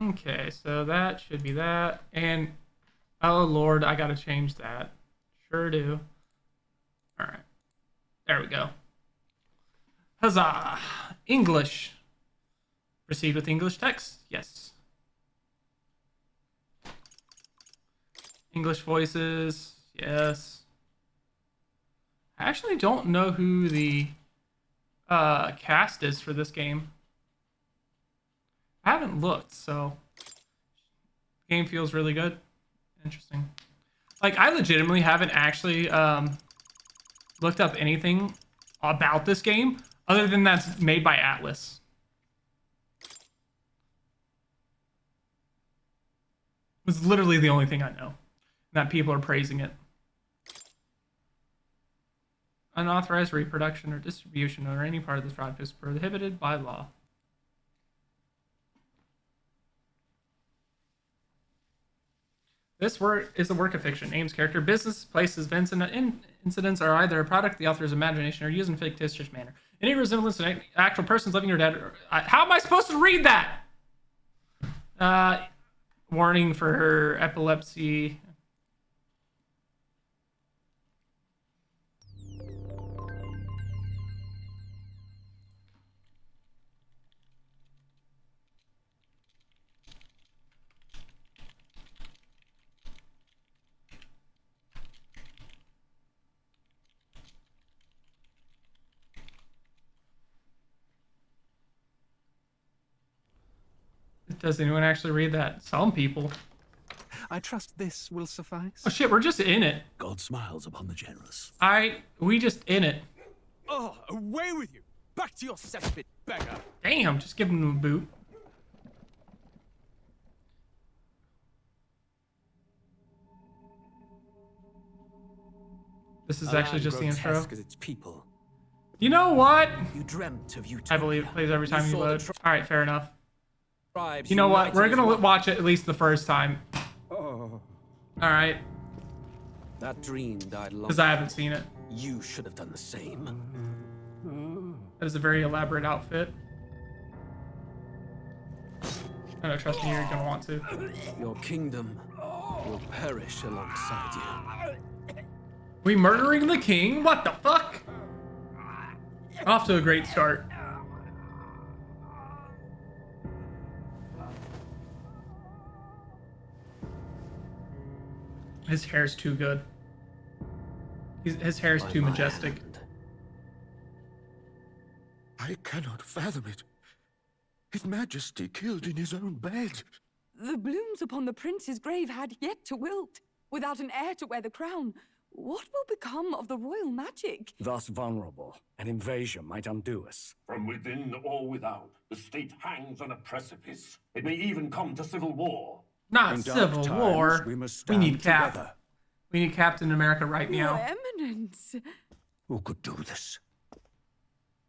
Okay, so that should be that. And oh Lord, I gotta change that. Sure do. All right, there we go. Huzzah! English. Proceed with English text. Yes. English voices. Yes. I actually don't know who the cast is for this game. I haven't looked, so the game feels really good. Interesting. Like, I legitimately haven't actually looked up anything about this game other than that's made by Atlas. It's literally the only thing I know. That people are praising it. Unauthorized reproduction or distribution or any part of this product is prohibited by law. This work is a work of fiction. Names, character, business, places, events, and incidents are either a product of the author's imagination or used in fictitious manner. Any resemblance to actual persons living or dead. How am I supposed to read that? Warning for her epilepsy. Does anyone actually read that? Some people. I trust this will suffice. Oh shit, we're just in it. God smiles upon the generous. We just in it. Oh, away with you! Back to your cesspit, beggar! Damn, just give him a boot. This is actually just the intro. Because it's people. You know what? You dreamt of utopia. I believe it plays every time you load. All right, fair enough. Tribes You know what? united We're as gonna one. watch it at least the first time. Oh, All right, that dream died long. because I haven't seen it. You should have done the same. That is a very elaborate outfit. I don't trust me, you're gonna want to. Your kingdom will perish alongside you. We murdering the king? What the fuck? Off to a great start. His hair's too good. His hair's too majestic. I cannot fathom it. His Majesty killed in his own bed. The blooms upon the prince's grave had yet to wilt. Without an heir to wear the crown, what will become of the royal magic? Thus vulnerable, an invasion might undo us. From within or without, the state hangs on a precipice. It may even come to civil war. Not In dark civil times, war. we must We stand need Cap. together. We need Captain America right Your now. Eminence. Who could do this?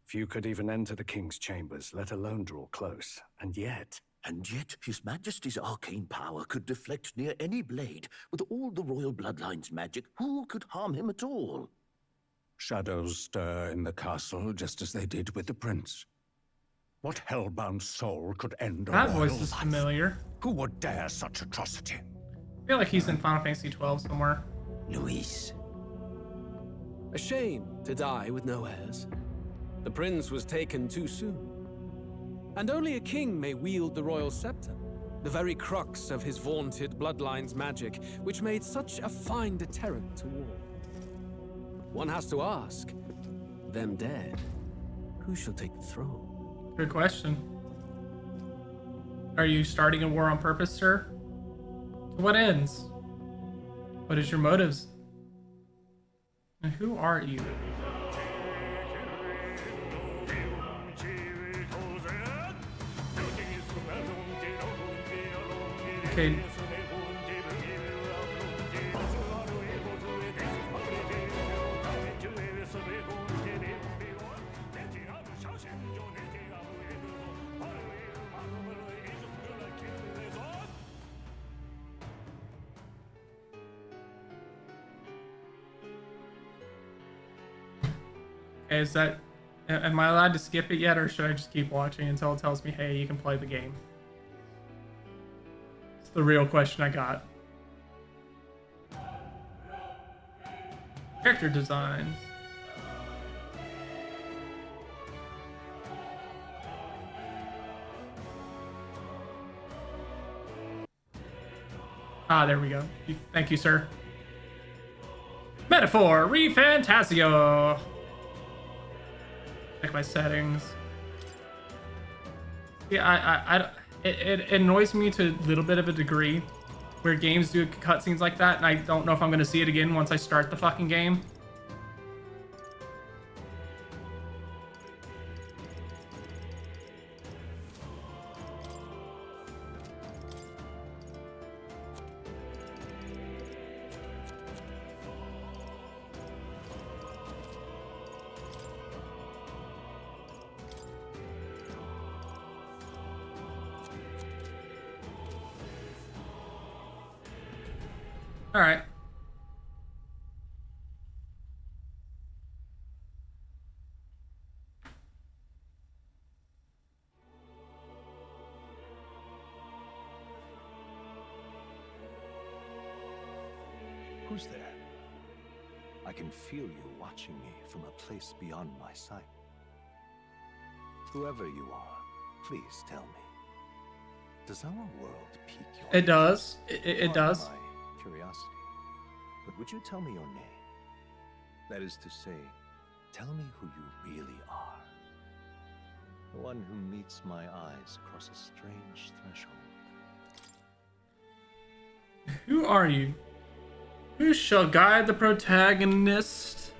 Few could even enter the king's chambers, let alone draw close. And yet, His Majesty's arcane power could deflect near any blade. With all the royal bloodline's magic, who could harm him at all? Shadows stir in the castle just as they did with the prince. What hellbound soul could end a That royal voice is life? familiar. Who would dare such atrocity? I feel like he's in Final Fantasy 12 somewhere. Luis. A shame to die with no heirs. The prince was taken too soon. And only a king may wield the royal scepter, the very crux of his vaunted bloodline's magic, which made such a fine deterrent to war. One has to ask, them dead, who shall take the throne? Good question. Are you starting a war on purpose, sir? To what ends? What is your motives? And who are you? Okay. Okay, is that... Am I allowed to skip it yet, or should I just keep watching until it tells me, hey, you can play the game? the real question I got. Character designs. Ah, there we go. Thank you, sir. Metaphor, Refantazio. Check my settings. Yeah, it annoys me to a little bit of a degree where games do cutscenes like that, and I don't know if I'm going to see it again once I start the fucking game. All right. Who's there? I can feel you watching me from a place beyond my sight. Whoever you are, please tell me. Does our world pique your It does. It does. My curiosity. But would you tell me your name? That is to say, tell me who you really are. The one who meets my eyes across a strange threshold. Who are you? Who shall guide the protagonist?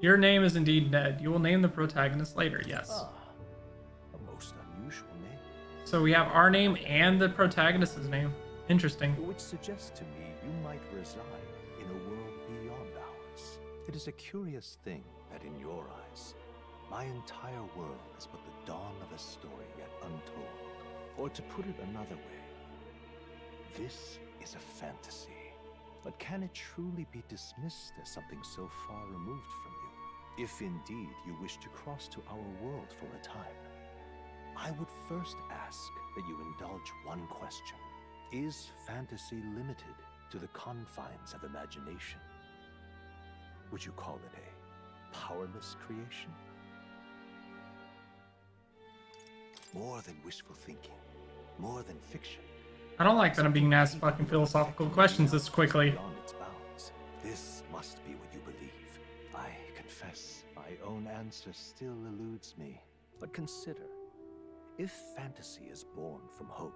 Your name is indeed Ned. You will name the protagonist later, yes. Ah, a most unusual name. So we have our name and the protagonist's name. Interesting. Which suggests to me you might reside in a world beyond ours. It is a curious thing that in your eyes, my entire world is but the dawn of a story yet untold. Or to put it another way, this is a fantasy. But can it truly be dismissed as something so far removed from you? If indeed you wish to cross to our world for a time, I would first ask that you indulge one question. Is fantasy limited to the confines of imagination? Would you call it a powerless creation? More than wishful thinking, more than fiction. I don't like that I'm being asked fucking philosophical questions this quickly. Beyond its bounds. This must be what you believe. I confess, my own answer still eludes me. But consider, if fantasy is born from hope,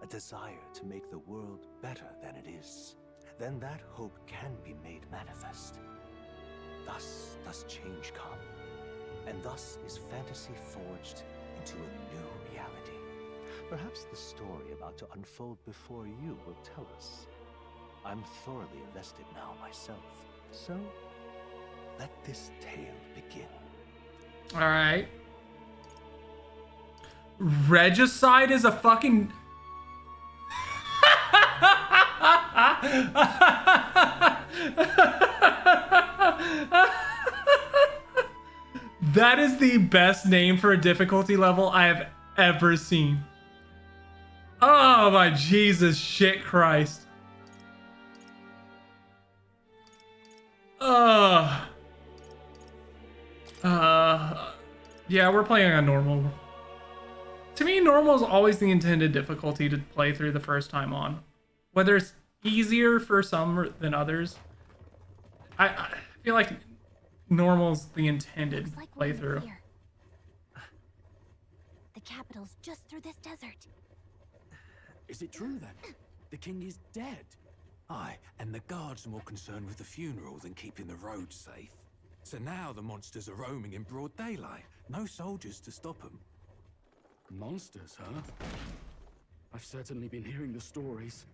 a desire to make the world better than it is, then that hope can be made manifest. Thus does change come, and thus is fantasy forged into a new reality. Perhaps the story about to unfold before you will tell us. I'm thoroughly invested now myself, so let this tale begin. All right. Regicide is a fucking... That is the best name for a difficulty level I have ever seen. Oh my Jesus shit Christ. Yeah, we're playing on normal. To me, normal is always the intended difficulty to play through the first time on. Whether it's easier for some than others, I feel like normal's the intended Looks like we're in playthrough. here. The capital's just through this desert. Is it true then? The king is dead? Aye, and the guards are more concerned with the funeral than keeping the roads safe. So now the monsters are roaming in broad daylight. No soldiers to stop them. Monsters, huh? I've certainly been hearing the stories.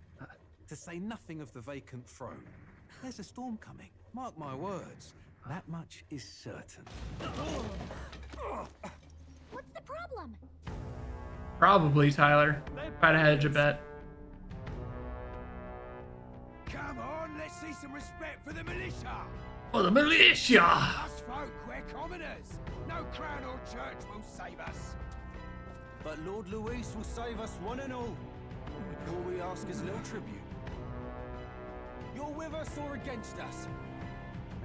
To say nothing of the vacant throne. There's a storm coming, mark my words. That much is certain. What's the problem? Probably, Tyler. Try to hedge a bet. Come on, let's see some respect for the militia. For the militia! Us folk, we're commoners. No crown or church will save us. But Lord Luis will save us one and all. All we ask is little tribute. You're with us or against us?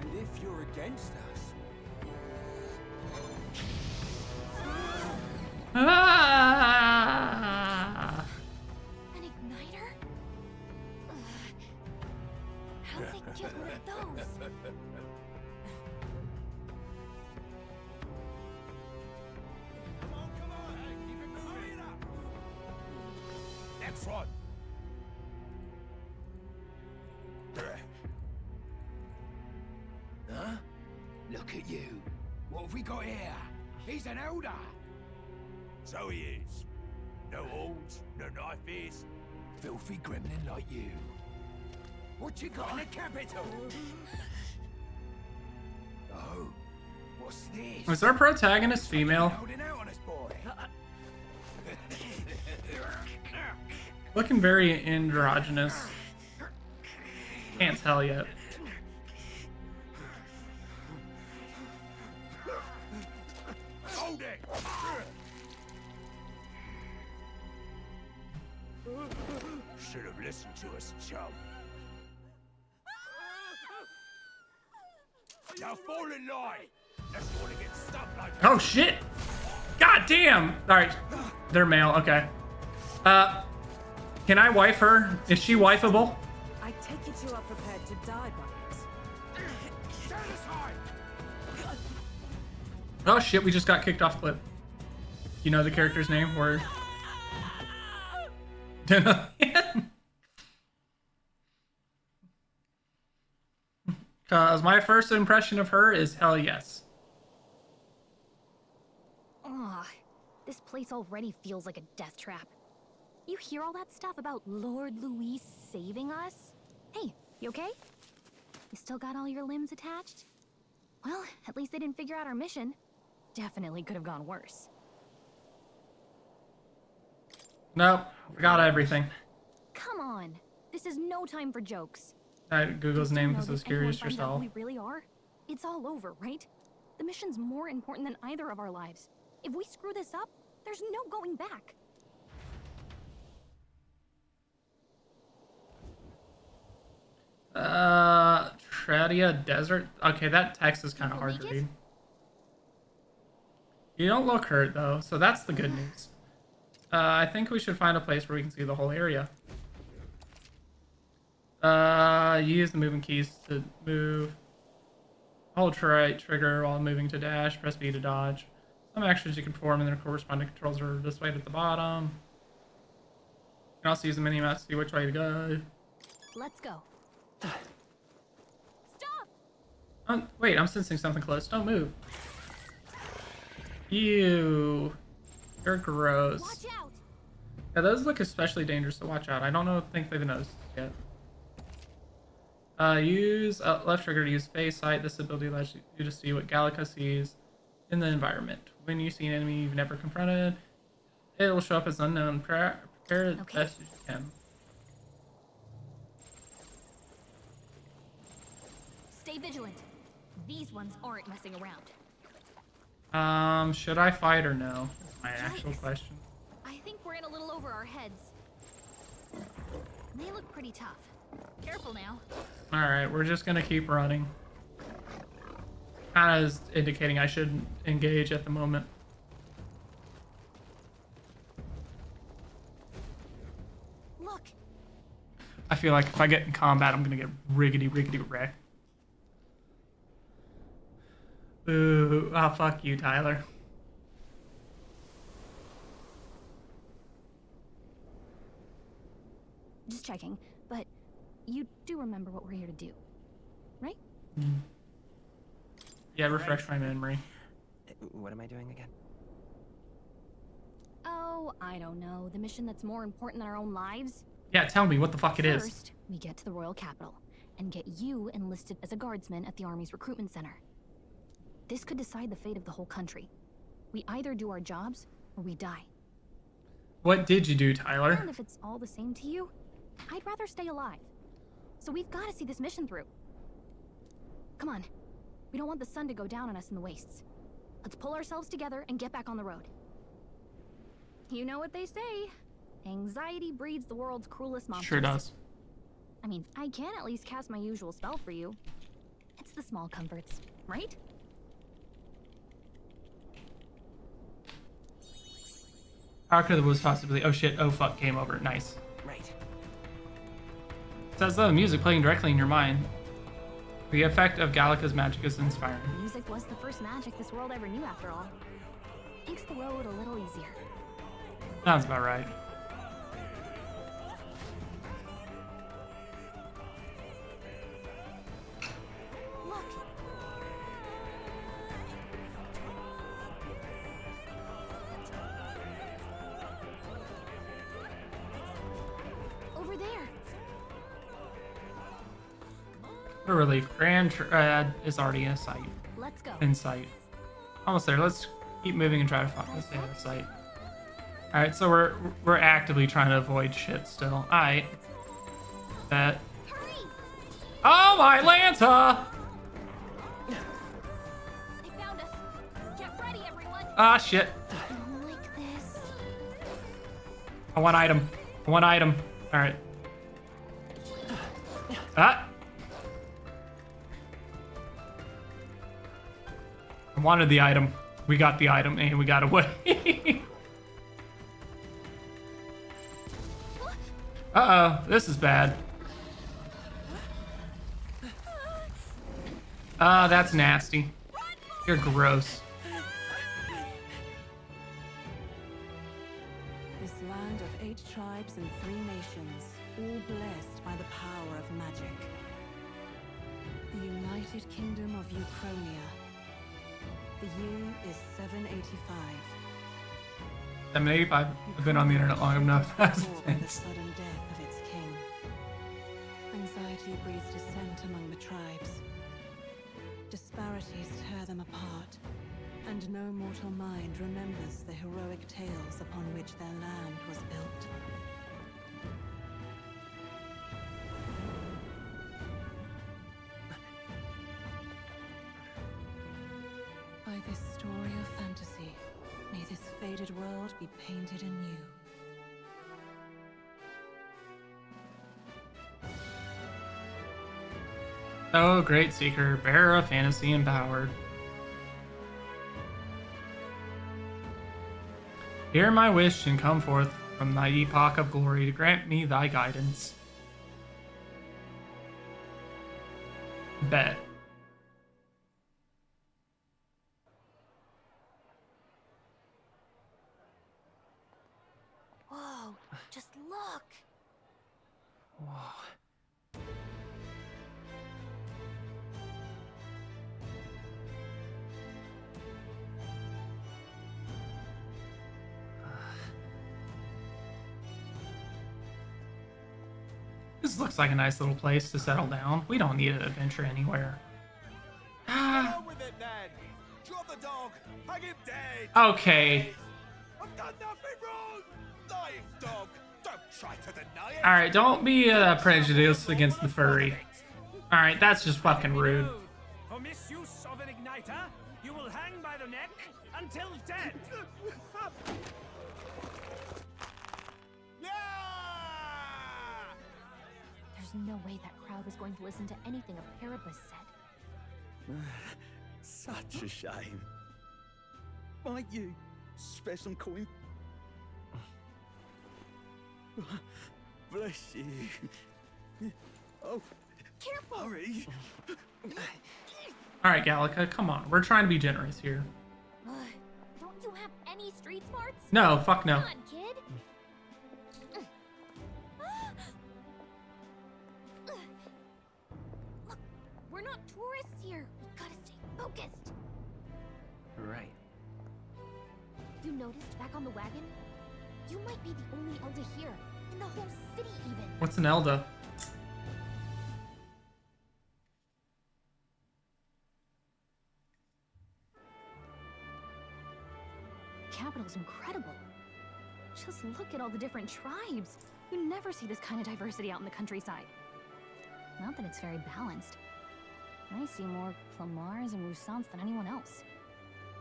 And if you're against us... Ah! An igniter? How did they get one of those? Come on, hey, keep it moving up. Next one. Huh? Look at you. What have we got here? He's an elder. So he is. No horns, no knife ears. Filthy gremlin like you. What you got in the capital? Oh, what's this? Was our protagonist female? Holding out on us, boy. Looking very androgynous. Can't tell yet. Hold it! Should have listened to us, chum. Now fall in line. Let's want to get stuck like that. Oh shit! God damn! Alright. They're male, okay. Can I wife her? Is she wifeable? I take it you are prepared to die by it. Stand aside. Oh shit, we just got kicked off clip. You know the character's name? Word. Cause my first impression of her is hell yes. Ugh, this place already feels like a death trap. You hear all that stuff about Lord Luis saving us? Hey, you okay? You still got all your limbs attached? Well, at least they didn't figure out our mission. Definitely could have gone worse. Nope, got everything. Come on, this is no time for jokes. I Google's name because I Know was that anyone curious finds out yourself. who we really are? It's all over, right? The mission's more important than either of our lives. If we screw this up, there's no going back. Tradia Desert. Okay, that text is kind of hard to read. You don't look hurt though, so that's the good news. I think we should find a place where we can see the whole area. Use the moving keys to move. Hold right trigger while moving to dash. Press B to dodge. Some actions you can perform and their corresponding controls are displayed at the bottom. You can also use the mini map to see which way to go. Let's go. Wait, I'm sensing something close. Don't move. Ew. You're gross. Watch out. Yeah, those look especially dangerous, so watch out. I don't think they've noticed yet. Use left trigger to use phase sight. This ability allows you to see what Gallica sees in the environment. When you see an enemy you've never confronted, it will show up as unknown. Prepare as best as you can. Stay vigilant. These ones aren't messing around. Should I fight or no? That's my actual question. I think we're in a little over our heads. They look pretty tough. Careful now. Alright, we're just gonna keep running. Kinda is indicating I shouldn't engage at the moment. Look. I feel like if I get in combat, I'm gonna get riggedy wrecked. Ooh, oh, fuck you, Tyler. Just checking, but you do remember what we're here to do, right? Yeah, refresh my memory. What am I doing again? Oh, I don't know. The mission that's more important than our own lives? Yeah, tell me what the fuck it is. First, we get to the royal capital and get you enlisted as a guardsman at the army's recruitment center. This could decide the fate of the whole country. We either do our jobs or we die. What did you do, Tyler? And if it's all the same to you, I'd rather stay alive. So we've got to see this mission through. Come on. We don't want the sun to go down on us in the wastes. Let's pull ourselves together and get back on the road. You know what they say. Anxiety breeds the world's cruelest monsters. Sure does. I mean, I can at least cast my usual spell for you. It's the small comforts, right? How could the was possibly? Oh shit! Oh fuck! Game over. Nice. Right. Says the music playing directly in your mind. The effect of Gallica's magic is inspiring. Music was the first magic this world ever knew, after all. Makes the road a little easier. Sounds about right. Look. Over there. What a relief. Grand Trad is already in sight. Let's go. In sight. Almost there. Let's keep moving and try to stay out of sight. All right, so we're actively trying to avoid shit still. All right. That. Hurry! Oh my Lanta! They found us. Get ready, everyone. Ah shit. Like this. I want item. I want item. All right. Ah. I wanted the item. We got the item and we got away. Uh-oh, this is bad. That's nasty. You're gross. This land of 8 tribes and 3 nations, all blessed by the power of magic. The United Kingdom of Uchronia. The year is 785. 785. I've been on the internet long enough. By the sudden death of its king. Anxiety breeds dissent among the tribes. Disparities tear them apart, and no mortal mind remembers the heroic tales upon which their land was built. By this story of fantasy, may this faded world be painted anew. Oh, great seeker, bearer of fantasy empowered. Hear my wish and come forth from thy epoch of glory to grant me thy guidance. Bet. Whoa, just look. Whoa. This looks like a nice little place to settle down. We don't need an adventure anywhere. On with it, then. Drop the dog. Hang him dead. Okay. I've done nothing wrong. Lying dog. Don't try to deny it. Alright, don't be prejudiced against the furry. Alright, that's just fucking rude. For misuse of an igniter, you will hang by the neck until dead. There's no way that crowd was going to listen to anything a Paribus said. Such a shame. Might you spare some coin? Bless you. Oh, careful! Hurry. Alright, Gallica, come on. We're trying to be generous here. Don't you have any street smarts? No, fuck no. Come on, kid. Look, we're not tourists here. We gotta stay focused. Right. You noticed back on the wagon? You might be the only Elder here. In the whole city, even. What's an Elda? Capital's incredible. Just look at all the different tribes. You never see this kind of diversity out in the countryside. Not that it's very balanced. I see more Clamars and Roussants than anyone else.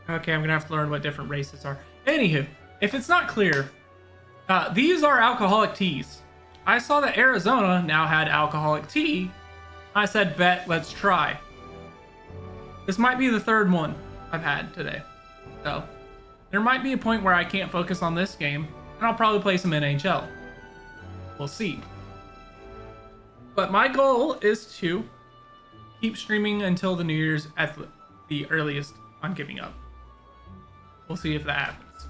Okay, I'm gonna have to learn what different races are. Anywho, if it's not clear, these are alcoholic teas. I saw that Arizona now had alcoholic tea. I said, bet, let's try. This might be the third one I've had today. So, there might be a point where I can't focus on this game, and I'll probably play some NHL. We'll see. But my goal is to keep streaming until the New Year's at the earliest I'm giving up. We'll see if that happens.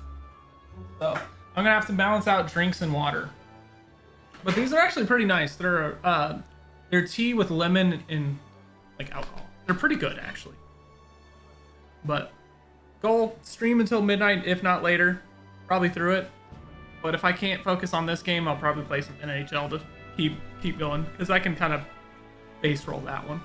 So, I'm gonna have to balance out drinks and water. But these are actually pretty nice. They're tea with lemon and like alcohol. They're pretty good actually. But goal, stream until midnight, if not later. Probably through it. But if I can't focus on this game, I'll probably play some NHL to keep going, because I can kind of base roll that one.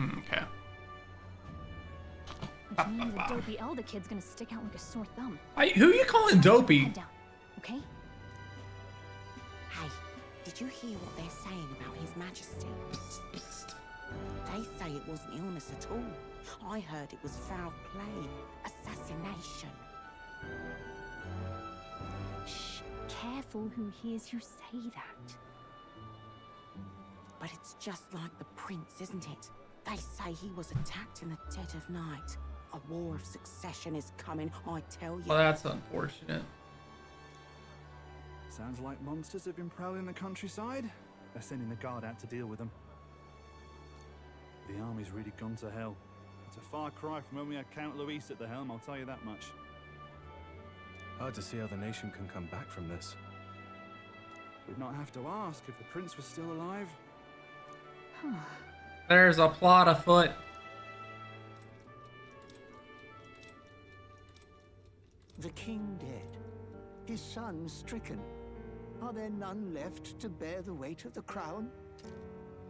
Okay. Which means the dopey elder kid's gonna stick out like a sore thumb. Who you calling dopey? Head down, okay? Hey, did you hear what they're saying about His Majesty? They say it wasn't illness at all. I heard it was foul play, assassination. Shh, careful who hears you say that. But it's just like the prince, isn't it? They say he was attacked in the dead of night. A war of succession is coming, I tell you. Well, that's unfortunate. Sounds like monsters have been prowling the countryside. They're sending the guard out to deal with them. The army's really gone to hell. It's a far cry from when we had Count Luis at the helm, I'll tell you that much. Hard to see how the nation can come back from this. We'd not have to ask if the prince was still alive. There's a plot afoot. The king dead, his son stricken. Are there none left to bear the weight of the crown?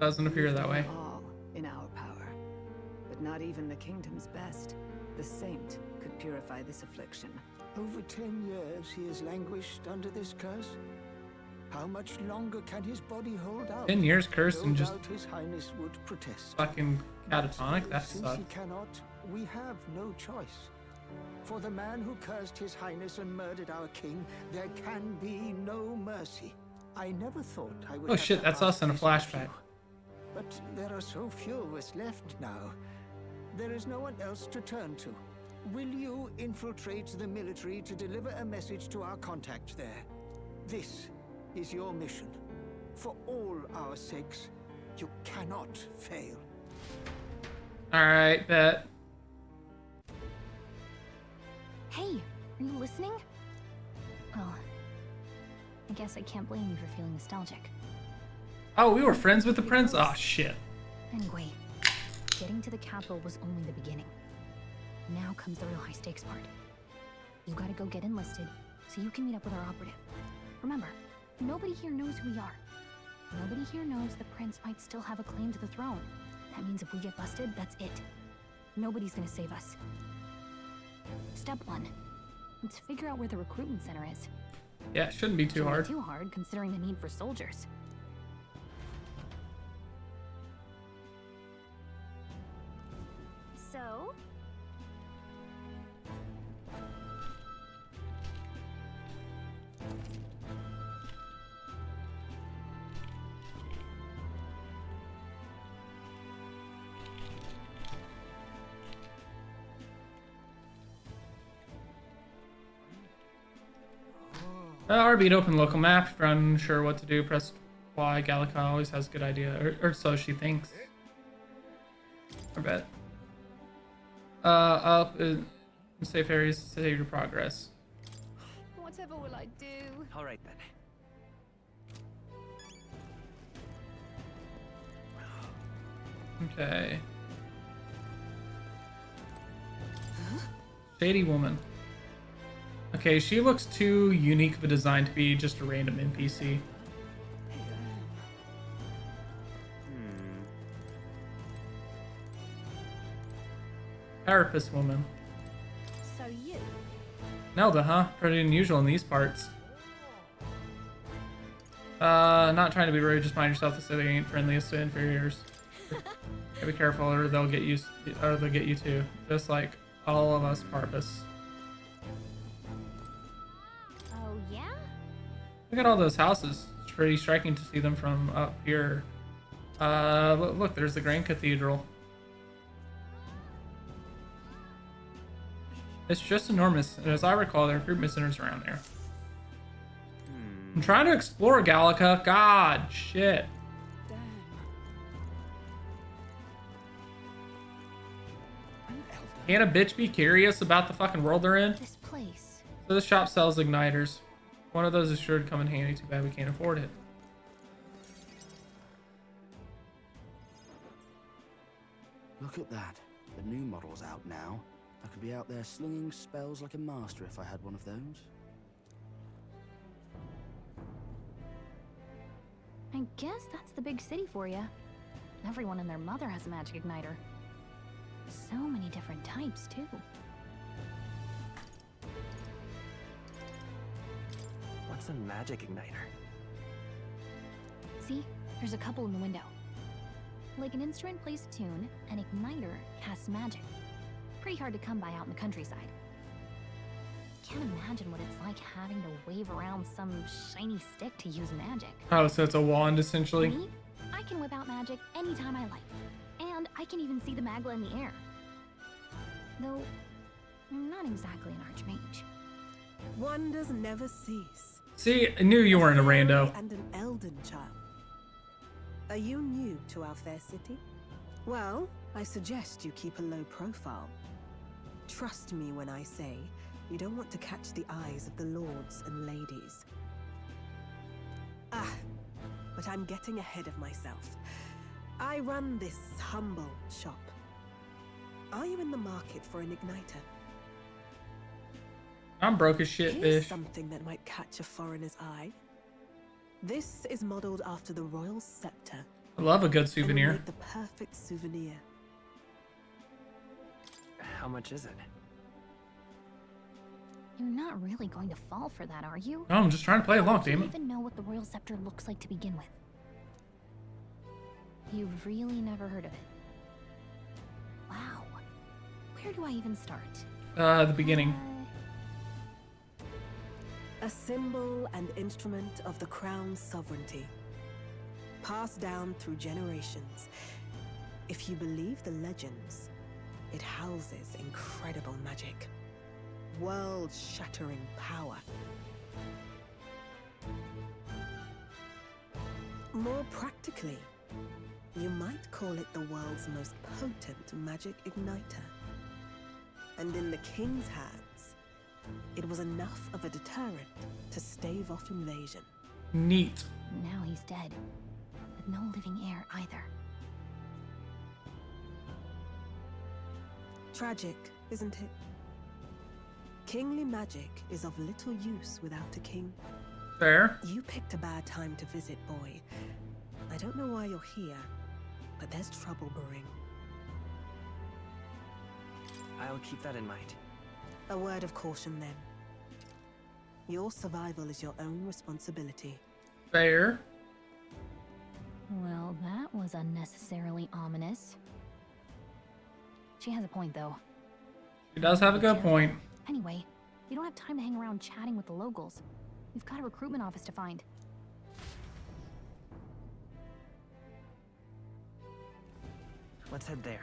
Doesn't appear that way. All in our power, but not even the kingdom's best. The saint could purify this affliction. Over 10 years he has languished under this curse. How much longer can his body hold out? 10 years cursed and No just doubt His Highness would protest. fucking catatonic. That Since sucks. he cannot, we have no choice. For the man who cursed His Highness and murdered our king, there can be no mercy. I never thought I would. Oh have shit, to that's ask us in a this of flashback. you. But there are so few of us left now. There is no one else to turn to. Will you infiltrate the military to deliver a message to our contact there? This is your mission. For all our sakes, you cannot fail. Alright, bet. Hey, are you listening? Well, I guess I can't blame you for feeling nostalgic. Oh, we were friends with the prince? Oh shit. Anyway, getting to the capital was only the beginning. Now comes the real high stakes part. You gotta go get enlisted so you can meet up with our operative. Remember, nobody here knows who we are. Nobody here knows the prince might still have a claim to the throne. That means if we get busted, that's it. Nobody's gonna save us. Step 1. Let's figure out where the recruitment center is. Yeah, it shouldn't be too hard. Too hard considering the need for soldiers. So? RB to open local map. If you're unsure what to do, press Y. Gallica always has a good idea, or so she thinks. I bet. Up. Safe areas, save your progress. Whatever will I do? All right then. Okay. Shady woman. Okay, she looks too unique of a design to be just a random NPC. Carapace woman. So you, Nelda, huh? Pretty unusual in these parts. Not trying to be rude, just mind yourself. The city ain't friendliest to inferiors. Be careful, or they'll get you, too. Just like all of us, Parpus. Oh, yeah? Look at all those houses. It's pretty striking to see them from up here. Look, there's the Grand Cathedral. It's just enormous, and as I recall, there are recruitment centers around there. I'm trying to explore Gallica. God, shit. Can't a bitch be curious about the fucking world they're in? This place. So this shop sells igniters. One of those is sure to come in handy. Too bad we can't afford it. Look at that. The new model's out now. I could be out there slinging spells like a master if I had one of those. I guess that's the big city for you. Everyone and their mother has a magic igniter. So many different types, too. What's a magic igniter? See? There's a couple in the window. Like an instrument plays a tune, an igniter casts magic. Pretty hard to come by out in the countryside. Can't imagine what it's like having to wave around some shiny stick to use magic. Oh, so it's a wand, essentially? Me? I can whip out magic anytime I like. And I can even see the magla in the air. Though, I'm not exactly an archmage. Wonders never cease. See, I knew you weren't a rando. And an Elden child. Are you new to our fair city? Well, I suggest you keep a low profile. Trust me when I say you don't want to catch the eyes of the lords and ladies. But I'm getting ahead of myself. I run this humble shop. Are you in the market for an igniter? I'm broke as shit, Here's bitch. something that might catch a foreigner's eye. This is modeled after the royal scepter. I love a good And will souvenir. make the perfect souvenir. How much is it? You're not really going to fall for that, are you? No, I'm just trying to play along, Do you damn it. even know what the royal scepter looks like to begin with? You've really never heard of it. Wow. Where do I even start? The beginning. A symbol and instrument of the crown's sovereignty. Passed down through generations. If you believe the legends, it houses incredible magic. World-shattering power. More practically, you might call it the world's most potent magic igniter. And in the king's hands, it was enough of a deterrent to stave off invasion. Neat. Now he's dead. With no living heir either. Tragic, isn't it? Kingly magic is of little use without a king. Fair. You picked a bad time to visit, boy. I don't know why you're here, but there's trouble brewing. I'll keep that in mind. A word of caution then. Your survival is your own responsibility. Fair. Well, that was unnecessarily ominous. She has a point, though. She does have a good point. Anyway, you don't have time to hang around chatting with the locals. We've got a recruitment office to find. Let's head there.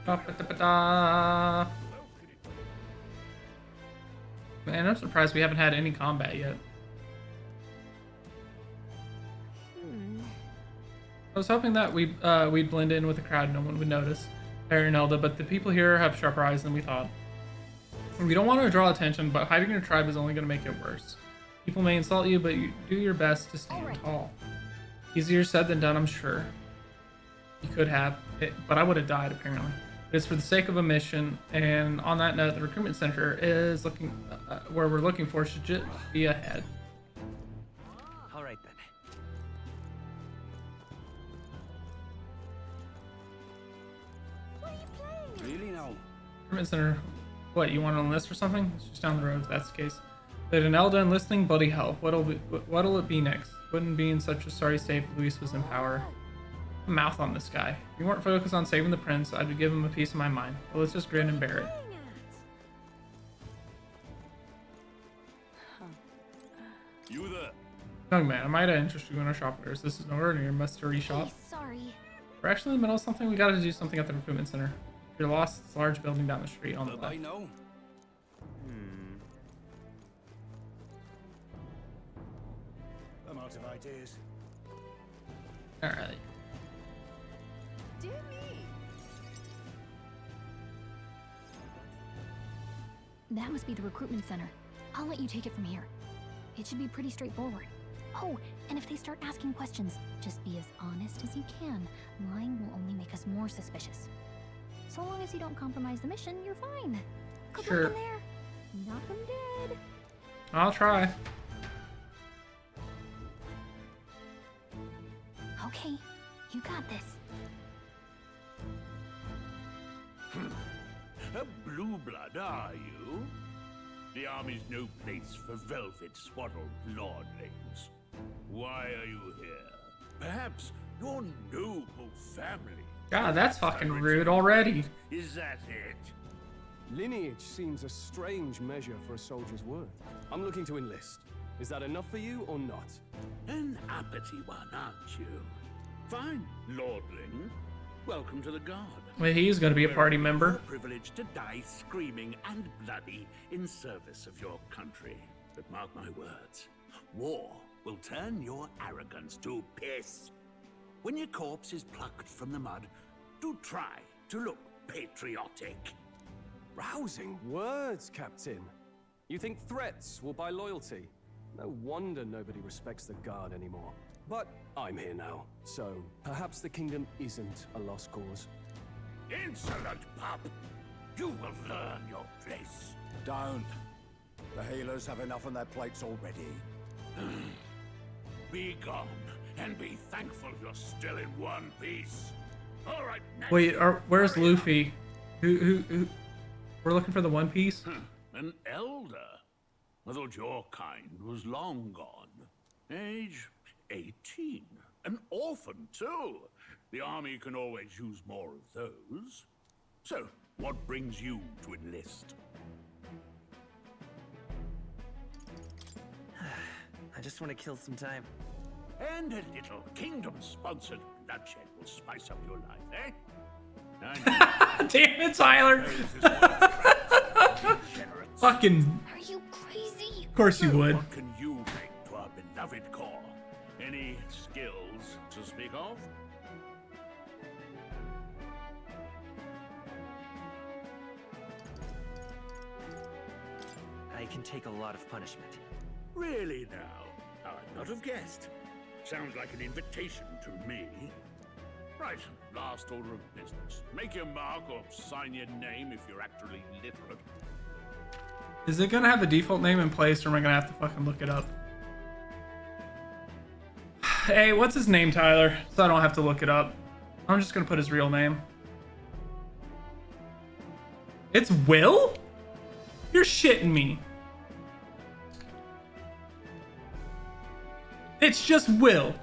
Da-ba-da-ba-da. Man, I'm surprised we haven't had any combat yet. I was hoping that we'd blend in with the crowd and no one would notice Harry and Elda, but the people here have sharper eyes than we thought. We don't want to draw attention, but hiding your tribe is only going to make it worse. People may insult you, but you do your best to stand tall. Easier said than done, I'm sure. You could have, but I would have died apparently. But it's for the sake of a mission, and on that note, the recruitment center is looking where we're looking for should just be ahead. All right then. What are you playing? Really now? Recruitment center. What, you want to enlist or something? It's just down the road if that's the case. There's an Elda enlisting, bloody hell. What'll it be next? Wouldn't be in such a sorry state if Luis was in power. Mouth on this guy. If you weren't focused on saving the prince, I'd give him a piece of my mind. Well, let's just grin and bear it. You there? Young man, I might interest you in our shop orders. This is an order near your mystery shop. Hey, sorry. We're actually in the middle of something. We gotta do something at the recruitment center. If you're lost, it's a large building down the street on the left. I know. I'm out of ideas. Alright. Do me. That must be the recruitment center. I'll let you take it from here. It should be pretty straightforward. Oh, and if they start asking questions, just be as honest as you can. Lying will only make us more suspicious. So long as you don't compromise the mission, you're fine. Good Sure. luck in there. Knock 'em dead. I'll try. Okay, you got this. A blue blood, are you? The army's no place for velvet-swaddled lordlings. Why are you here? Perhaps your noble family. God, that's fucking rude already. Is that it? Lineage seems a strange measure for a soldier's worth. I'm looking to enlist. Is that enough for you or not? An uppity one, aren't you? Fine, lordling. Welcome to the guard. Wait, he's gonna be a party member. You're privileged to die screaming and bloody in service of your country. But mark my words, war will turn your arrogance to piss. When your corpse is plucked from the mud, do try to look patriotic. Rousing words, Captain. You think threats will buy loyalty? No wonder nobody respects the guard anymore. But I'm here now, so perhaps the kingdom isn't a lost cause. Insolent pup! You will learn your place. Don't. The healers have enough on their plates already. Be gone, and be thankful you're still in one piece. All right, next. Wait, where's Luffy? Who? We're looking for the One Piece? An elder? I thought your kind was long gone. Age 18. An orphan, too. The army can always use more of those. So, what brings you to enlist? I just want to kill some time. And a little kingdom-sponsored bloodshed will spice up your life, eh? Damn it, Tyler! Fucking. Are you crazy? Of course you would. What can you bring to our beloved corps? Any skills to speak of? I can take a lot of punishment. Really now? I'd not have guessed. Sounds like an invitation to me. Right, last order of business. Make your mark or sign your name if you're actually literate. Is it gonna have a default name in place, or am I gonna have to fucking look it up? Hey, what's his name, Tyler? So I don't have to look it up. I'm just gonna put his real name. It's Will? You're shitting me. It's just Will.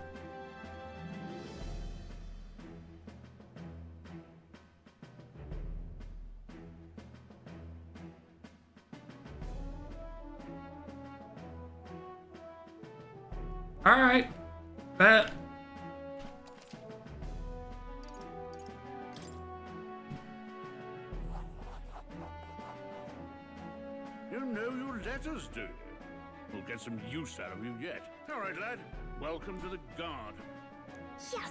All right, bet. You know your letters, do you? We'll get some use out of you yet. All right, lad. Welcome to the guard. Yes.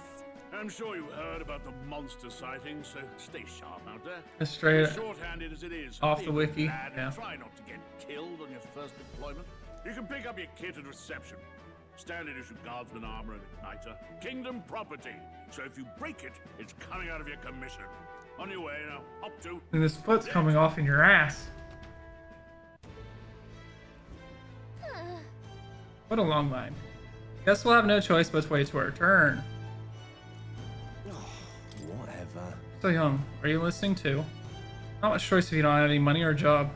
I'm sure you heard about the monster sightings, so stay sharp out there. That's straight As short-handed as it is, off be the a wiki, lad and yeah. Try not to get killed on your first deployment. You can pick up your kit at reception. Standard issue guardsman armor and igniter. Kingdom property. So if you break it, it's coming out of your commission. On your way now. Up to. And this foot's coming off in your ass. What a long line. Guess we'll have no choice but to wait to our turn. Whatever. So Young, are you listening too? Not much choice if you don't have any money or a job.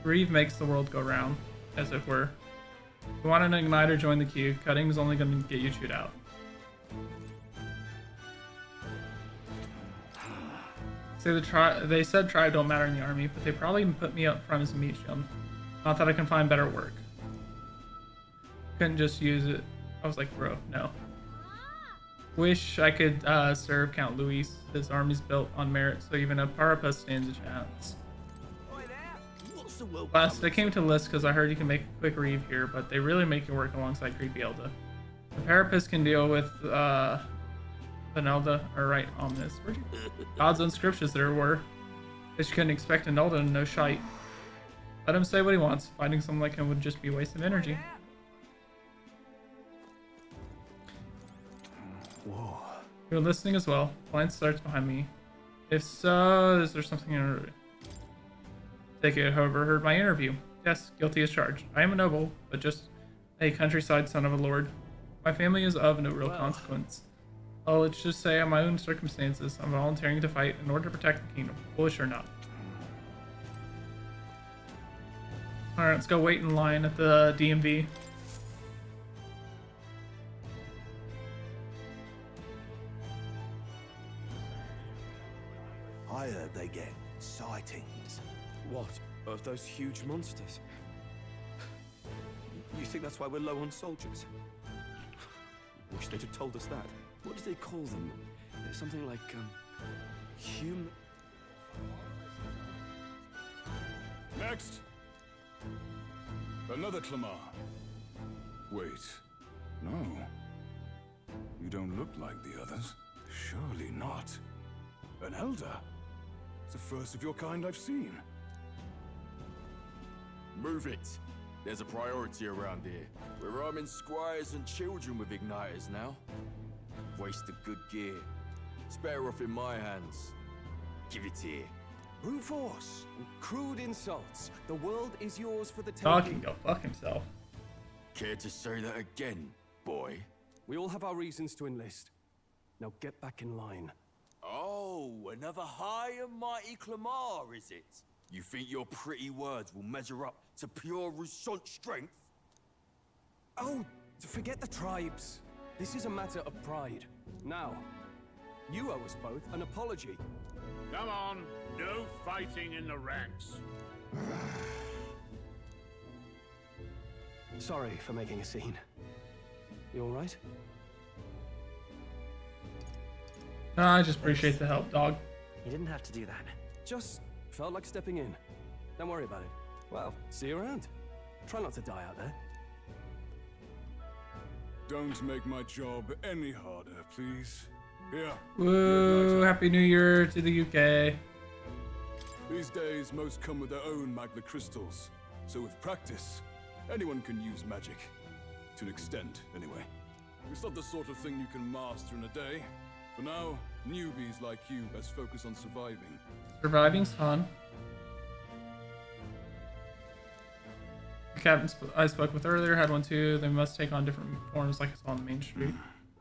Greed makes the world go round, as it were. If you want an igniter, join the queue. Cutting is only going to get you chewed out. They said tribe don't matter in the army, but they probably put me up front as a meat shield. Not that I can find better work. Couldn't just use it. I was like, bro, no. Wish I could serve Count Luis. His army's built on merit, so even a Parapus stands a chance. Last, I came to the list because I heard you can make a quick reeve here, but they really make it work alongside Creepy Elda. The Parapus can deal with Elda, or right, Ominous. God's own scriptures there were. But you couldn't expect an Elda to know shite. Let him say what he wants. Finding someone like him would just be a waste of energy. Whoa. You're listening as well. Blind starts behind me. If so, is there something in take it, however, heard my interview. Yes, guilty as charged. I am a noble, but just a countryside son of a lord. My family is of no real consequence. Oh, let's just say on my own circumstances, I'm volunteering to fight in order to protect the kingdom, foolish or not. Alright, let's go wait in line at the DMV. I heard they get sightings. What? Of those huge monsters? You think that's why we're low on soldiers? Wish they'd have told us that. What do they call them? Something like, human... Next! Another Clamar. Wait. No. You don't look like the others. Surely not. An elder? It's the first of your kind I've seen. Move it. There's a priority around here. We're arming squires and children with igniters now. Waste of good gear. It's better off in my hands. Give it here. Brute force. Crude insults. The world is yours for the Dog taking. can go fuck himself. Care to say that again, boy? We all have our reasons to enlist. Now get back in line. Oh, another high and mighty Clamar, is it? You think your pretty words will measure up to pure Roussant strength? Oh, forget the tribes. This is a matter of pride. Now, you owe us both an apology. Come on, no fighting in the ranks. Sorry for making a scene. You all right? No, I just appreciate the help, dog. You didn't have to do that. Just felt like stepping in. Don't worry about it. Well, see you around. Try not to die out there. Don't make my job any harder, please. Here. Woo! Happy New Year to the UK. These days, most come with their own Magna Crystals. So with practice, anyone can use magic. To an extent, anyway. It's not the sort of thing you can master in a day. For now, newbies like you best focus on surviving. Surviving's fun. The captain I spoke with earlier had one too. They must take on different forms like I saw on the main street.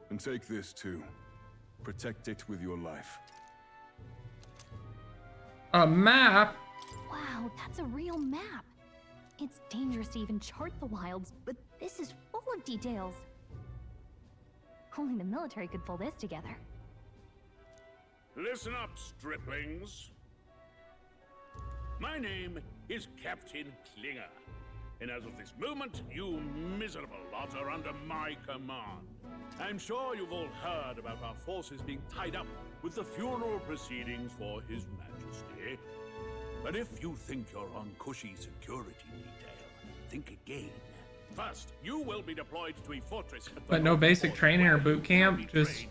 And take this too. Protect it with your life. A map? Wow, that's a real map. It's dangerous to even chart the wilds, but this is full of details. Only the military could pull this together. Listen up, striplings. My name is Captain Klinger, and as of this moment, you miserable lot are under my command. I'm sure you've all heard about our forces being tied up with the funeral proceedings for His Majesty. But if you think you're on cushy security detail, think again. First, you will be deployed to a fortress. But no basic training or boot camp, just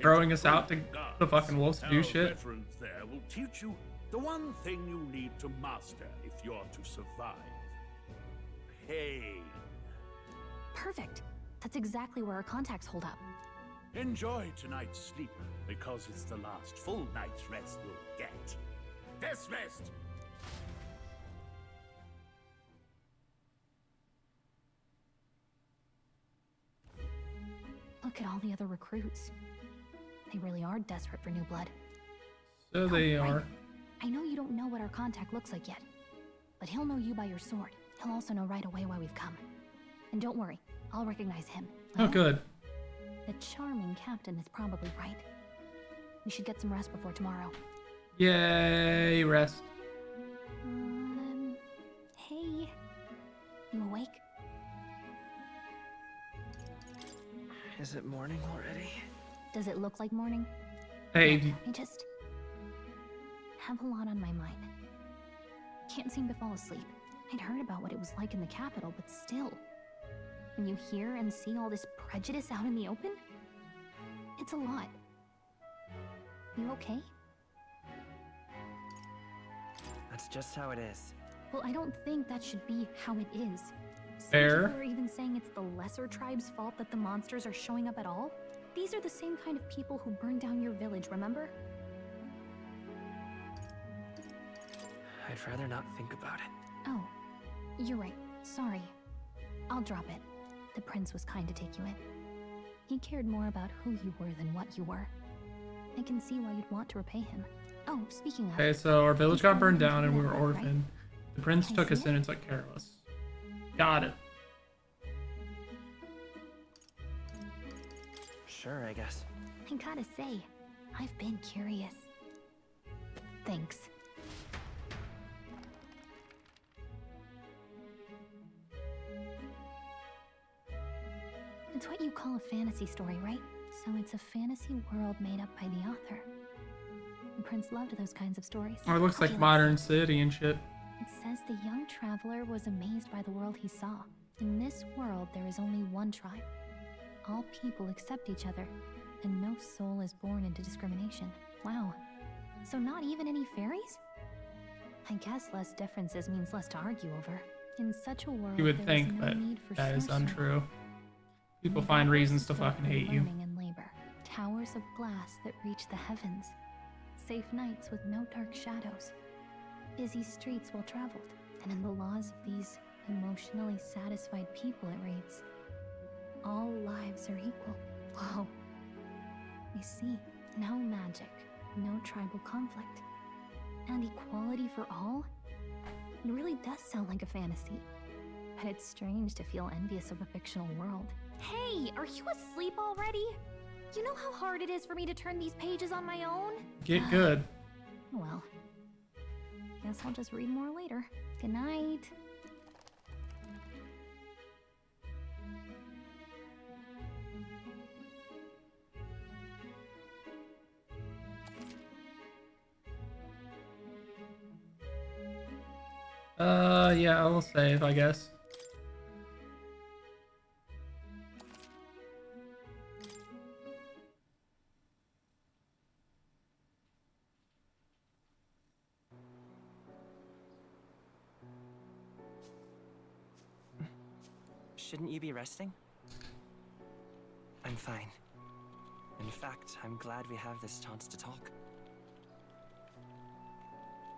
throwing us out to the fucking wolves to do shit. Veterans there will teach you the one thing you need to master if you're to survive. Pain. Perfect. That's exactly where our contacts hold up. Enjoy tonight's sleep, because it's the last full night's rest you'll get. Dismissed! Look at all the other recruits. They really are desperate for new blood. So they are. I know you don't know what our contact looks like yet, but he'll know you by your sword. He'll also know right away why we've come. And don't worry, I'll recognize him. Oh, good. The charming captain is probably right. We should get some rest before tomorrow. Yay, rest. Hey. You awake? Is it morning already? Does it look like morning? Hey. I just have a lot on my mind. Can't seem to fall asleep. I'd heard about what it was like in the capital, but still. When you hear and see all this prejudice out in the open, it's a lot. You okay? That's just how it is. Well, I don't think that should be how it is. Fair. Some people are even saying it's the lesser tribe's fault that the monsters are showing up at all. These are the same kind of people who burned down your village, remember? I'd rather not think about it. Oh, you're right. Sorry. I'll drop it. The prince was kind to take you in. He cared more about who you were than what you were. I can see why you'd want to repay him. Oh, speaking of... Okay, so our village got burned down and we were right? orphaned. The prince took us in and took care of us. Got it. Sure, I guess. I gotta say, I've been curious. Thanks. It's what you call a fantasy story, right? So it's a fantasy world made up by the author. The prince loved those kinds of stories. Oh, it looks like Okay, modern city and shit. It says the young traveler was amazed by the world he saw. In this world, there is only one tribe. All people accept each other, and no soul is born into discrimination. Wow. So not even any fairies? I guess less differences means less to argue over. In such a world, You would there think, is no but need for that is sorcery. untrue. People find reasons to fucking hate you. Learning and labor. Towers of glass that reach the heavens. Safe nights with no dark shadows. Busy streets well traveled. And in the laws of these emotionally satisfied people, it reads, all lives are equal. Whoa. I see. No magic, no tribal conflict, and equality for all? It really does sound like a fantasy. But it's strange to feel envious of a fictional world. Hey, are you asleep already? You know how hard it is for me to turn these pages on my own? Get good. Well, guess I'll just read more later. Good night. Yeah, I'll save, I guess. Shouldn't you be resting? I'm fine. In fact, I'm glad we have this chance to talk.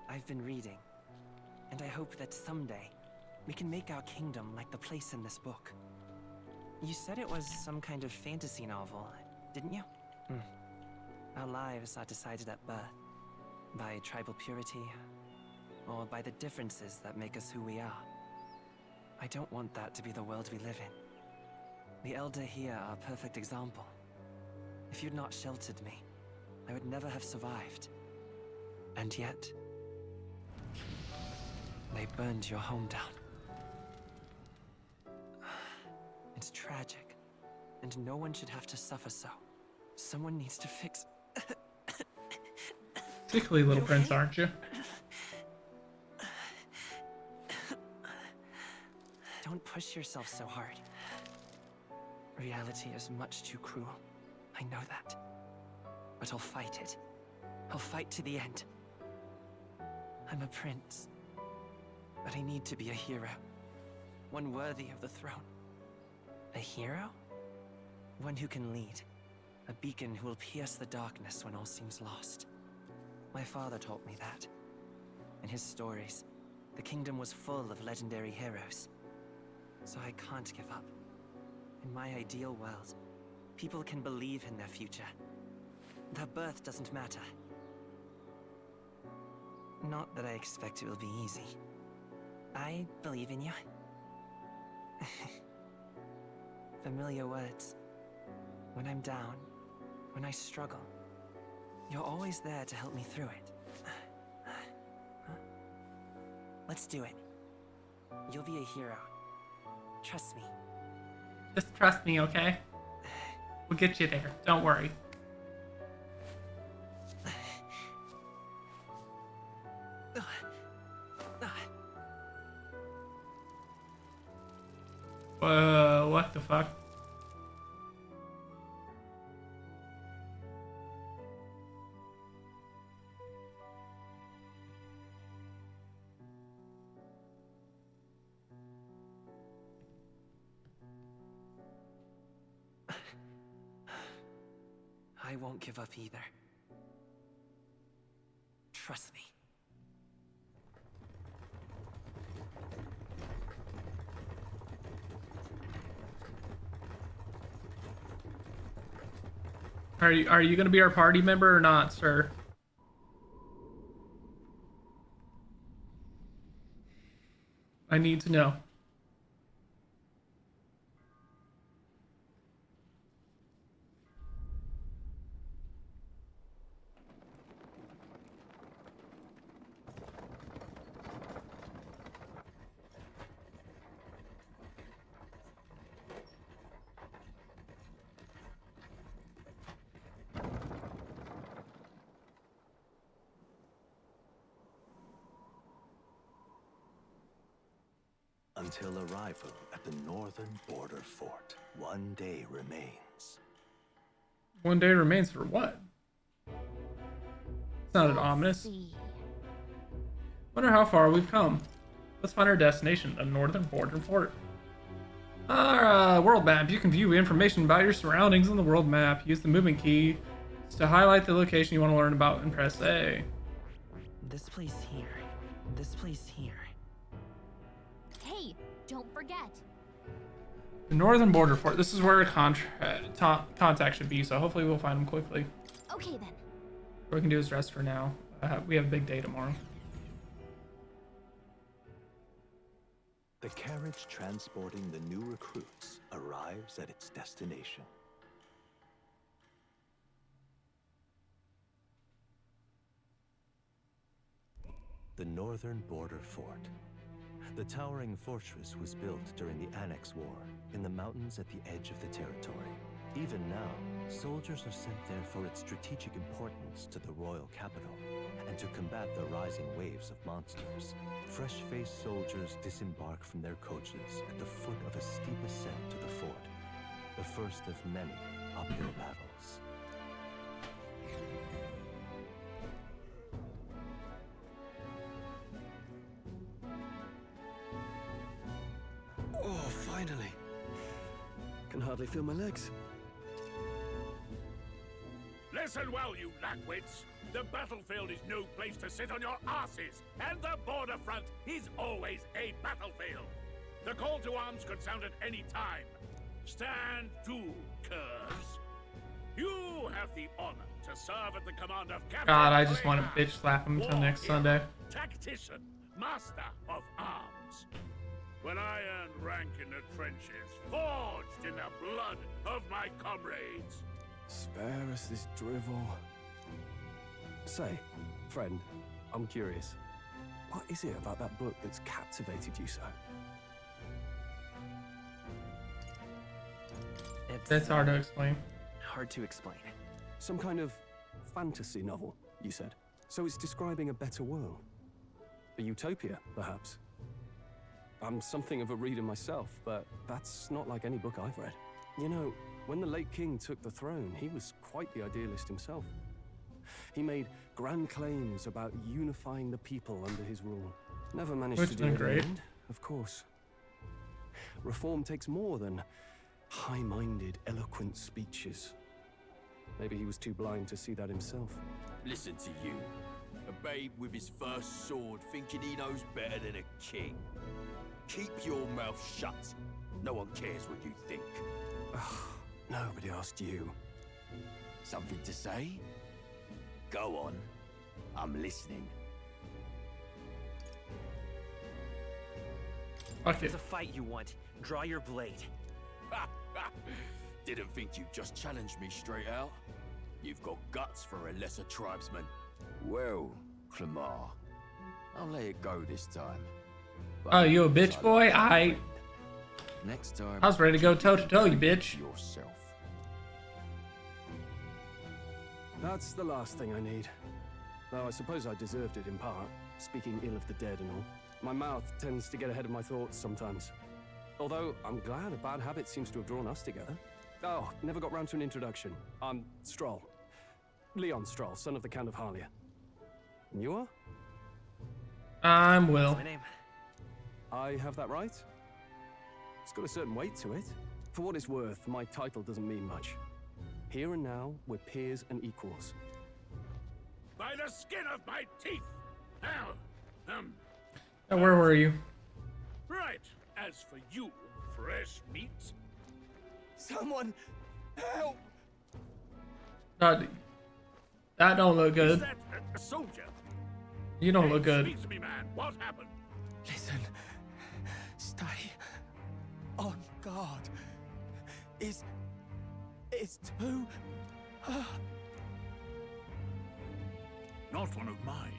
I've been reading, and I hope that someday we can make our kingdom like the place in this book. You said it was some kind of fantasy novel, didn't you? Our lives are decided at birth, by tribal purity, or by the differences that make us who we are. I don't want that to be the world we live in. The Elder here are a perfect example. If you'd not sheltered me, I would never have survived. And yet, they burned your home down. It's tragic, and no one should have to suffer so. Someone needs to fix... Sickly little prince, aren't you? Don't push yourself so hard. Reality is much too cruel. I know that. But I'll fight it. I'll fight to the end. I'm a prince. But I need to be a hero. One worthy of the throne. A hero? One who can lead. A beacon who will pierce the darkness when all seems lost. My father taught me that. In his stories, the kingdom was full of legendary heroes. So I can't give up. In my ideal world, people can believe in their future. Their birth doesn't matter. Not that I expect it will be easy. I believe in you. Familiar words. When I'm down, when I struggle, you're always there to help me through it. Let's do it. You'll be a hero. Trust me. Just trust me, okay? We'll get you there. Don't worry. Whoa, what the fuck? I won't give up either. Trust me. Are you gonna be our party member or not, sir? I need to know. Until arrival at the northern border fort, one day remains. One day remains for what? Sounded ominous. Wonder how far we've come. Let's find our destination, the northern border fort. Our world map. You can view information about your surroundings on the world map. Use the movement key to highlight the location you want to learn about and press A. This place here. This place here. Hey, don't forget. The northern border fort. This is where contact should be, so hopefully we'll find them quickly. Okay then. What we can do is rest for now. We have a big day tomorrow. The carriage transporting the new recruits arrives at its destination. The northern border fort. The towering fortress was built during the Annex War in the mountains at the edge of the territory. Even now, soldiers are sent there for its strategic importance to the royal capital and to combat the rising waves of monsters. Fresh-faced soldiers disembark from their coaches at the foot of a steep ascent to the fort, the first of many uphill battles. Oh, finally. Can hardly feel my legs. Listen well, you lackwits. The battlefield is no place to sit on your asses, and the border front is always a battlefield. The call to arms could sound at any time. Stand to, curs. You have the honor to serve at the command of Captain God, I just want to bitch slap him until next Sunday. Tactician, master of arms. When I earned rank in the trenches, forged in the blood of my comrades. Spare us this drivel. Say, friend, I'm curious. What is it about that book that's captivated you so? That's hard to explain. Hard to explain. Some kind of fantasy novel, you said. So it's describing a better world. A utopia, perhaps. I'm something of a reader myself, but that's not like any book I've read. You know, when the late king took the throne, he was quite the idealist himself. He made grand claims about unifying the people under his rule. Never managed to do it in the end, of course. Reform takes more than high-minded, eloquent speeches. Maybe he was too blind to see that himself. Listen to you. A babe with his first sword thinking he knows better than a king. Keep your mouth shut. No one cares what you think. Nobody asked you. Something to say? Go on. I'm listening. Fuck If it's it. a fight you want, draw your blade. Didn't think you'd just challenge me straight out. You've got guts for a lesser tribesman. Well, Clemar, I'll let it go this time. But Oh, you a bitch boy? next time, I was ready to go toe to toe, you bitch. yourself. That's the last thing I need. Though I suppose I deserved it in part, speaking ill of the dead and all. My mouth tends to get ahead of my thoughts sometimes. Although, I'm glad a bad habit seems to have drawn us together. Oh, never got round to an introduction. I'm Stroll. Leon Stroll, son of the Count of Harlia. And you are? I'm Will. That's my name. I have that right? It's got a certain weight to it. For what it's worth, my title doesn't mean much. Here and now, we're peers and equals. By the skin of my teeth! Now, Where were you? right. As for you, fresh meat. Someone help! God, that don't look Is good. that a soldier? You don't look good. Speak to me, man. What happened? Listen. Stay on guard. It's too... Not one of mine.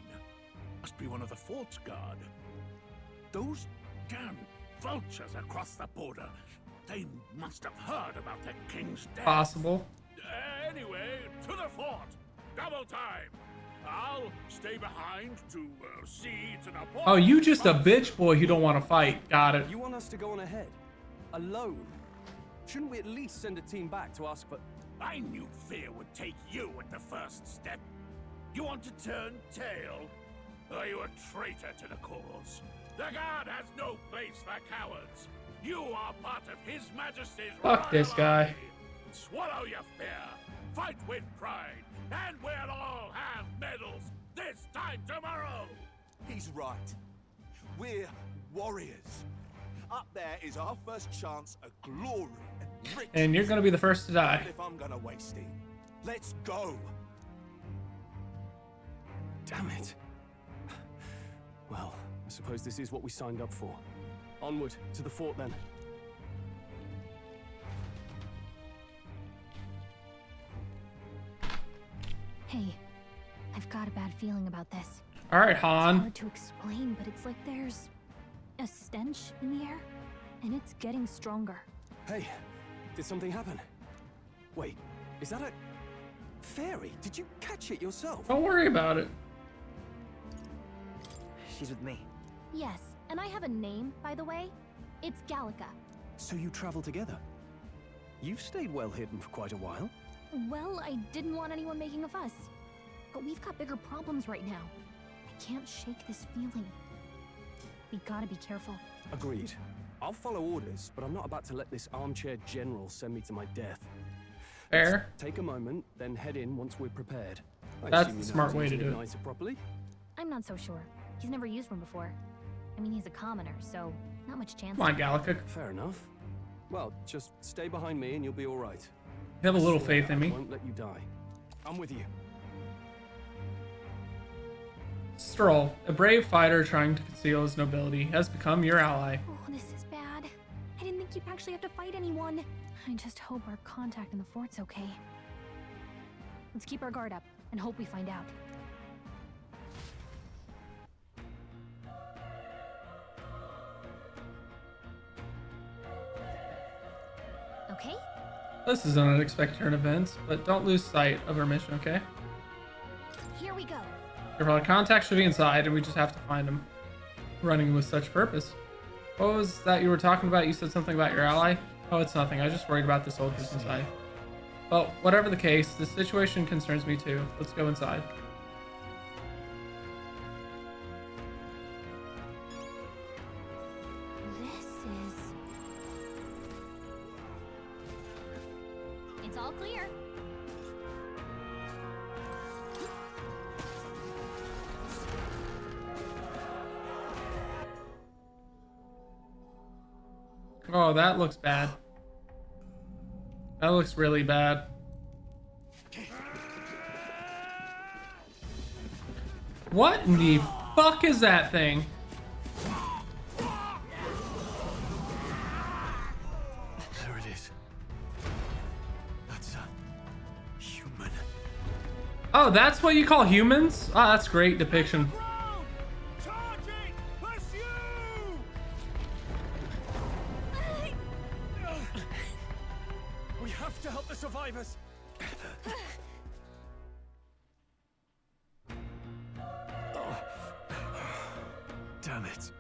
Must be one of the fort's guard. Those damn vultures across the border. They must have heard about the king's death. Possible. Anyway, to the fort. Double time. I'll stay behind to see to the port. Oh, you just a bitch boy who don't want to fight. Got it. You want us to go on ahead? Alone? Shouldn't we at least send a team back to ask for... I knew fear would take you at the first step. You want to turn tail? Are you a traitor to the cause? The guard has no place for cowards. You are part of His Majesty's Fuck this guy. Swallow your fear. Fight with pride. And we'll all have medals this time tomorrow. He's right. We're warriors. Up there is our first chance at glory and riches. And you're gonna be the first to die. Not if I'm gonna waste it. Let's go. Damn it. Well, I suppose this is what we signed up for. Onward, to the fort then. Hey, I've got a bad feeling about this. All right, It's Han. hard to explain, but it's like there's a stench in the air, and it's getting stronger. Hey, did something happen? Wait, is that a... fairy? Did you catch it yourself? Don't worry about it. She's with me. Yes, and I have a name, by the way. It's Gallica. So you travel together? You've stayed well hidden for quite a while. Well, I didn't want anyone making a fuss. But we've got bigger problems right now. I can't shake this feeling. We gotta be careful. Agreed. I'll follow orders, but I'm not about to let this armchair general send me to my death. Fair. Let's take a moment, then head in once we're prepared. I That's assume the you know smart how way use to an do it. igniter properly? I'm not so sure. He's never used one before. I mean, he's a commoner, so not much chance. Come on, Gallica. Fair enough. Well, just stay behind me and you'll be all right. You have a little I faith in me. won't let you die. I'm with you. Stroll, a brave fighter trying to conceal his nobility, has become your ally. Oh, this is bad. I didn't think you'd actually have to fight anyone. I just hope our contact in the fort's okay. Let's keep our guard up and hope we find out. Okay? This is an unexpected turn of events, but don't lose sight of our mission, okay? Here we go. Our contact should be inside, and we just have to find him. Running with such purpose. What was that you were talking about? You said something about your ally? Oh, it's nothing. I was just worried about the soldiers inside. Well, whatever the case, the situation concerns me too. Let's go inside. This is... It's all clear. Oh, that looks bad. That looks really bad. What in the fuck is that thing? Oh, that's what you call humans? Oh, that's great depiction. We have to help the survivors. Oh. Damn it.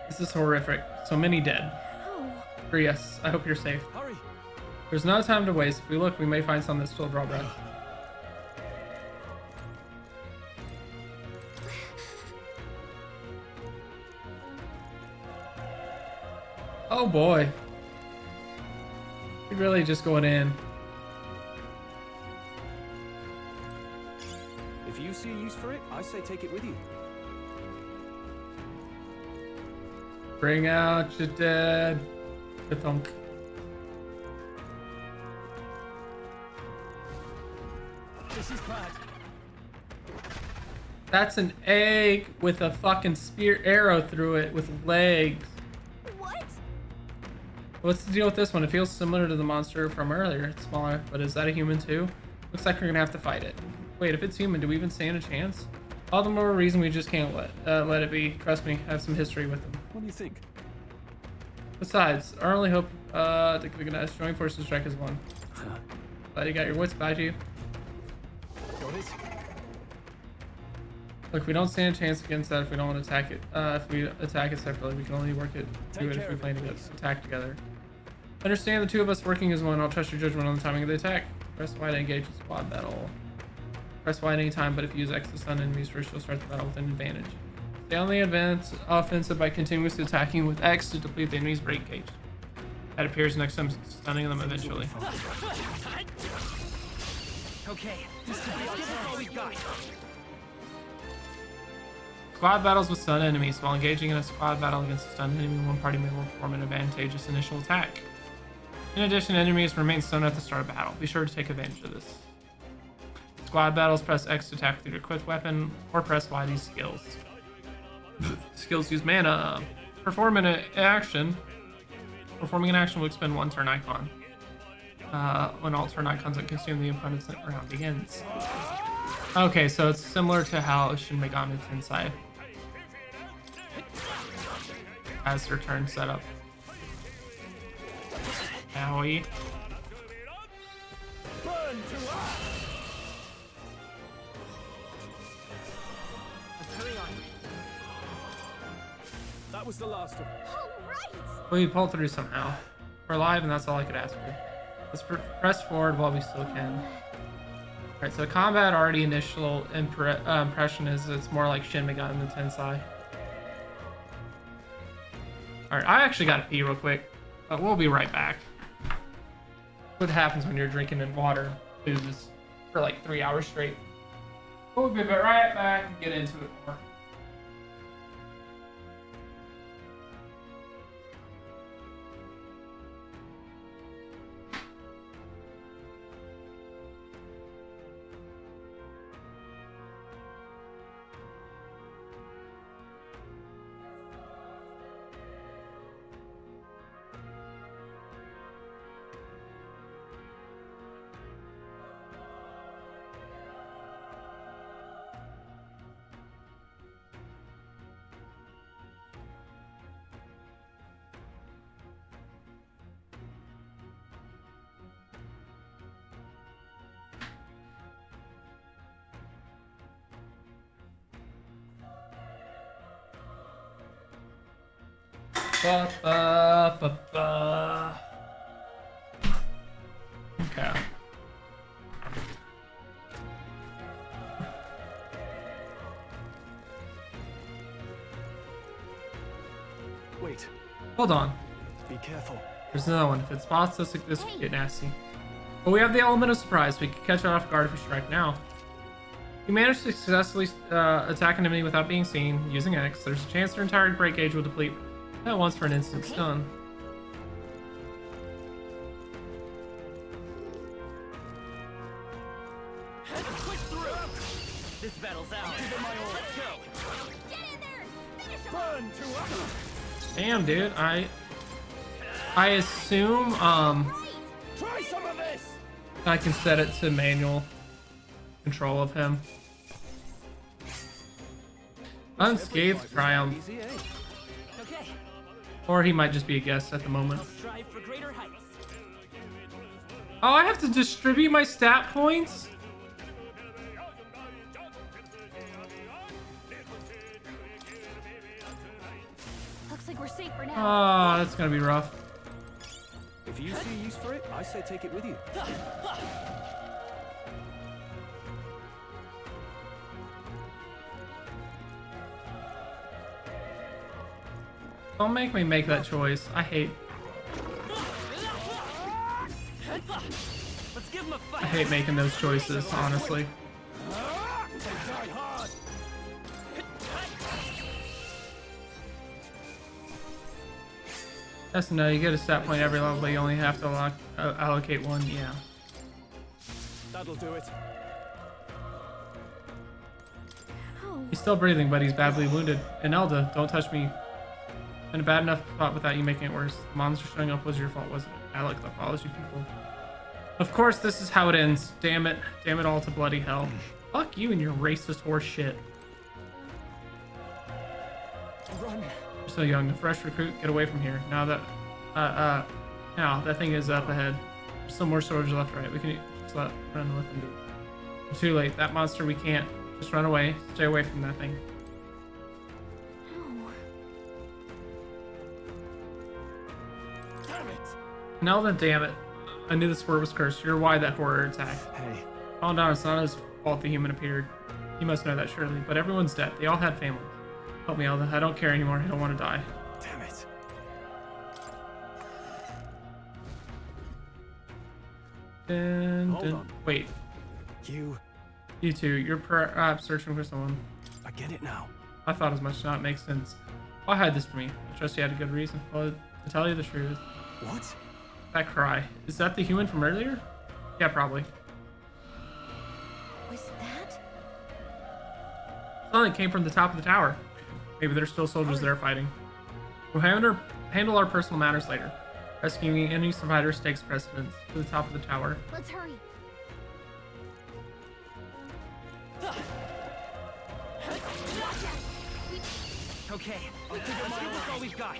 This is horrific. So many dead. Or yes, I hope you're safe. Hurry. There's no time to waste. If we look, we may find some that still draw breath. Oh boy. We're really just going in. If you see a use for it, I say take it with you. Bring out your dead. Thunk. This is bad. That's an egg with a fucking spear arrow through it with legs. What? What's the deal with this one? It feels similar to the monster from earlier. It's smaller, but is that a human too? Looks like we're gonna have to fight it. Wait, if it's human, do we even stand a chance? All the more reason we just can't let it be. Trust me, I have some history with them. What do you think? Besides, our only hope to join forces strike is one. Glad you got your wits about you. Got it. Look, we don't stand a chance against that if we don't want to attack it. If we attack it separately, we can only work it through it if we plan to attack together. Understand the two of us working as one. I'll trust your judgment on the timing of the attack. Press Y to engage the squad battle. Press Y at any time, but if you use X to stun enemies first, you'll start the battle with an advantage. Stay on the offensive by continuously attacking with X to deplete the enemy's break gauge. That appears next time, stunning them eventually. Okay, let's give it all we got. Squad battles with stunned enemies. While engaging in a squad battle against a stunned enemy, one party member will perform an advantageous initial attack. In addition, enemies remain stunned at the start of battle. Be sure to take advantage of this. Squad battles, press X to attack with your equipped weapon, or press Y these skills. Skills use mana. Performing an action will expend one turn icon. When all turn icons that consume the opponent's round begins. Okay, so it's similar to how Shin Megami Tensei has their turn set up. Owie. That was the last of them. We pulled through somehow. We're alive, and that's all I could ask for. Let's press forward while we still can. Alright, so combat already initial impression is it's more like Shin Megami Tensei. Alright, I actually gotta pee real quick, but we'll be right back. What happens when you're drinking in water booze for like 3 hours straight. We'll be right back and get into it more. Okay. Wait. Hold on. Be careful. There's another one. If it spots us, this could get nasty. But we have the element of surprise. We can catch it off guard if we strike now. You manage to successfully attack an enemy without being seen using X. There's a chance their entire break gauge will deplete at once for an instant stun. This battle's out. Let's go. Get in there! Finish him! Burn to us. Damn, dude. I assume Try some of this. I can set it to manual. control of him. Unscathed triumph. Okay, Or he might just be a guest at the moment. I'll strive for greater heights. Oh, I have to distribute my stat points? Looks like we're safe for now. Oh, that's gonna be rough. If you see use for it, I say take it with you. Don't make me make that choice. I hate Let's give him a fight. I hate making those choices, honestly. Yes, no, you get a stat point every level, but you only have to allocate one. Yeah. That'll do it. He's still breathing, but he's badly wounded. And Elda, don't touch me. In a bad enough spot without you making it worse. The monster showing up was your fault, wasn't it? Alec, that follows you people. Of course, this is how it ends. Damn it. Damn it all to bloody hell. Fuck you and your racist horse shit. Run. You're so young. The fresh recruit, get away from here. Now that that thing is up ahead. There's some more soldiers left, right? We can just run and let them do. Too late. That monster, we can't. Just run away. Stay away from that thing. Damn it. Now then, damn it. I knew this word was cursed. You're why that horror attacked. Hey. Calm down. It's not his fault the human appeared. You must know that, surely. But everyone's dead. They all had families. Help me, Elda. I don't care anymore. I don't want to die. Damn it. Hold on. Wait. You two. You're perhaps searching for someone. I get it now. I thought as much. Now it makes sense. Why hide this from me? I trust you had a good reason. Well, to tell you the truth. What? That cry. Is that the human from earlier? Yeah, probably. Was that? Something came from the top of the tower. Maybe there's still soldiers there fighting. We'll handle our personal matters later. Rescuing any survivors takes precedence. To the top of the tower. Let's hurry. Okay, let's give this all we've got.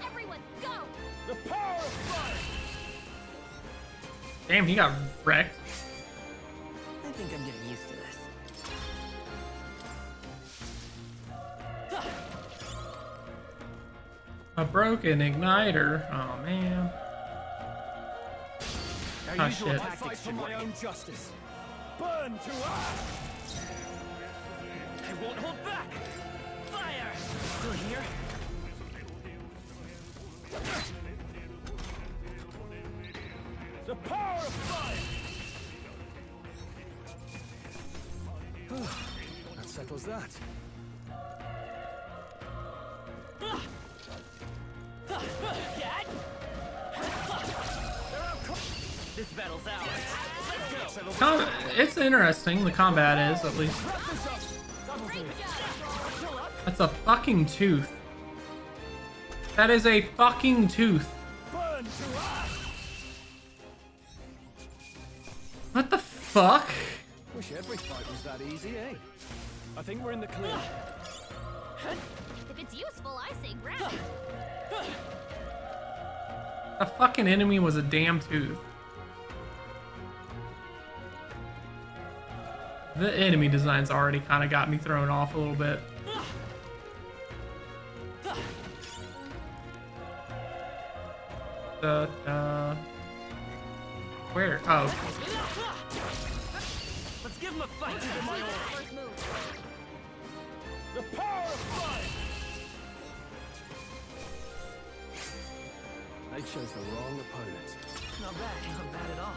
Everyone, go! The power of fire! Damn, he got wrecked. I think I'm getting used to this. A broken igniter. Oh man. Our Oh usual shit. tactics for my own justice. Burn to ash! I won't hold back. Fire! Still here? The power of fire! That settles that. This battle's ours. Let's go. It's interesting. The combat is, at least. That's a fucking tooth. That is a fucking tooth. What the fuck? Wish every fight was that easy, eh? I think we're in the clear. If it's useful, I say grab it. The fucking enemy was a damn tooth. The enemy design's already kind of got me thrown off a little bit. Where? Oh. Let's give him a fight. The power of fire! They chose the wrong opponent. Not bad at all.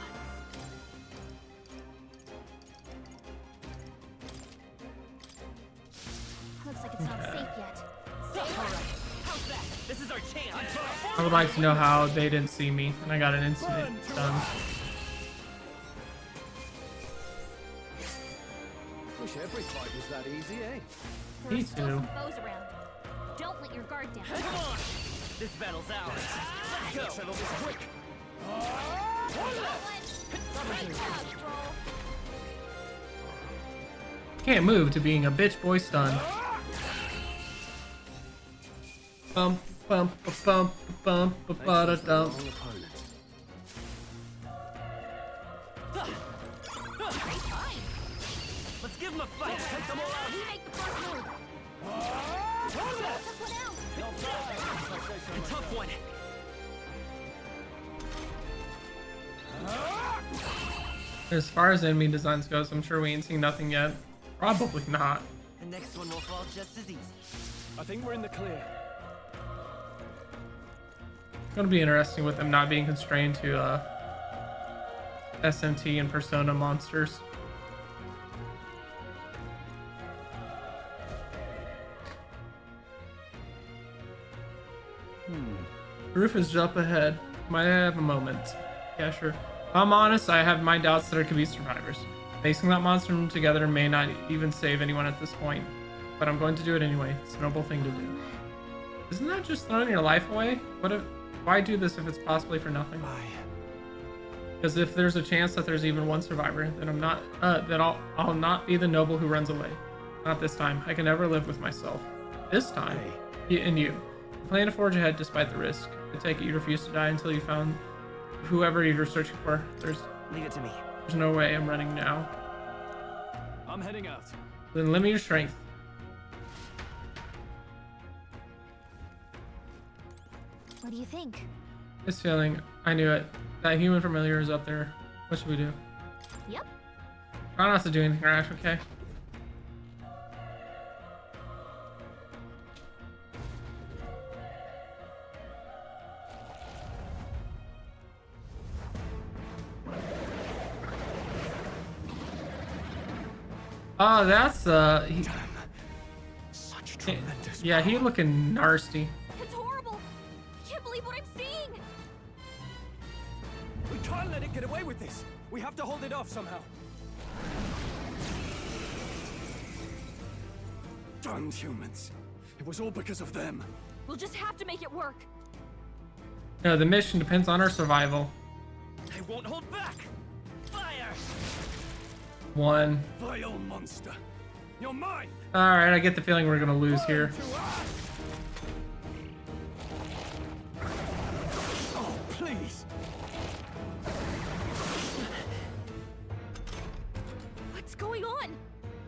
Looks like it's not safe yet. Stay all right. How's that? This is our chance. I would like to know how they didn't see me and I got an instant stun. Wish every fight was that easy, eh? There Me are still too. some foes around. Don't let your guard down. Come on. This battle's ours. Let's go. Settle this quick. Can't move to being a bitch boy stunned. Bum bum bum bum ba da dum. Let's give him a fight. Take them all out. You make the first move. A tough one. As far as enemy designs goes, I'm sure we ain't seen nothing yet. Probably not. The next one will fall just as easy. I think we're in the clear. It's gonna be interesting with them not being constrained to SMT and Persona monsters. Roof is up ahead. Might have a moment. Yeah, sure. If I'm honest, I have my doubts that there could be survivors. Facing that monster together may not even save anyone at this point. But I'm going to do it anyway. It's a noble thing to do. Isn't that just throwing your life away? Why do this if it's possibly for nothing? Because if there's a chance that there's even one survivor, then I'll not be the noble who runs away. Not this time. I can never live with myself. This time, and you. Plan to forge ahead despite the risk. I take it you refuse to die until you found whoever you're searching for. Leave it to me. There's no way I'm running now. I'm heading out. Then limit your strength. What do you think? This feeling, I knew it. That human familiar is up there. What should we do? Yep. Try not to do anything rash, okay? Oh, that's Such tremendous yeah, he looking nasty. It's horrible. I can't believe what I'm seeing. We can't let it get away with this. We have to hold it off somehow. Damned humans. It was all because of them. We'll just have to make it work. No, the mission depends on our survival. I won't hold back. Fire! One. Vile monster. You're mine. Alright, I get the feeling we're gonna lose here. Oh, please. What's going on?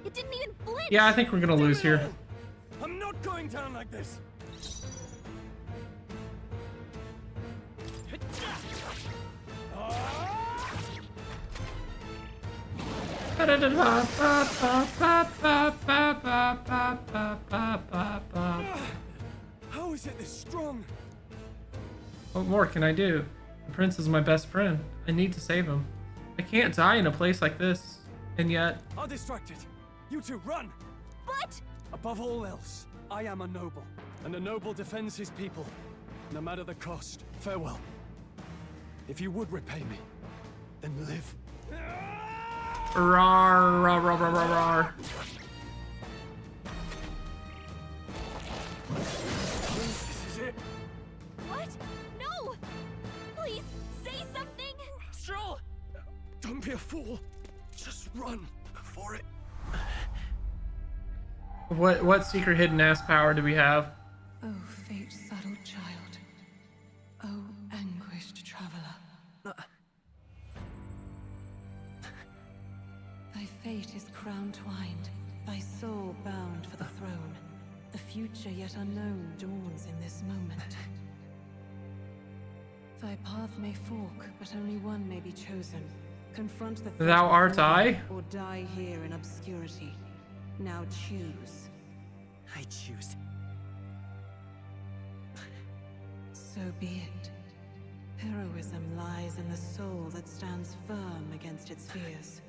It didn't even flinch. Yeah, I think we're gonna lose here. I'm not going down like this. How is it this strong? What more can I do? The prince is my best friend. I need to save him. I can't die in a place like this. And yet... I'll distract it. You two, run! But... Above all else, I am a noble. And a noble defends his people. No matter the cost. Farewell. If you would repay me, then live. Rawr, rawr, rawr, rawr, rawr. This is it. What? No! Please, say something! Stroll! Don't be a fool. Just run for it. What secret hidden ass power do we have? Oh, fate saddled child. Oh, anguished traveler. Thy fate is crown twined, thy soul bound for the throne. The future yet unknown dawns in this moment. Thy path may fork, but only one may be chosen. Confront the Thou art I? or die here in obscurity. Now choose. I choose. So be it. Heroism lies in the soul that stands firm against its fears.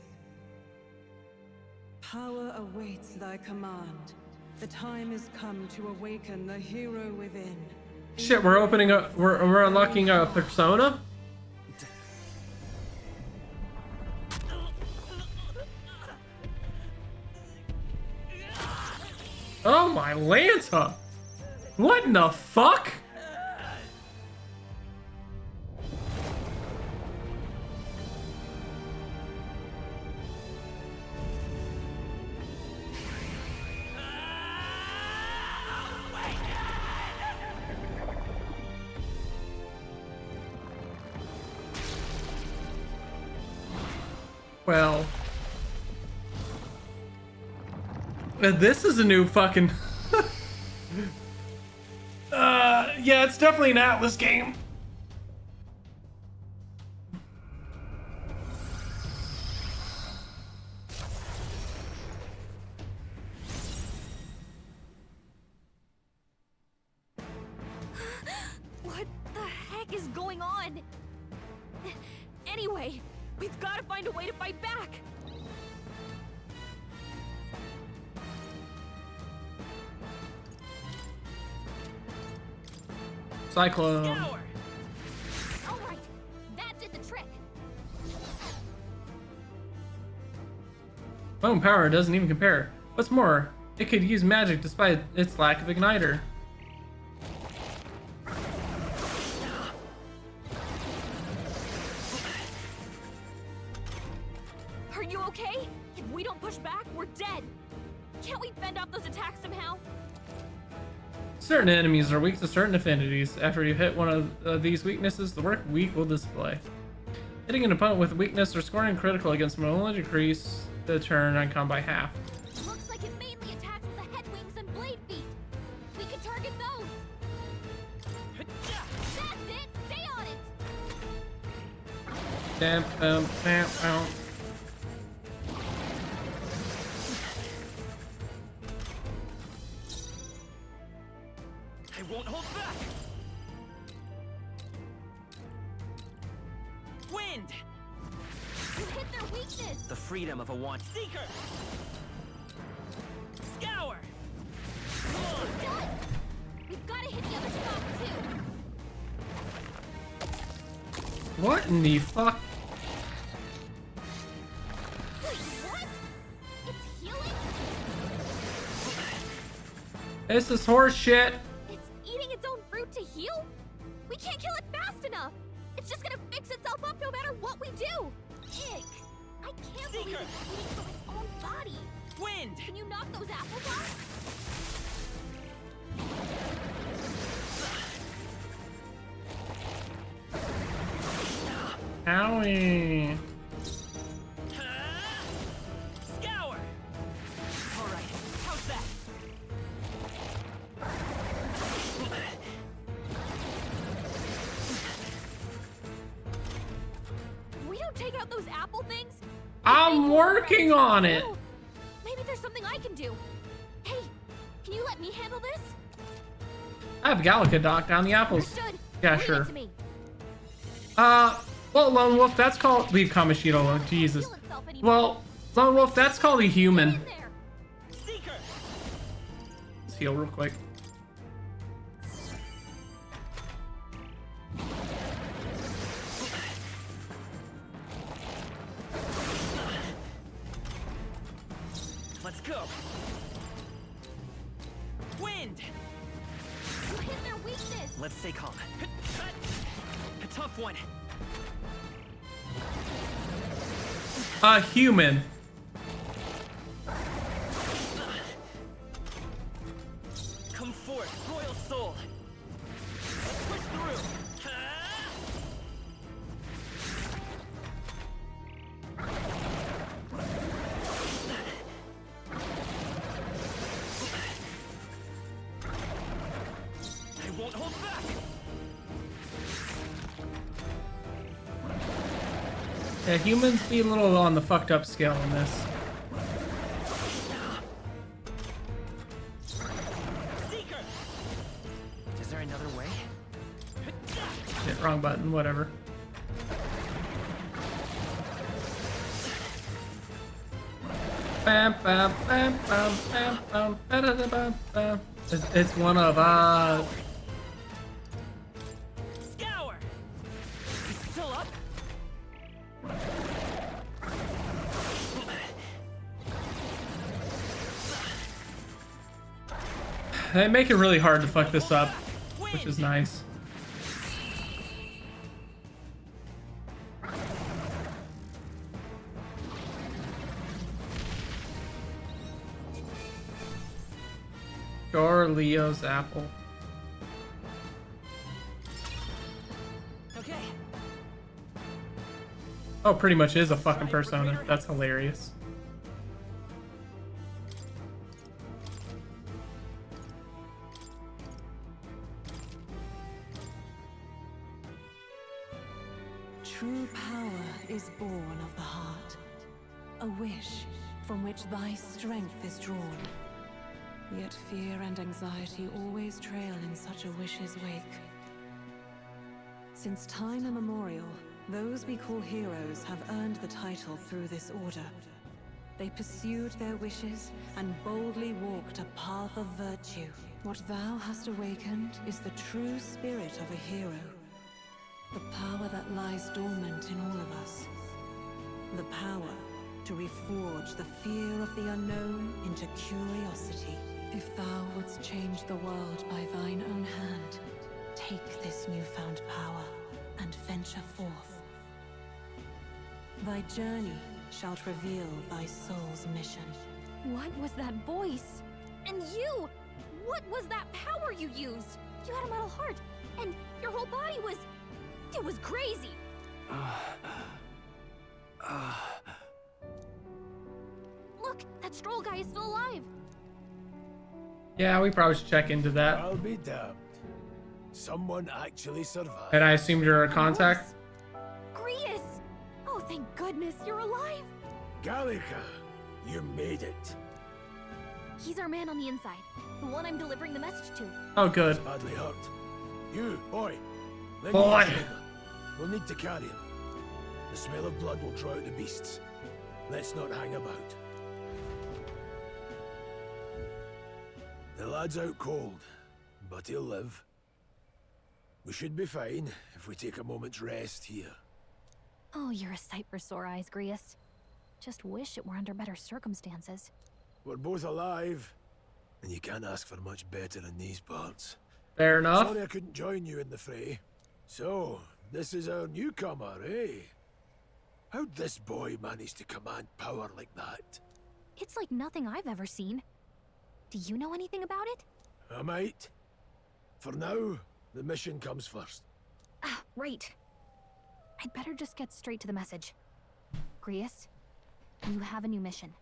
Power awaits thy command. The time is come to awaken the hero within. Shit, we're opening up. We're unlocking a persona. Oh my Lanta! What in the fuck? Well, this is a new fucking. Yeah, it's definitely an Atlas game. What the heck is going on? Anyway, we've got to find a way to fight back. Cyclone. All right, that did the trick. Bone power doesn't even compare. What's more, it could use magic despite its lack of igniter. Are you okay? If we don't push back, we're dead. Can't we fend off those attacks somehow? Certain enemies are weak to certain affinities. After you hit one of these weaknesses, the word weak will display. Hitting an opponent with weakness or scoring critical against them will only decrease the turn icon by half. Looks like it mainly attacks with the head wings and blade feet. We can target those. That's it. Stay on it. Damn, I won't hold back. Wind. You hit their weakness. The freedom of a wand seeker. Scour. Done. We've got to hit the other spot too. What in the fuck? Wait, what? It's healing? This is horse shit. It's eating its own fruit to heal? We can't kill it fast enough. It's just gonna fix itself up no matter what we do. Ick. I can't believe it's eating from its own body. Wind. Can you knock those apples off? Owie. Scour. All right. How's that? We don't take out those apple things? I'm working on it. Oh, maybe there's something I can do. Hey, can you let me handle this? I have Gallica knock down the apples. Understood. Yeah, Leave it sure. to me. Well, Lone Wolf, that's called. Leave Kamishita alone. Jesus. Well, Lone Wolf, that's called a human. Let's heal real quick. Let's go. Wind. You hit their weakness. Let's stay calm. A tough one. A human. Come forth, royal soul. Let's push through. I won't hold back. Yeah, humans be a little on the fucked up scale in this. Seeker. Is there another way? Shit, wrong button, whatever. Bam, bam, bam, bam, bam, bam, ba-da-da-bam, bam. It's one of Scour. He's still up. They make it really hard to fuck this up, which is nice. Or Leo's apple. Okay. Oh, pretty much is a fucking persona. That's hilarious. True power is born of the heart, a wish from which thy strength is drawn. Yet fear and anxiety always trail in such a wish's wake. Since time immemorial, those we call heroes have earned the title through this order. They pursued their wishes and boldly walked a path of virtue. What thou hast awakened is the true spirit of a hero. The power that lies dormant in all of us. The power to reforge the fear of the unknown into curiosity. If thou wouldst change the world by thine own hand, take this newfound power and venture forth. Thy journey shalt reveal thy soul's mission. What was that voice? And you! What was that power you used? You had a metal heart, and your whole body was... It was crazy! Look, that Stroll guy is still alive! Yeah, we probably should check into that. I'll be damned. Someone actually survived. And I assumed you're a contact? Grius! Oh, thank goodness you're alive! Gallica, you made it. He's our man on the inside. The one I'm delivering the message to. Oh, good. He's badly hurt. You, boy. Lend Boy. me your shoulder. We'll need to carry him. The smell of blood will draw out the beasts. Let's not hang about. The lad's out cold, but he'll live. We should be fine if we take a moment's rest here. Oh, you're a sight for sore eyes, Grius. Just wish it were under better circumstances. We're both alive, and you can't ask for much better in these parts. Fair enough. Sorry I couldn't join you in the fray. So, this is our newcomer, eh? How'd this boy manage to command power like that? It's like nothing I've ever seen. Do you know anything about it? I might. For now, the mission comes first. Ah, right. I'd better just get straight to the message. Grius, you have a new mission.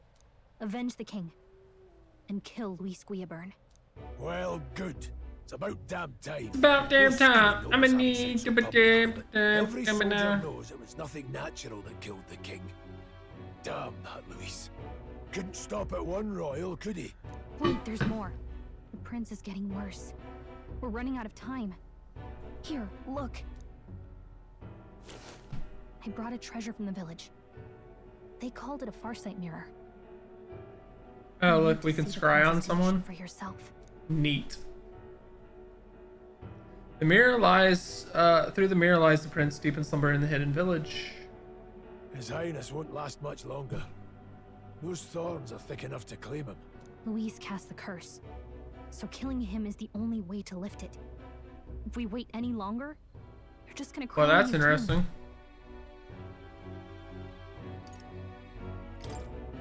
Avenge the king. And kill Luis Guillaburn. Well, good. It's about damn time. It's about damn time. I'm in need to be damn Every coming soldier out. knows it was nothing natural that killed the king. Damn that Luis. Couldn't stop at one royal, could he? Wait, there's more. The prince is getting worse. We're running out of time. Here, look. I brought a treasure from the village. They called it a farsight mirror. Oh, You look, need we to can see the scry on prince's someone. condition for yourself. Neat. The mirror lies, through the mirror lies the prince deep in slumber in the hidden village. His Highness won't last much longer. Those thorns are thick enough to claim him. Luis cast the curse, so killing him is the only way to lift it. If we wait any longer, you're just gonna cry. Well, that's interesting.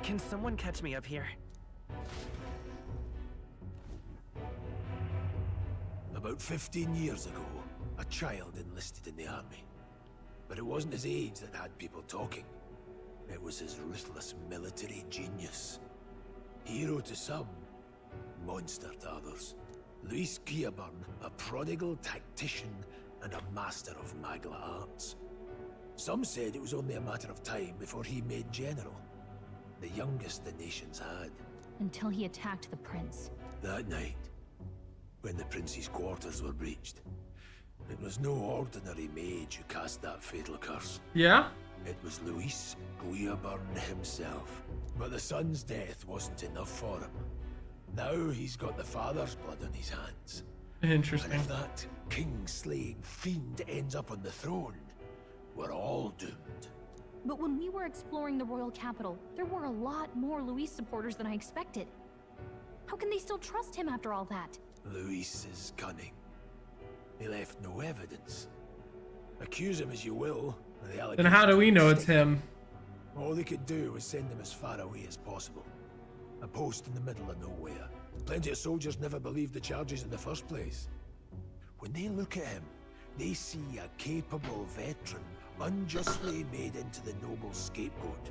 Can someone catch me up here? About 15 years ago, a child enlisted in the army. But it wasn't his age that had people talking. It was his ruthless military genius. Hero to some, monster to others. Luis Guillaburn, a prodigal tactician and a master of Magla arts. Some said it was only a matter of time before he made general. The youngest the nations had. Until he attacked the prince. That night, when the prince's quarters were breached, it was no ordinary mage who cast that fatal curse. Yeah? It was Luis Guillaburn himself. But the son's death wasn't enough for him. Now he's got the father's blood on his hands. Interesting. And if that king-slaying fiend ends up on the throne, we're all doomed. But when we were exploring the royal capital, there were a lot more Luis supporters than I expected. How can they still trust him after all that? Luis is cunning. He left no evidence. Accuse him as you will, and the Then how do we know it's him? All they could do was send him as far away as possible. A post in the middle of nowhere. Plenty of soldiers never believed the charges in the first place. When they look at him, they see a capable veteran unjustly made into the noble scapegoat.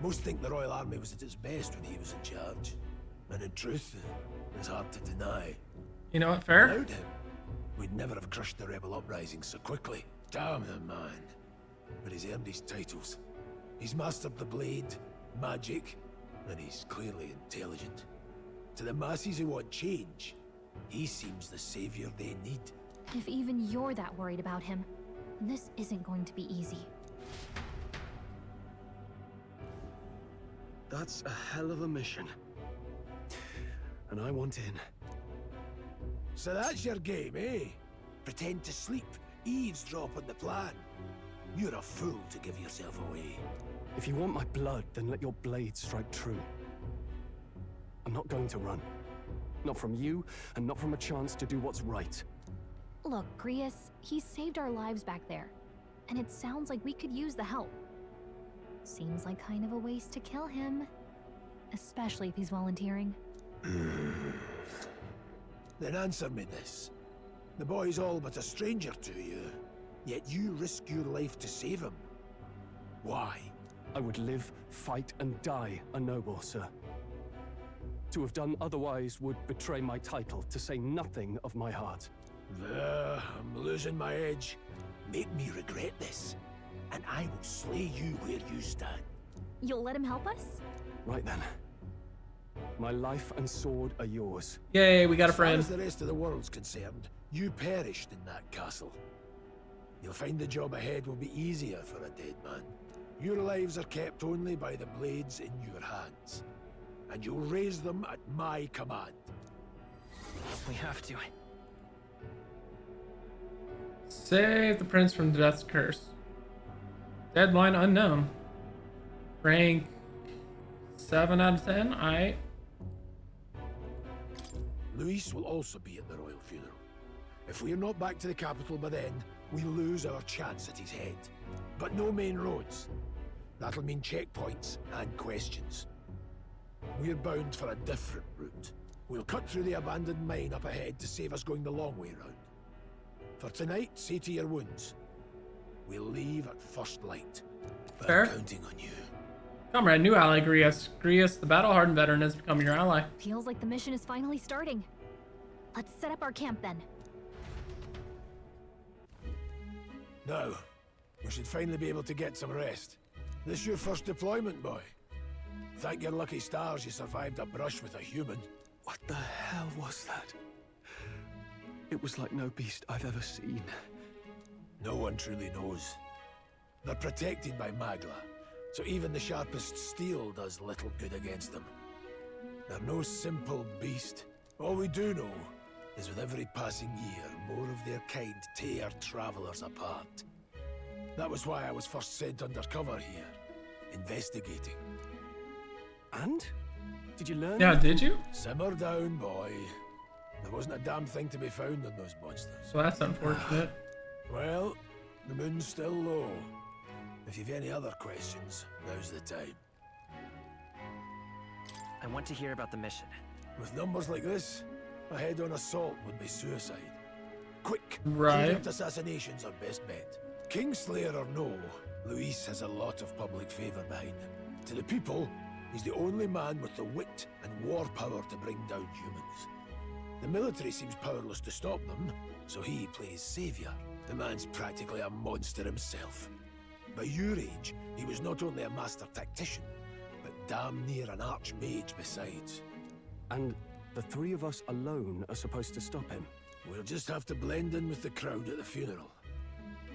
Most think the Royal Army was at its best when he was in charge. And in truth, it's hard to deny. You know what, fair? Without him, we'd never have crushed the rebel uprising so quickly. Damn the man. But he's earned his titles. He's mastered the blade, magic, and he's clearly intelligent. To the masses who want change, he seems the savior they need. If even you're that worried about him, this isn't going to be easy. That's a hell of a mission. And I want in. So that's your game, eh? Pretend to sleep, eavesdrop on the plan. You're a fool to give yourself away. If you want my blood, then let your blade strike true. I'm not going to run. Not from you, and not from a chance to do what's right. Look, Grius, he saved our lives back there. And it sounds like we could use the help. Seems like kind of a waste to kill him. Especially if he's volunteering. Then answer me this. The boy's all but a stranger to you, yet you risk your life to save him. Why? I would live, fight, and die a noble, sir. To have done otherwise would betray my title, to say nothing of my heart. There, I'm losing my edge. Make me regret this, and I will slay you where you stand. You'll let him help us? Right then. My life and sword are yours. Yay, we got a friend. As far as the rest of the world's concerned, you perished in that castle. You'll find the job ahead will be easier for a dead man. Your lives are kept only by the blades in your hands. And you'll raise them at my command. We have to. Save the prince from death's curse. Deadline unknown. Rank 7 out of 10. Alright. Luis will also be at the royal funeral. If we're not back to the capital by then, we lose our chance at his head. But no main roads. That'll mean checkpoints and questions. We're bound for a different route. We'll cut through the abandoned mine up ahead to save us going the long way round. For tonight, see to your wounds. We'll leave at first light. But Fair. I'm counting on you. Comrade, new ally Grius. Grius, the battle-hardened veteran, has become your ally. Feels like the mission is finally starting. Let's set up our camp then. Now, we should finally be able to get some rest. This your first deployment, boy? Thank your lucky stars you survived a brush with a human. What the hell was that? It was like no beast I've ever seen. No one truly knows. They're protected by Magla, so even the sharpest steel does little good against them. They're no simple beast. All we do know is with every passing year, more of their kind tear travelers apart. That was why I was first sent undercover here, investigating. And? Did you learn? Yeah, did you? Simmer down, boy. There wasn't a damn thing to be found on those monsters. So that's unfortunate. Well, the moon's still low. If you've any other questions, now's the time. I want to hear about the mission. With numbers like this, a head-on assault would be suicide. Quick, Right. covert assassinations are best bet. Kingslayer or no, Luis has a lot of public favor behind him. To the people, he's the only man with the wit and war power to bring down humans. The military seems powerless to stop them, so he plays savior. The man's practically a monster himself. By your age, he was not only a master tactician, but damn near an archmage besides. And the three of us alone are supposed to stop him. We'll just have to blend in with the crowd at the funeral.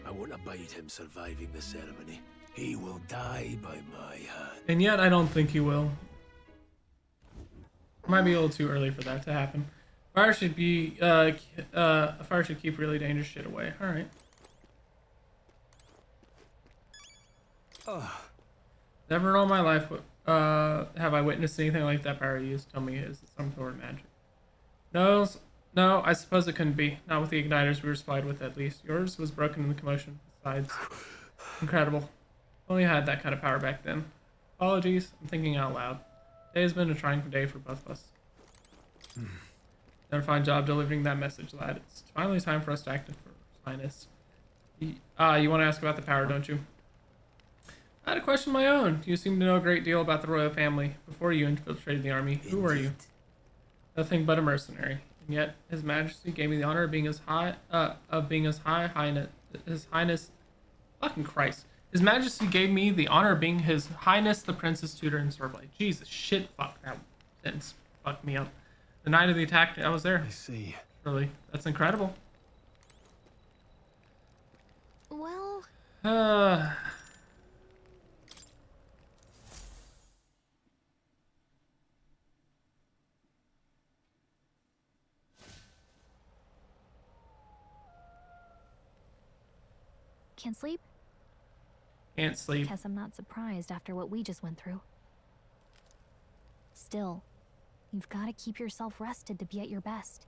I won't abide him surviving the ceremony. He will die by my hand. And yet, I don't think he will. Might be a little too early for that to happen. Fire should be, fire should keep really dangerous shit away. All right. Never in all my life have I witnessed anything like that power used. Tell me, is it some sort of magic? No, I suppose it couldn't be. Not with the igniters we were supplied with, at least. Yours was broken in the commotion. Besides, incredible. Only had that kind of power back then. Apologies, I'm thinking out loud. Today has been a trying day for both of us. Done a fine job delivering that message, lad. It's finally time for us to act for scientists. You want to ask about the power, don't you? I had a question of my own. You seem to know a great deal about the royal family. Before you infiltrated the army, who were you? Nothing but a mercenary. And yet, His Majesty gave me the honor of being His Highness. Fucking Christ. His Majesty gave me the honor of being His Highness the Prince's tutor and swordblade. Jesus shit, fuck that sentence fucked me up. The night of the attack, I was there. I see. Really, that's incredible. Well, can't sleep? Can't sleep. Guess I'm not surprised after what we just went through. Still, you've got to keep yourself rested to be at your best.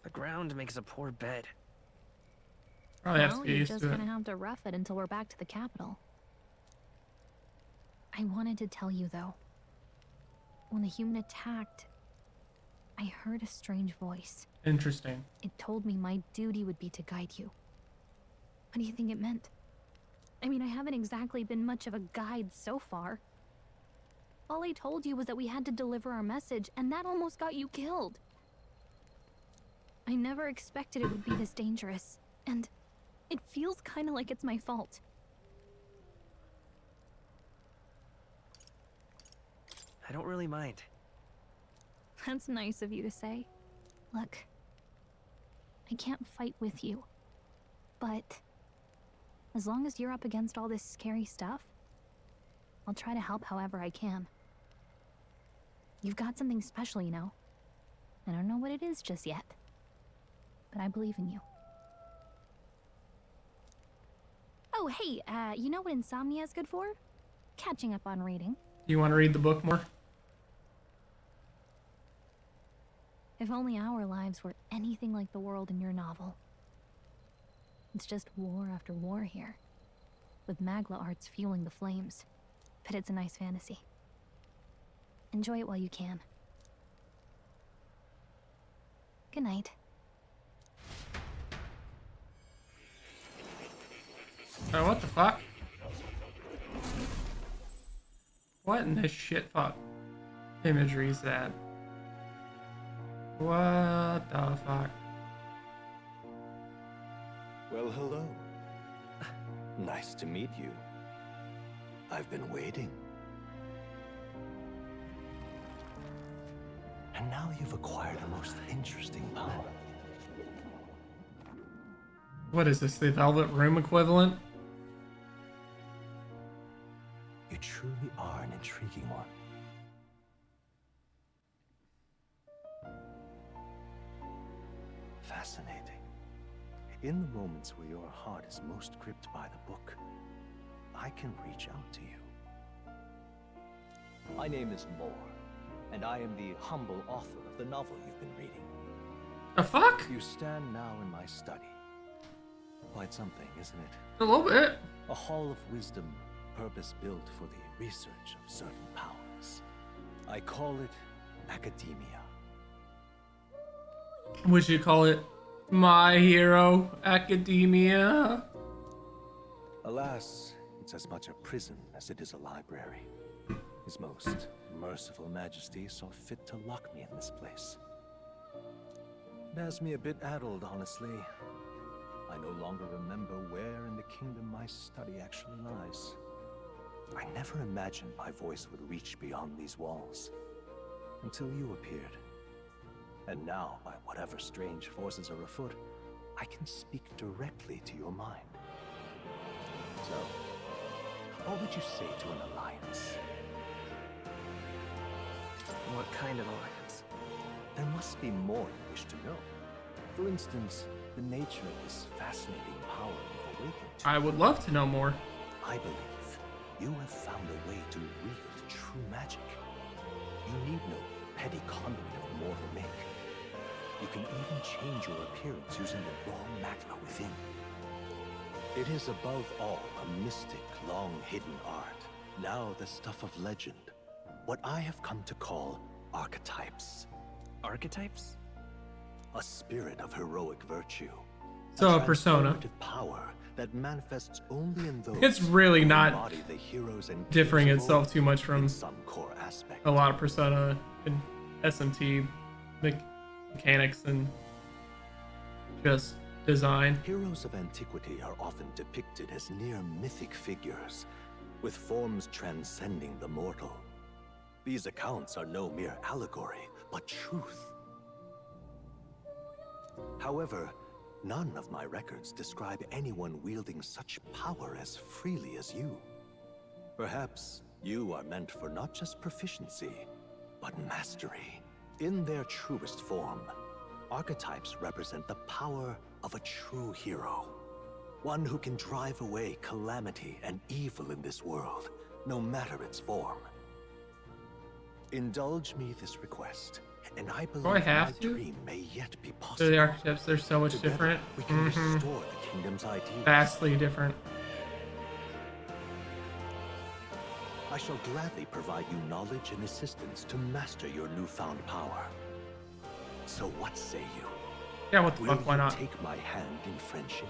The ground makes a poor bed. Probably have to Well, get you're used just to it. gonna have to rough it until we're back to the capital. I wanted to tell you though. When the human attacked, I heard a strange voice. Interesting. It told me my duty would be to guide you. What do you think it meant? I mean, I haven't exactly been much of a guide so far. All I told you was that we had to deliver our message, and that almost got you killed. I never expected it would be this dangerous, and it feels kind of like it's my fault. I don't really mind. That's nice of you to say. Look, I can't fight with you, but as long as you're up against all this scary stuff, I'll try to help however I can. You've got something special, you know. I don't know what it is just yet, but I believe in you. Oh, hey, you know what insomnia is good for? Catching up on reading. You want to read the book more? If only our lives were anything like the world in your novel. It's just war after war here, with Magla arts fueling the flames. But it's a nice fantasy. Enjoy it while you can. Good night. Oh, what the fuck? What in this shit fuck imagery is that? What the fuck? Well, hello. Nice to meet you. I've been waiting. And now you've acquired a most interesting power. What is this, the Velvet Room equivalent? You truly are an intriguing one. Fascinating. In the moments where your heart is most gripped by the book, I can reach out to you. My name is Moore, and I am the humble author of the novel you've been reading. The fuck? You stand now in my study. Quite something, isn't it? A little bit. A hall of wisdom, purpose-built for the research of certain powers. I call it academia. Would you call it My Hero Academia? Alas, it's as much a prison as it is a library. His most merciful majesty saw fit to lock me in this place. It has me a bit addled, honestly. I no longer remember where in the kingdom my study actually lies. I never imagined my voice would reach beyond these walls, until you appeared. And now, by whatever strange forces are afoot, I can speak directly to your mind. So, what would you say to an alliance? What kind of alliance? There must be more you wish to know. For instance, the nature of this fascinating power you've awakened to. I would love to know more. I believe you have found a way to wield true magic. You need no petty conduit of mortal make. You can even change your appearance using the raw magma within. It is above all a mystic, long-hidden art, now the stuff of legend. What I have come to call archetypes. Archetypes? a spirit of heroic virtue. So a persona. Transformative power that manifests only in those It's really who not embody the heroes and differing kings of itself old too much from in some core aspect. a lot of persona and SMT mechanics and just design. Heroes of antiquity are often depicted as near mythic figures, with forms transcending the mortal. These accounts are no mere allegory, but truth. However, none of my records describe anyone wielding such power as freely as you. Perhaps you are meant for not just proficiency, but mastery. In their truest form, archetypes represent the power of a true hero. One who can drive away calamity and evil in this world, no matter its form. Indulge me this request, and I believe my dream may yet be possible. So the archetypes, they're so much Together, different. we can restore the kingdom's ideals. Vastly different. I shall gladly provide you knowledge and assistance to master your newfound power. So what say you? Yeah, what the Will fuck, why you not? take my hand in friendship?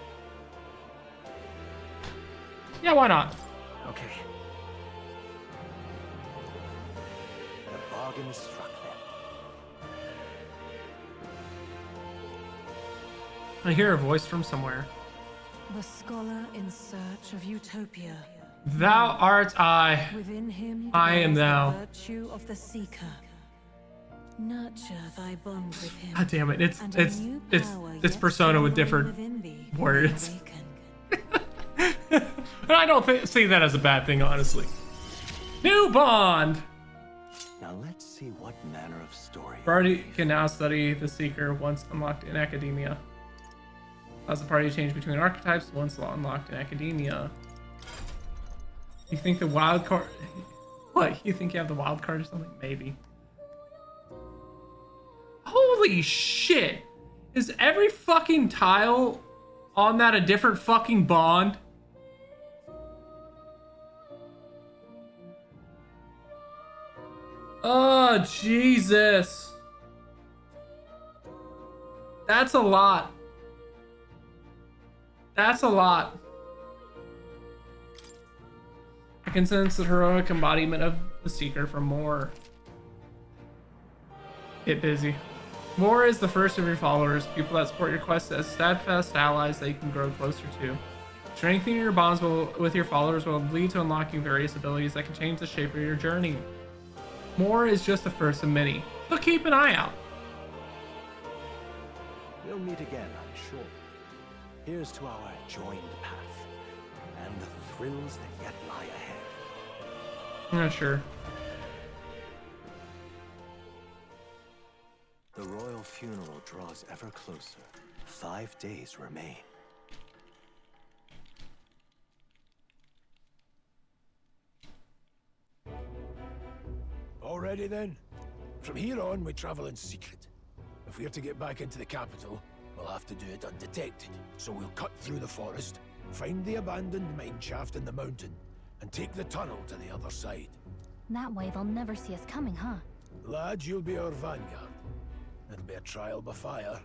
Yeah, why not? Okay. The bargain is struck then. I hear a voice from somewhere. The scholar in search of utopia. Thou art I. Within him I am dwells thou. the virtue of the seeker. Nurture thy bond with him. God damn it! and a new power It's yet persona with slumbering different within thee words. And I don't see that as a bad thing, honestly. New bond. Now let's see what manner of story. Party can now study the Seeker once unlocked in Academia. Allows the party to change between archetypes once unlocked in Academia. You think the wild card? What? You think you have the wild card or something? Maybe. Holy shit! Is every fucking tile on that a different fucking bond? Oh, Jesus. That's a lot. That's a lot. I can sense the heroic embodiment of the Seeker from Moore. Get busy. Moore is the first of your followers, people that support your quest as steadfast allies that you can grow closer to. Strengthening your bonds with your followers will lead to unlocking various abilities that can change the shape of your journey. Moore is just the first of many, so keep an eye out. We'll meet again, I'm sure. Here's to our joined path, and the thrills that yet lie ahead. Yeah, sure. The royal funeral draws ever closer. 5 days remain. Already then? From here on, we travel in secret. If we're to get back into the capital, we'll have to do it undetected. So we'll cut through the forest, find the abandoned mine shaft in the mountain, and take the tunnel to the other side. That way they'll never see us coming, huh? Lad, you'll be our vanguard. It'll be a trial by fire,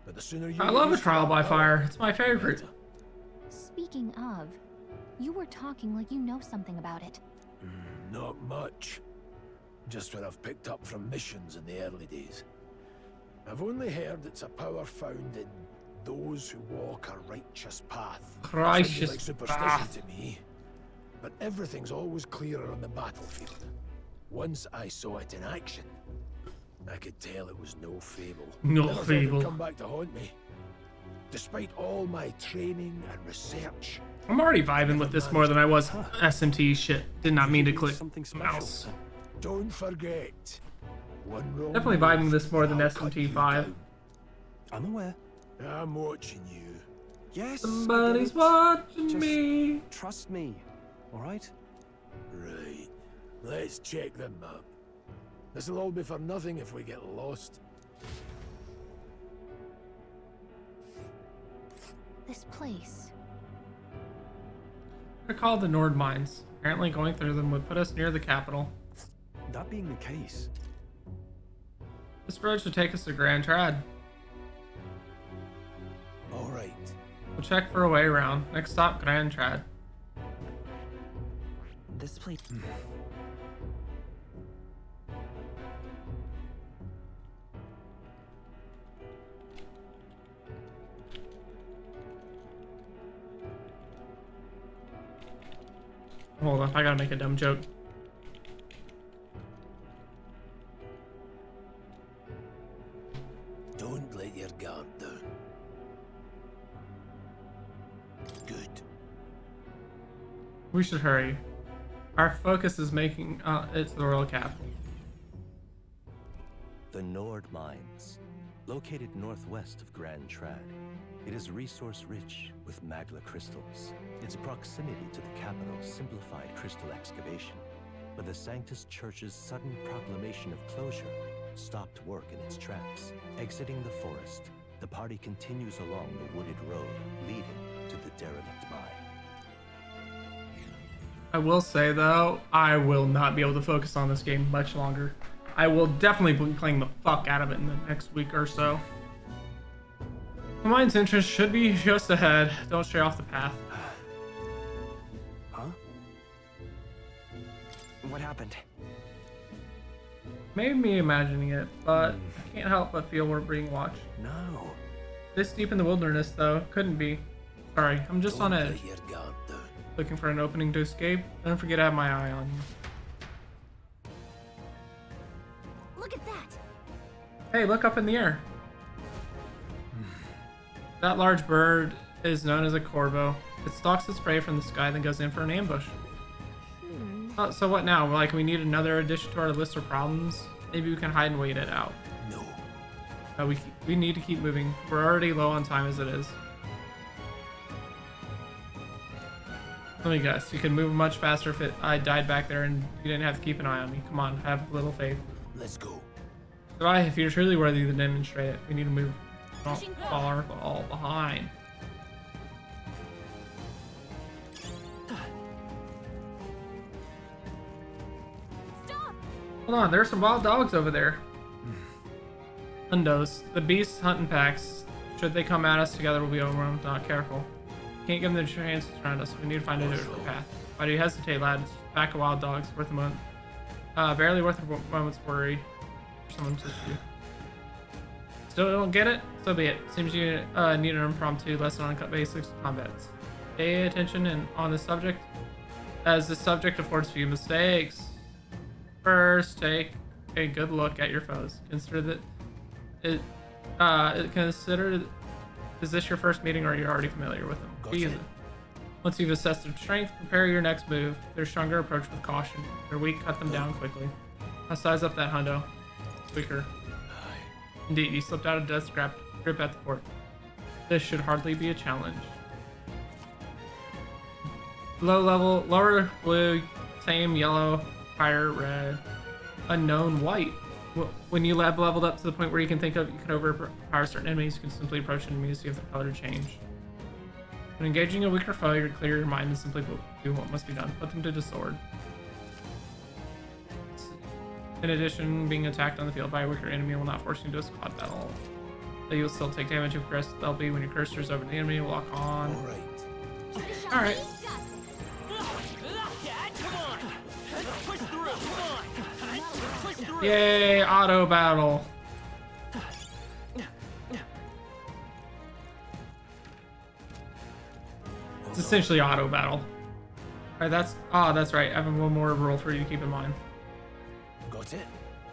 but the sooner you... I love a use trial by power, fire. It's my favorite. Speaking of, you were talking like you know something about it. Not much. Just what I've picked up from missions in the early days. I've only heard it's a power found in those who walk a righteous path. Righteous Sounds like superstition path. to me. But everything's always clearer on the battlefield. Once I saw it in action, I could tell it was no fable. No Never thought fable. it'd come back to haunt me. Despite all my training and research, I'm already vibing with this more than I was SMT shit. Did not mean to click mouse. don't forget. One wrong Definitely move, vibing this more than I'll cut you SMT5. down. I'm aware. I'm watching you. Yes. Somebody's watching me. Trust me, all right? Right. Let's check the map. This'll all be for nothing if we get lost. This place. They're called the Nord Mines. Apparently going through them would put us near the capital. That being the case, This road should take us to Grand Trad. right. We'll check for a way around. Next stop, Grand Trad. This place. Hold on, I gotta make a dumb joke. Don't let your guard down. Good. We should hurry. Our focus is making it to the Royal Cap. The Nord Mines, located northwest of Grand Trad. It is resource-rich with magla crystals. Its proximity to the capital simplified crystal excavation, but the Sanctus Church's sudden proclamation of closure stopped work in its tracks. Exiting the forest, the party continues along the wooded road leading to the derelict mine. I will say though, I will not be able to focus on this game much longer. I will definitely be playing the fuck out of it in the next week or so. The mine's entrance should be just ahead. Don't stray off the path. Huh? What happened? Maybe me imagining it, but I can't help but feel we're being watched. No. This deep in the wilderness though, couldn't be. Sorry, I'm just on Don't edge. let your guard down. Looking for an opening to escape. Don't forget to have my eye on you. Look at that! Hey, look up in the air. That large bird is known as a corvo. It stalks its prey from the sky, then goes in for an ambush. So what now? Like, we need another addition to our list of problems? Maybe we can hide and wait it out. No. We need to keep moving. We're already low on time as it is. Let me guess. You could move much faster if I died back there and you didn't have to keep an eye on me. Come on, have a little faith. Let's go. So if you're truly worthy to demonstrate it, we need to move. Don't fall behind. Stop! Hold on, there's some wild dogs over there. Hundos. The beasts hunt in packs. Should they come at us together, we'll be overrun if not careful. Can't give them the chance to surround us. We need to find a different path. Why do you hesitate, lad? Pack of wild dogs. Worth a moment. Barely worth a moment's worry. Someone to do. Still don't get it? So be it. Seems you need an impromptu lesson on basics of combats. Pay attention and on this subject, as the subject affords few mistakes. First, take a good look at your foes. Consider that is this your first meeting or are you already familiar with them? Gotcha. Once you've assessed their strength, prepare your next move. If they're stronger, approach with caution. If they're weak, cut them down quickly. I'll size up that hundo. Weaker. Indeed, you slipped out of death's grip at the fort. This should hardly be a challenge. Low level, lower blue, same yellow, higher red, unknown white. When you have leveled up to the point where you can overpower certain enemies, you can simply approach enemies to give the color change. When engaging a weaker foe, you clear your mind and simply do what must be done. Put them to the sword. In addition, being attacked on the field by a weaker enemy will not force you into a squad battle. So you'll still take damage if you press LB when your cursor is over the enemy. Lock on. Alright. Yay, auto battle. It's essentially auto battle. Alright, that's right. I have one more rule for you to keep in mind. Got it.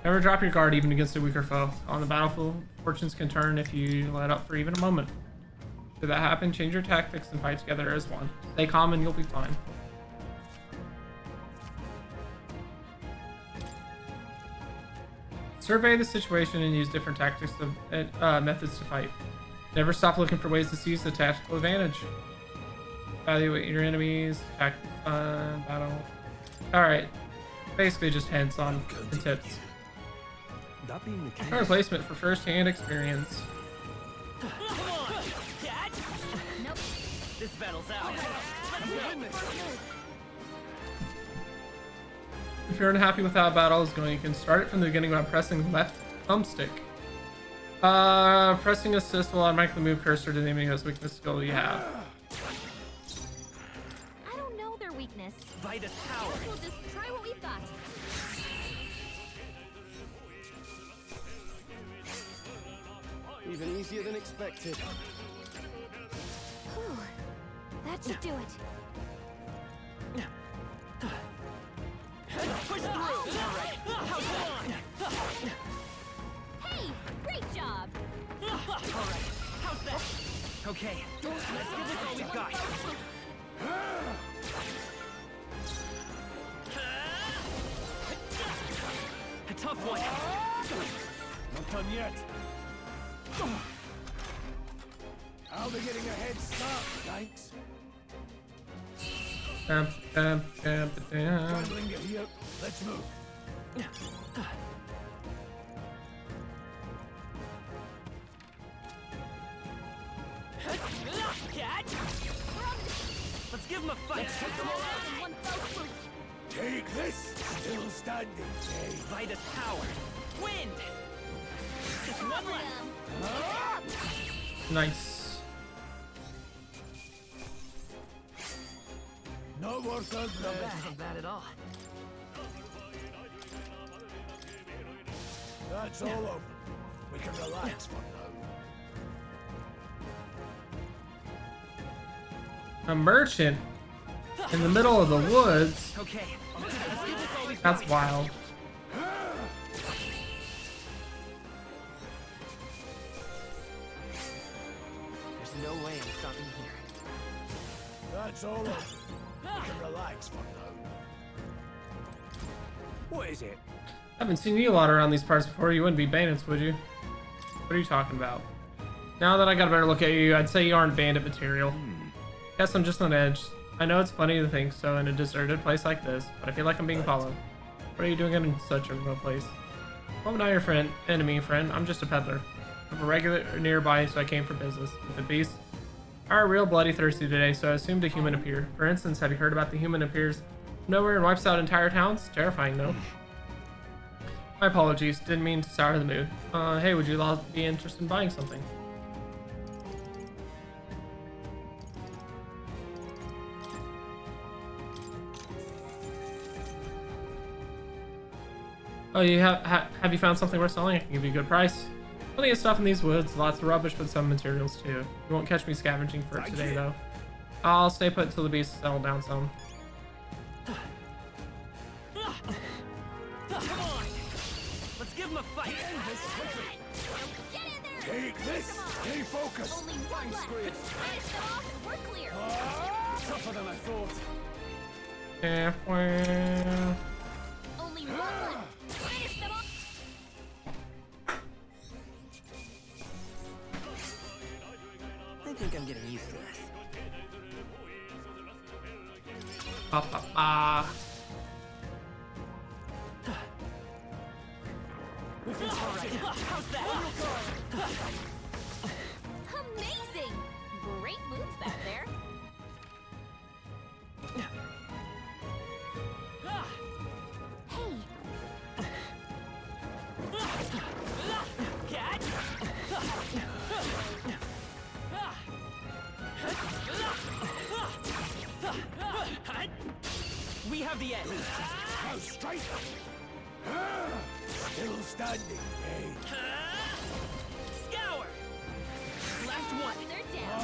Never drop your guard even against a weaker foe. On the battlefield, fortunes can turn if you let up for even a moment. Should that happen, change your tactics and fight together as one. Stay calm and you'll be fine. Survey the situation and use different tactics methods to fight. Never stop looking for ways to seize the tactical advantage. Evaluate your enemies, tactics, battle. Alright. Basically just hints on and tips. That being the case. A replacement for first-hand experience. This battle's out. If you're unhappy with how a battle is going, you can start it from the beginning by pressing the left thumbstick. Pressing assist will automatically move cursor to the enemy's weakness skill you have. I don't know their weakness. Vitus power. We'll just try what we've got. Even easier than expected. Whew. That should do it. Push through. All right. How's that? Hey, great job. All right. How's that? Okay. Let's give this all we've got. A tough one. Not done yet. I'll be getting a head start, thanks. Trundling it here. Let's move. Let's give him a fight. Let's take them all out in one fell swoop. Take this. Still standing, eh? Vitus power. Wind. Just one left. Nice. No more thunder. Not bad at all. That's all over. We can relax for now. A merchant in the middle of the woods. Okay. Let's give this all we've That's got. wild. There's no way I'm stopping here. That's all over. We can relax for now. What is it? I haven't seen you a lot around these parts before. You wouldn't be bandits, would you? What are you talking about? Now that I got a better look at you, I'd say you aren't bandit material. Guess I'm just on edge. I know it's funny to think so in a deserted place like this, but I feel like I'm being followed. What are you doing in such a remote place? Well, I'm not your friend, enemy friend. I'm just a peddler. I'm a regular nearby, so I came for business. The beasts are real bloody thirsty today, so I assumed a human appeared. For instance, have you heard about the human appears nowhere and wipes out entire towns? Terrifying, no? My apologies. Didn't mean to sour the mood. Hey, would you all be interested in buying something? Oh, you have you found something worth selling? I can give you a good price. Plenty of stuff in these woods, lots of rubbish, but some materials too. You won't catch me scavenging for it today, though. I'll stay put until the beasts settle down some. Come on. Let's give him a fight. Take this. Stay focused. Only one left. Finish them off and we're clear. Tougher than I thought. Yeah, well... Only one left. Finish them off. I think I'm getting used to this. How's that? Amazing! Great moves back there. Hey, Catch! We have the edge. Now straight. Still standing, eh? Scour! Last one. they're down.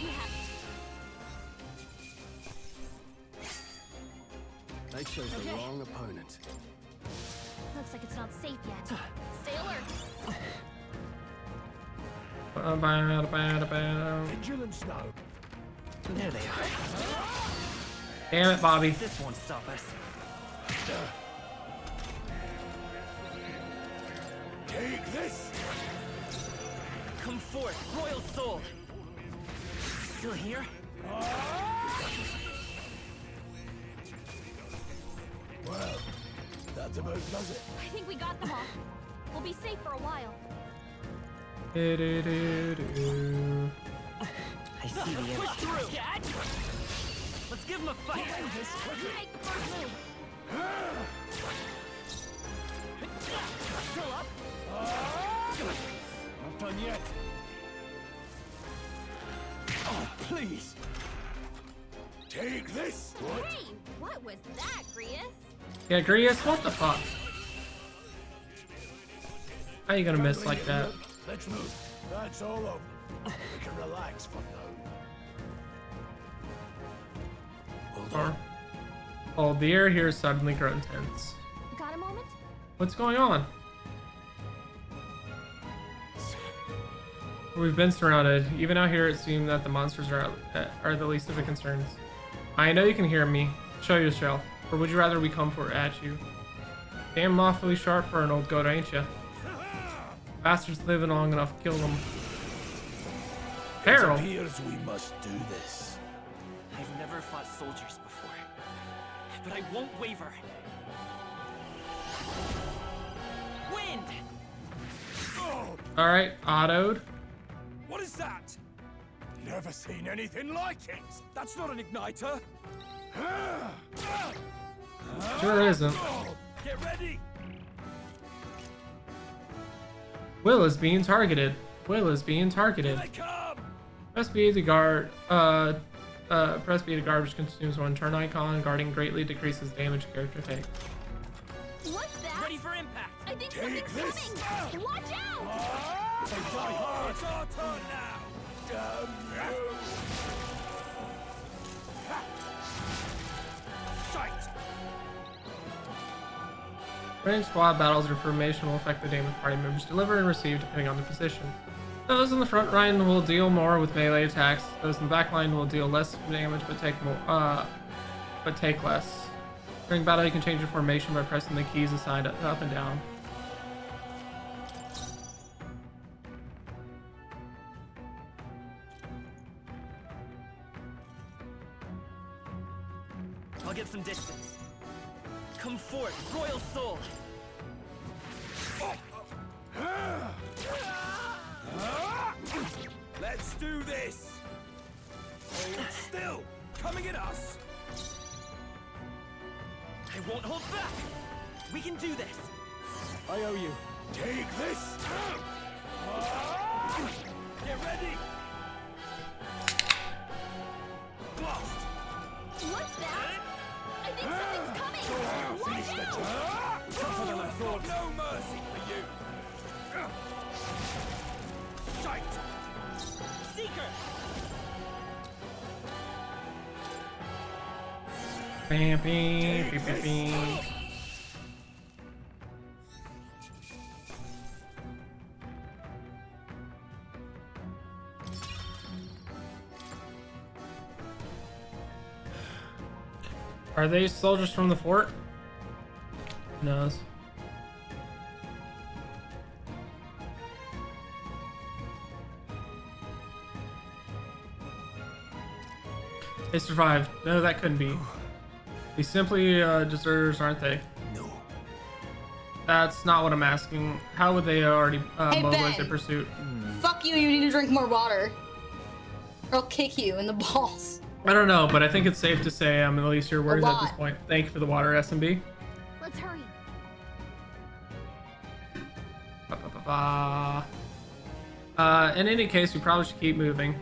You have They chose the wrong opponent. Looks like it's not safe yet. Stay alert. Vigilance now. There they are. Damn it, Bobby. This won't stop us. Take this. Come forth, royal soul. Still here? Well, that about does it. I think we got them all. We'll be safe for a while. I see the edge. Push through. Catch! Let's give him a fight. You make the first move. Still up? done yet. Oh, please. Take this. Hey, what was that, Grius? Yeah, Grius, what the fuck? How you gonna miss like that? Let's move. That's all over. We can relax for now. Oh, the air here is suddenly grown tense. Got a moment? What's going on? We've been surrounded. Even out here, it seems that the monsters are the least of the concerns. I know you can hear me. Show yourself. Or would you rather we come for at you? Damn awfully sharp for an old goat, ain't ya? Bastards living long enough, kill them. Harold. It appears we must do this. I've never fought soldiers before, but I won't waver. Wind! All right, autoed. What is that? Never seen anything like it. That's not an igniter. Sure isn't. Get ready. Will is being targeted. Will is being targeted. Press B to guard. Press B to guard, which consumes one turn icon. Guarding greatly decreases damage character takes. What's that? Ready for impact. I think something's coming. Watch out! It's our turn now. Sight. Ranged squad battles or formation will affect the damage party members deliver and receive depending on their position. Those in the front line will deal more with melee attacks. Those in the back line will deal less damage but take less. During battle, you can change your formation by pressing the keys aside up and down. I'll get some distance. Come forth, royal soul. Let's do this. Hold still. Coming at us. I won't hold back. We can do this. I owe you. Take this. Get ready. Blast. What's that? I think something's coming. Watch out! Tougher than I thought. No mercy for you. Sight. Seeker. Bam, bam, bam, bam, bam. Are they soldiers from the fort? Who knows? They survived. No, that couldn't be. These simply deserters, aren't they? No. That's not what I'm asking. How would they already Hey, mobilize Ben. their pursuit? Fuck you, you need to drink more water. Or I'll kick you in the balls. I don't know, but I think it's safe to say I'm at least your words at this lot. point. Thank you for the water, SMB. Let's hurry. In any case, we probably should keep moving.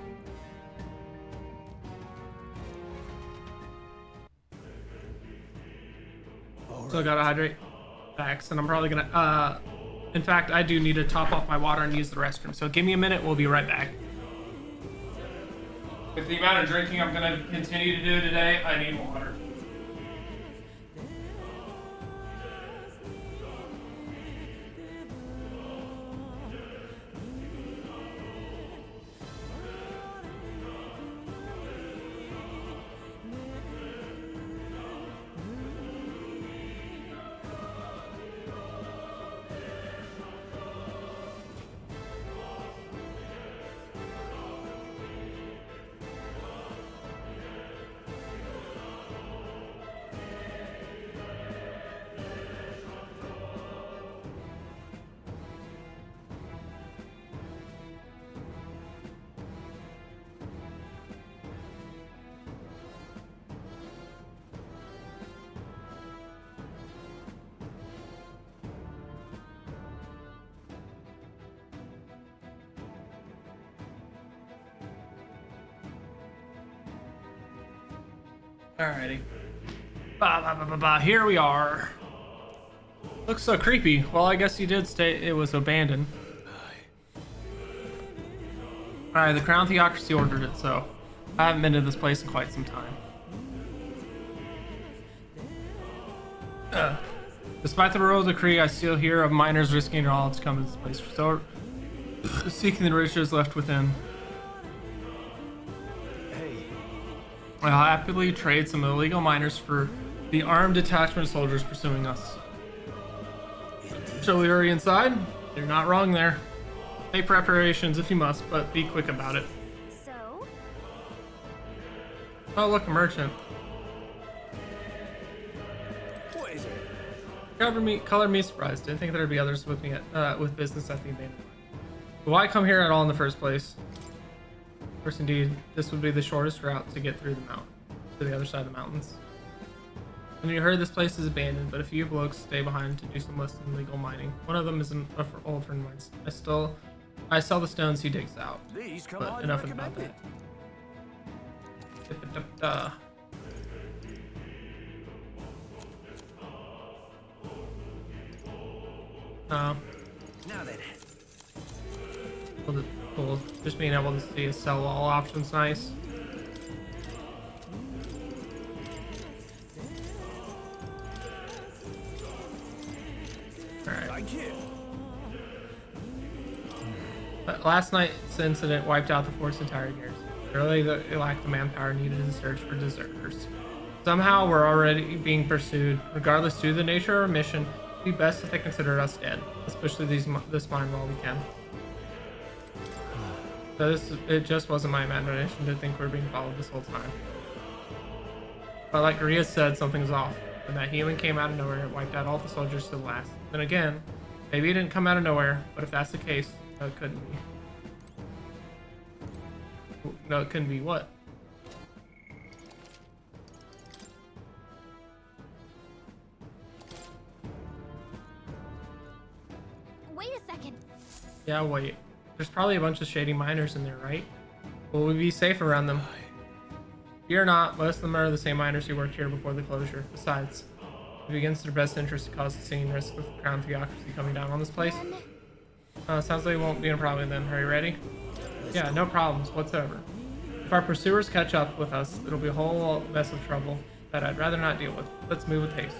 Still gotta hydrate. Facts, and I'm probably gonna, in fact, I do need to top off my water and use the restroom. So give me a minute, we'll be right back. With the amount of drinking I'm gonna continue to do today, I need water. Alrighty. Here we are. Looks so creepy. Well, I guess you did state it was abandoned. Alright, the Crown Theocracy ordered it, so I haven't been to this place in quite some time. Despite the royal decree, I still hear of miners risking it all to come to this place. So, seeking the riches left within. I'll happily trade some illegal miners for the armed detachment soldiers pursuing us. Shall we hurry inside? You're not wrong there. Make preparations if you must, but be quick about it. So? Oh, look, a merchant. What is it? Color me surprised. Didn't think there'd be others with me with business at the abandoned mine. But why come here at all in the first place? Of course, indeed, this would be the shortest route to get through the mountain, to the other side of the mountains. And you heard this place is abandoned, but a few blokes stay behind to do some less than legal mining. One of them is an old friend of mine. I sell the stones he digs out. These come But highly enough about recommended. that. Now then. Cool. Just being able to see a sell all option's nice. Alright. Thank you. But last night's incident wiped out the fort's entire garrison. Clearly, it lacked the manpower needed to search for deserters. Somehow, we're already being pursued. Regardless to the nature of our mission, it'd be best if they consider us dead. Let's push through this mine while we can. So it just wasn't my imagination to think we were being followed this whole time. But like Ria said, something's off. When that human came out of nowhere, it wiped out all the soldiers to the last. Then again, maybe it didn't come out of nowhere, but if that's the case, no, it couldn't be. No, it couldn't be what? Wait a second. Yeah, wait. There's probably a bunch of shady miners in there, right? Will we be safe around them? Fear not, most of them are the same miners who worked here before the closure. Besides, it begins to their best interest to cause a scene risk with the Crown Theocracy coming down on this place. Sounds like it won't be a problem then. Are you ready? Yeah, no problems whatsoever. If our pursuers catch up with us, it'll be a whole mess of trouble that I'd rather not deal with. Let's move with haste.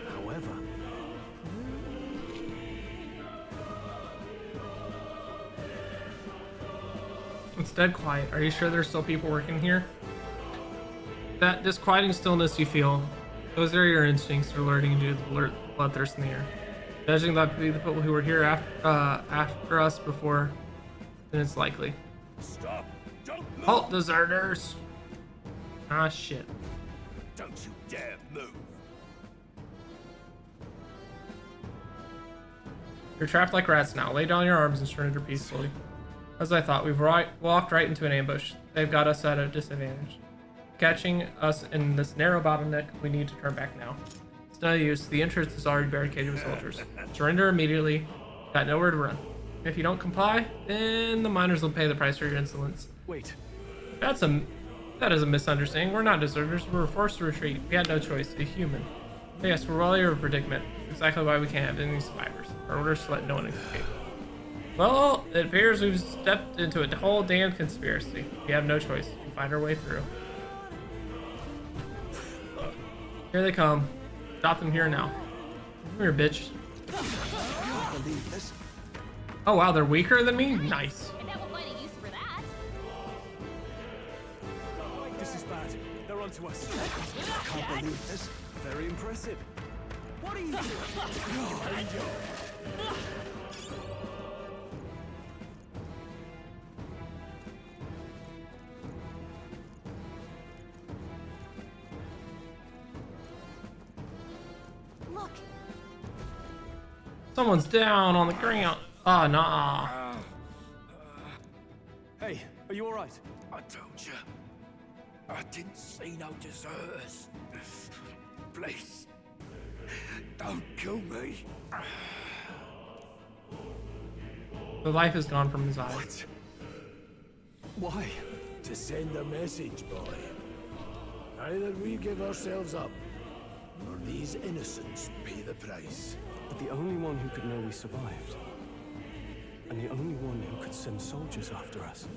However, It's dead quiet. Are you sure there's still people working here? That disquieting stillness you feel, those are your instincts alerting you to the bloodthirst in the air. Judging that to be the people who were here after us before, then it's likely. Stop! Don't move! Halt, deserters! Ah, shit. Don't you dare move! You're trapped like rats now. Lay down your arms and surrender peacefully. As I thought, we've walked right into an ambush. They've got us at a disadvantage. Catching us in this narrow bottleneck, we need to turn back now. It's no use. The entrance is already barricaded with soldiers. Surrender immediately. Got nowhere to run. If you don't comply, then the miners will pay the price for your insolence. Wait. That is a misunderstanding. We're not deserters. We were forced to retreat. We had no choice. A human. Yes, we're well aware of a predicament. Exactly why we can't have any survivors. Our orders to let no one escape. Well, it appears we've stepped into a whole damn conspiracy. We have no choice. We find our way through. Here they come. Stop them here now. Come here, bitch. Oh wow, they're weaker than me? Nice. And that will find a use for that. This is bad. They're onto us. I can't believe this. Very impressive. What are you doing? Look. Someone's down on the ground. Ah, nah. Hey, are you alright? I told you. I didn't see no deserters. Please, Don't kill me. The life is gone from his eyes. Why? To send a message, boy. Either we give ourselves up, or these innocents pay the price. But the only one who could know we survived, and the only one who could send soldiers after us.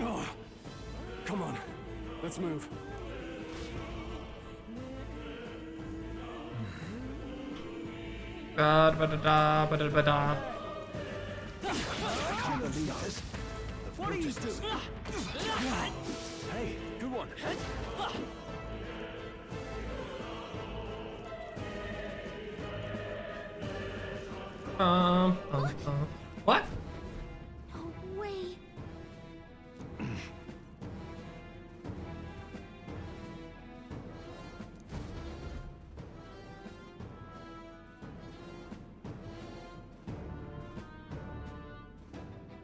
Oh, come on, let's move. Da ba da da ba da ba da. I can't believe this. What are you doing? Hey, good one. What? No way.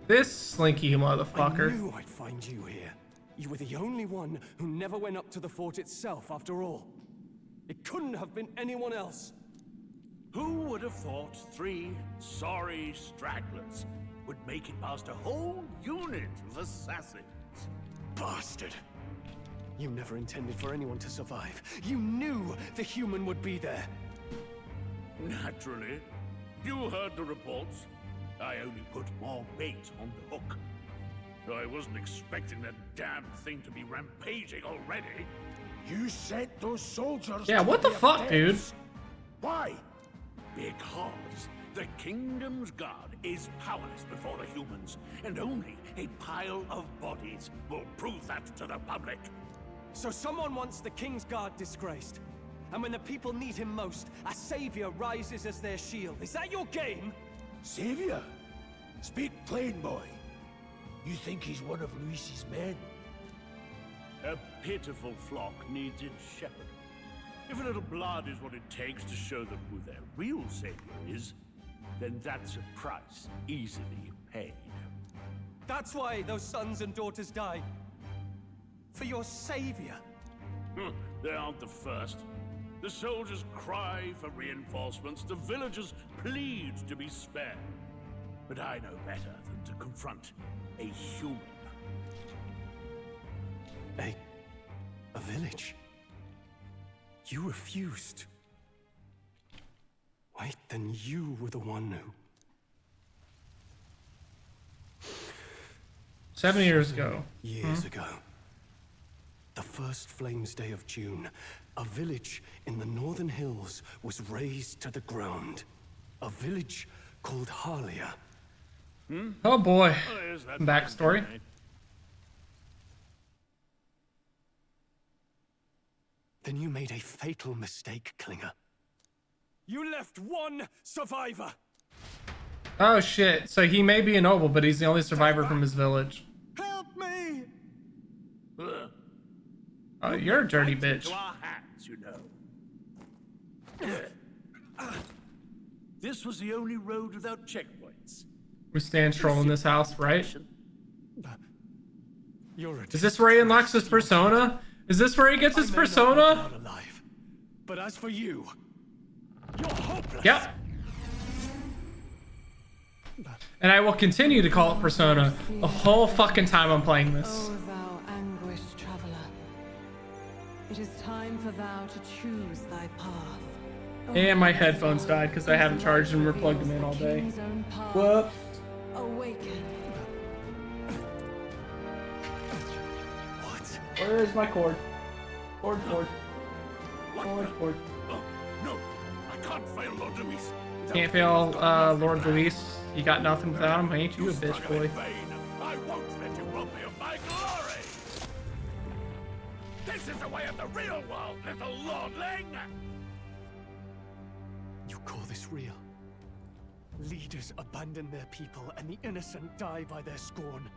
This slinky motherfucker. I knew I'd find you here. You were the only one who never went up to the fort itself, after all. It couldn't have been anyone else. Who would have thought 3 sorry stragglers would make it past a whole unit of assassins? Bastard. You never intended for anyone to survive. You knew the human would be there. Naturally. You heard the reports. I only put more bait on the hook. I wasn't expecting that damn thing to be rampaging already. You sent those soldiers. Yeah, what the fuck, dude? Why? Because the kingdom's guard is powerless before the humans, and only a pile of bodies will prove that to the public. So someone wants the King's Guard disgraced. And when the people need him most, a savior rises as their shield. Is that your game? Savior? Speak plain, boy. You think he's one of Luis's men? A pitiful flock needs its shepherd. If a little blood is what it takes to show them who their real savior is, then that's a price easily paid. That's why those sons and daughters died. For your savior. They aren't the first. The soldiers cry for reinforcements, the villagers plead to be spared. But I know better than to confront a human. A village? You refused. Wait, then you were the one who... 7 years ago. Years ago. The first Flames Day of June, a village in the northern hills was razed to the ground. A village called Harlia. Oh boy. Backstory. Then you made a fatal mistake, Klinger. You left one survivor! Oh shit. So he may be a noble, but he's the only survivor from his village. Help me! Oh, you're a dirty bitch. To our hands, you know. This was the only road without checkpoints. We stand troll in this house, right? You're Is this where he unlocks his persona? Is this where he gets his persona? Alive, but as for you, you're hopeless. Yep. And I will continue to call it persona the whole fucking time I'm playing this. Oh, thou anguished traveler. It is time for thou to choose thy path. And my headphones died because I haven't charged them or plugged them in all day. Whoops. Awaken. Where is my cord? Cord. Oh, no, I can't fail Lord Luis. Can't fail Lord Luis. You got nothing without him, ain't you a bitch boy? I won't let you rob me of my glory. This is the way of the real world, little lordling. You call this real? Leaders abandon their people and the innocent die by their scorn.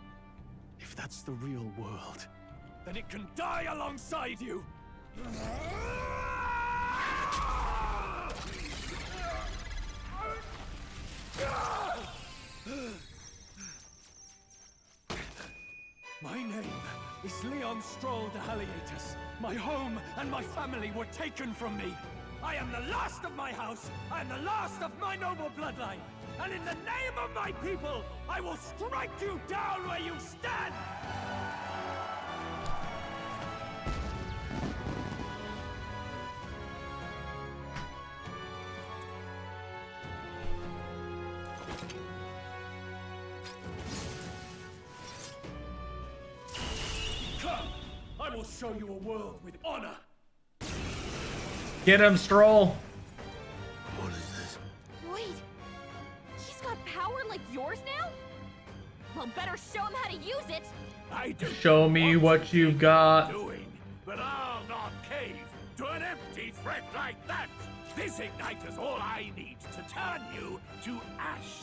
If that's the real world, then it can die alongside you! My name is Leon Stroll de Halietus. My home and my family were taken from me. I am the last of my house. I am the last of my noble bloodline. And in the name of my people, I will strike you down where you stand! Come! I will show you a world with honor! Get him, Stroll. What is this? Wait, he's got power like yours now? Well, better show him how to use it. I do Show me what you've got. doing, but I'll not cave to an empty threat like that. This igniter's all I need to turn you to ash.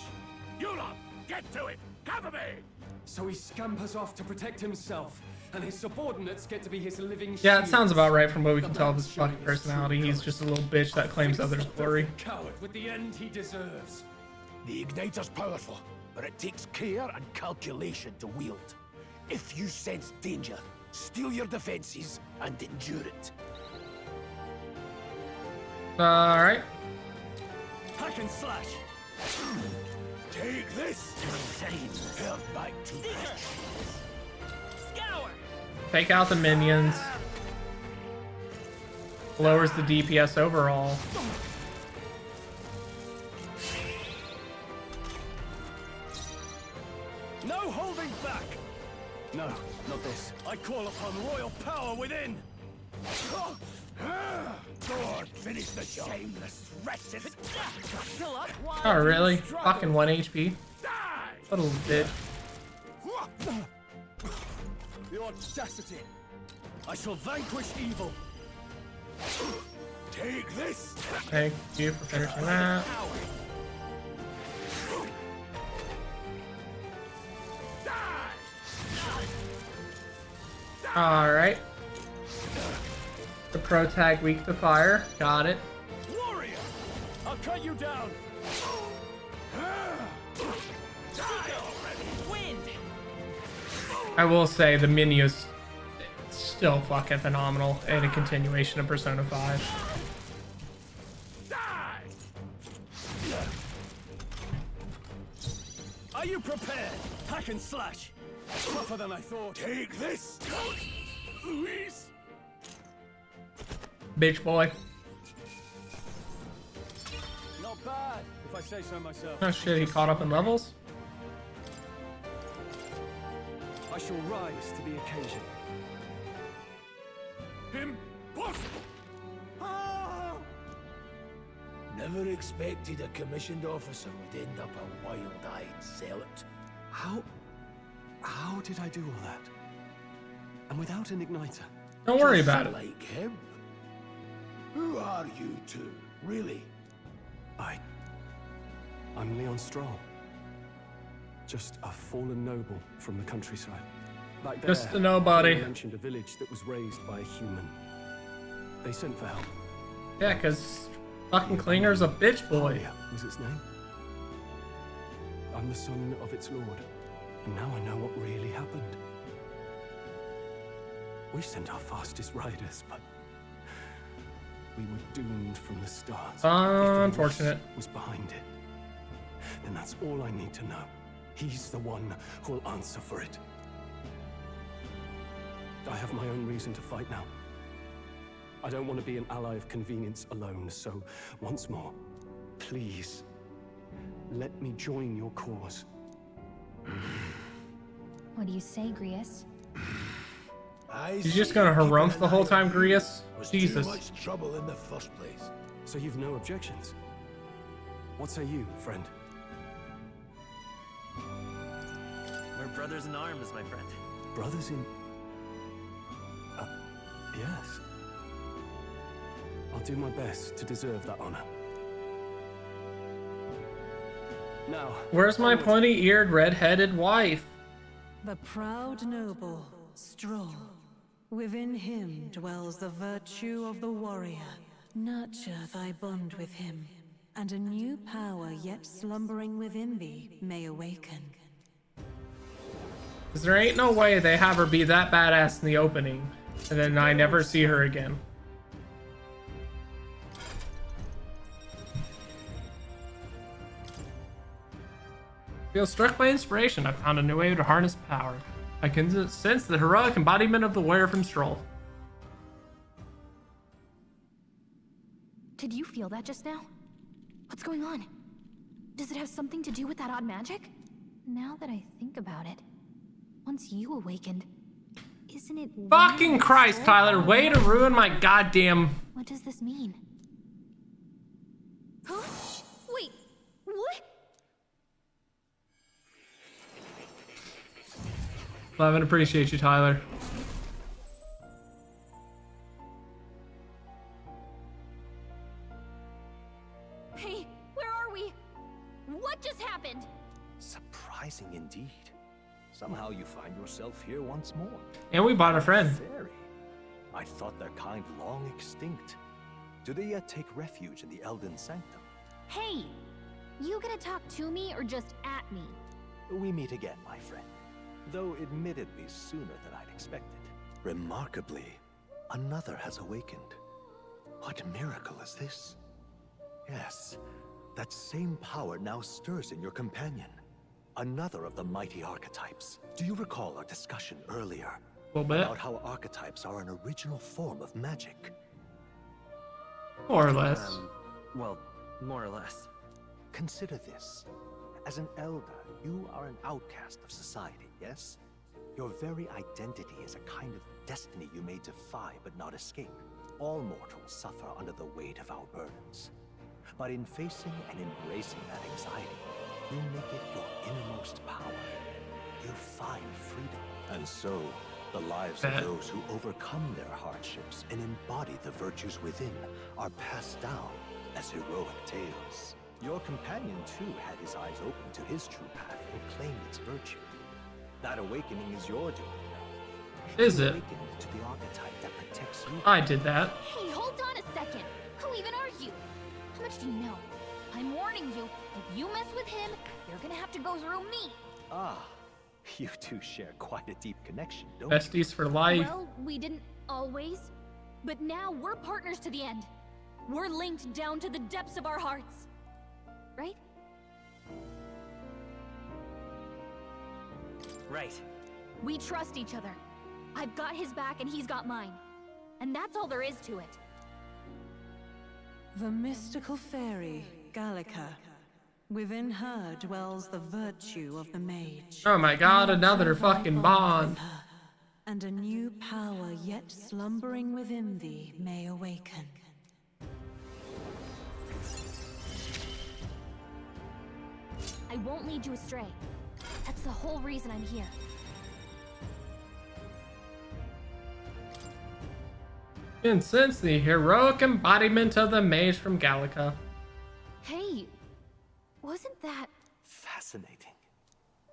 You lot, get to it. Cover me. So he scampers off to protect himself, and his subordinates get to be his living Yeah, it shields. sounds about right from what we can tell of his fucking personality. He's just a little bitch that claims others' glory. Coward with the end he deserves. The igniter's powerful, but it takes care and calculation to wield. If you sense danger, steel your defenses and endure it. Alright. Hack and slash. Take this! Held back too much. Scour. Take out the minions. Lowers the DPS overall. No holding back. No, not this. I call upon royal power within. God, finish the job. Shameless wretches. Still up. Oh, really? Fucking 1 HP. What a little bitch. The audacity. I shall vanquish evil. Take this. Thank you for finishing that. Alright. The pro tag weak to fire. Got it. Warrior, I'll cut you down. Wind. I will say the menu is still fucking phenomenal and a continuation of Persona 5. Are you prepared? Hack and slash. Tougher than I thought. Take this. Luis. Bitch boy. Not bad, if I say so myself. Oh shit, he caught up in levels? I shall rise to the occasion. Impossible! Never expected a commissioned officer would end up a wild-eyed zealot. How did I do all that? And without an igniter? Don't worry about it. Like him? Who are you two, really? I'm Leon Stroll. Just a fallen noble from the countryside. Back there, Just a nobody. they mentioned a village that was raised by a human. They sent for help. Yeah, cause fucking Klinger's a bitch boy. Was its name? I'm the son of its lord, and now I know what really happened. We sent our fastest riders, but we were doomed from the start. Unfortunate. If the was behind it, then that's all I need to know. He's the one who'll answer for it. I have my own reason to fight now. I don't want to be an ally of convenience alone, so once more, please, let me join your cause. What do you say, Grius? You're just gonna harumph the whole time, Grius? Jesus. Too much trouble in the first place. So you've no objections? What say you, friend? We're brothers in arms, my friend. Brothers in... yes. I'll do my best to deserve that honor. Now... Where's my pointy-eared, red-headed wife? The proud noble, Stroll. Within him dwells the virtue of the warrior. Nurture thy bond with him, and a new power yet slumbering within thee may awaken. Cause there ain't no way they have her be that badass in the opening, and then I never see her again. Feel struck by inspiration. I found a new way to harness power. I can sense the heroic embodiment of the warrior from Stroll. Did you feel that just now? What's going on? Does it have something to do with that odd magic? Now that I think about it, once you awakened, isn't it Fucking Christ, Tyler, way to ruin my goddamn... What does this mean? Huh? Wait, what? Love and appreciate you, Tyler. Hey, where are we? What just happened? Surprising indeed. Somehow you find yourself here once more. And we bought a friend. Fairy. I thought their kind long extinct. Do they yet take refuge in the Elden Sanctum? Hey, you gonna talk to me or just at me? We meet again, my friend. Though admittedly sooner than I'd expected. Remarkably, another has awakened. What miracle is this? Yes, that same power now stirs in your companion. Another of the mighty archetypes. Do you recall our discussion earlier? About how archetypes are an original form of magic? More or less. Well, more or less. Consider this. As an elder, you are an outcast of society, yes? Your very identity is a kind of destiny you may defy but not escape. All mortals suffer under the weight of our burdens. But in facing and embracing that anxiety, you make it your innermost power. You find freedom. And so, the lives of those who overcome their hardships and embody the virtues within are passed down as heroic tales. Your companion, too, had his eyes open to his true path and claimed its virtue. That awakening is your doing. Is it? Awakened to the archetype that protects you. I did that. Hey, hold on a second. Who even are you? How much do you know? I'm warning you, if you mess with him, you're gonna have to go through me. Ah, you two share quite a deep connection, don't Besties for life. Well, we didn't always, but now we're partners to the end. We're linked down to the depths of our hearts. Right? Right. We trust each other. I've got his back and he's got mine. And that's all there is to it. The mystical fairy, Gallica. Within her dwells the virtue of the mage. Oh my god, another fucking bond. And a new power yet slumbering within thee may awaken. I won't lead you astray. That's the whole reason I'm here. And since the heroic embodiment of the mage from Gallica. Hey, wasn't that... Fascinating.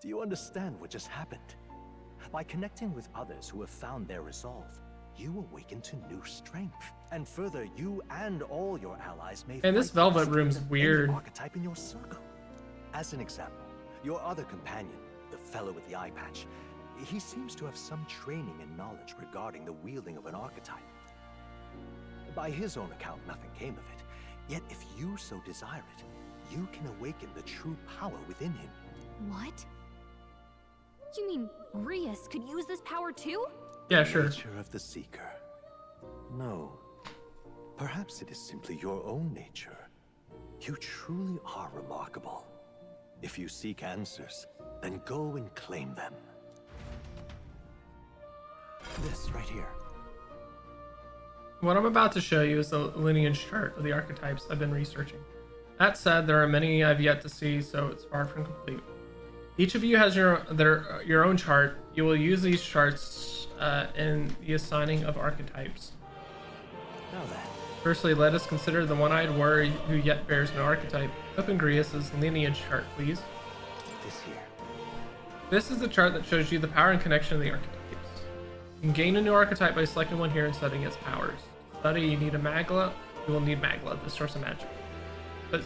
Do you understand what just happened? By connecting with others who have found their resolve, you awaken to new strength. And further, you and all your allies may And this velvet room's weird. Archetype in your circle. As an example, your other companion, the fellow with the eye patch, he seems to have some training and knowledge regarding the wielding of an archetype. By his own account, nothing came of it. Yet if you so desire it, you can awaken the true power within him. What? You mean Rias could use this power too? Yeah, sure. Nature of the Seeker. No. Perhaps it is simply your own nature. You truly are remarkable. If you seek answers, then go and claim them. This right here. What I'm about to show you is the lineage chart of the archetypes I've been researching. That said, there are many I've yet to see, so it's far from complete. Each of you has your own chart. You will use these charts in the assigning of archetypes. Now then. Firstly, let us consider the one-eyed warrior who yet bears no archetype. Open Grius's lineage chart, please. This here. This is the chart that shows you the power and connection of the archetypes. You can gain a new archetype by selecting one here and studying its powers. To study, you need a Magla. You will need Magla, the source of magic. But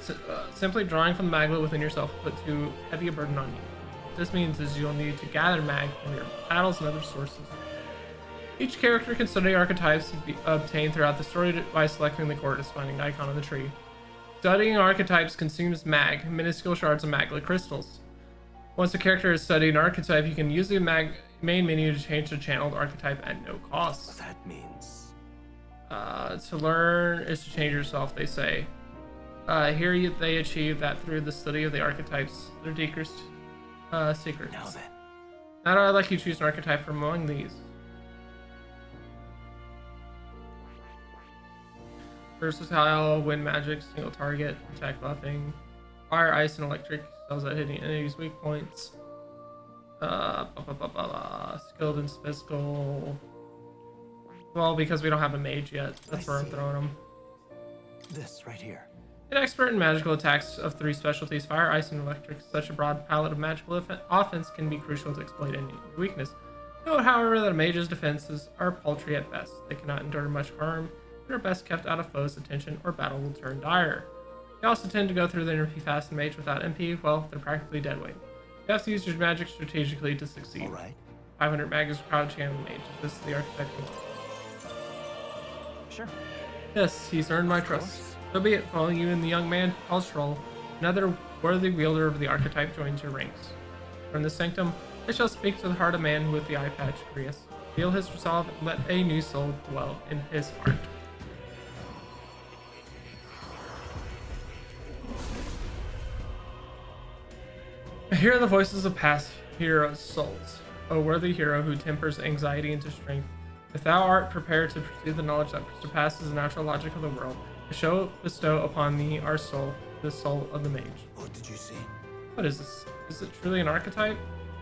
simply drawing from the Magla within yourself will put too heavy a burden on you. What this means is you'll need to gather Mag from your battles and other sources. Each character can study archetypes obtained throughout the story by selecting the corresponding icon on the tree. Studying archetypes consumes Mag, minuscule shards of Magla crystals. Once a character has studied an archetype, you can use the main menu to change the channeled archetype at no cost. That means... To learn is to change yourself, they say. They achieve that through the study of the archetypes, their decreased secrets. Now then. Now I'd like you to choose an archetype from among these. Versatile, wind magic, single target, attack buffing, fire, ice, and electric spells at hitting enemies' weak points. Skilled and physical. Well, because we don't have a mage yet, that's where I'm throwing them. This right here. An expert in magical attacks of 3 specialties, fire, ice, and electric. Such a broad palette of magical offense can be crucial to exploit any weakness. Note, however, that a mage's defenses are paltry at best. They cannot endure much harm, and are best kept out of foes' attention or battle will turn dire. They also tend to go through the MP fast, and mage without MP, well, they're practically dead weight. You have to use your magic strategically to succeed. Alright. 500 mag is crowd channel mage. Is this the archetype? Sure. Yes, he's earned my trust. So be it, following you and the young man called Stroll, another worthy wielder of the archetype joins your ranks. From the sanctum, I shall speak to the heart of man with the eye patch, Grius. Feel his resolve and let a new soul dwell in his heart. Hear the voices of past heroes' souls, O worthy hero who tempers anxiety into strength. If thou art prepared to pursue the knowledge that surpasses the natural logic of the world, I shall bestow upon thee our soul, the soul of the mage. What did you see? What is this? Is it truly an archetype?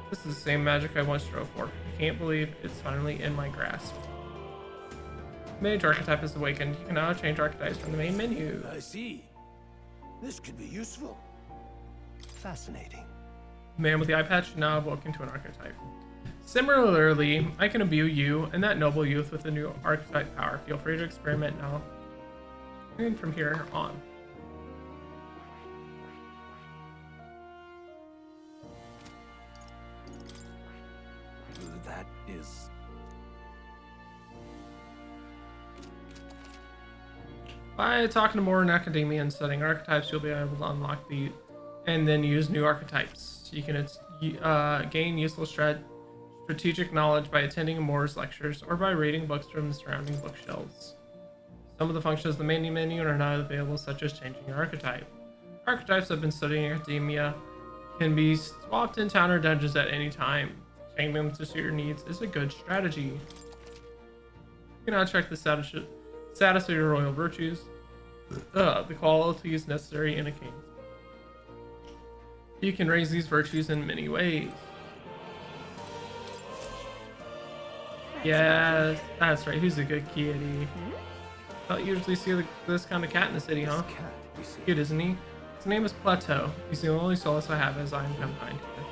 This is the same magic I once strove for. I can't believe it's finally in my grasp. Mage archetype is awakened. You can now change archetypes from the main menu. I see. This could be useful. Fascinating. Man with the eye patch now evolved into an archetype. Similarly, I can imbue you and that noble youth with a new archetype power. Feel free to experiment now and from here on. That is... By talking to more in academia and studying archetypes, you'll be able to unlock the and then use new archetypes. You can gain useful strategic knowledge by attending Moore's lectures or by reading books from the surrounding bookshelves. Some of the functions of the main menu are now available, such as changing your archetype. Archetypes I've been studying in academia can be swapped in town or dungeons at any time. Changing them to suit your needs is a good strategy. You can now check the status of your royal virtues, the qualities necessary in a king. You can raise these virtues in many ways. Yes, that's right. Who's a good kitty? Don't usually see this kind of cat in the city, huh? Cute, isn't he? His name is Plateau. He's the only solace I have as I am confined here.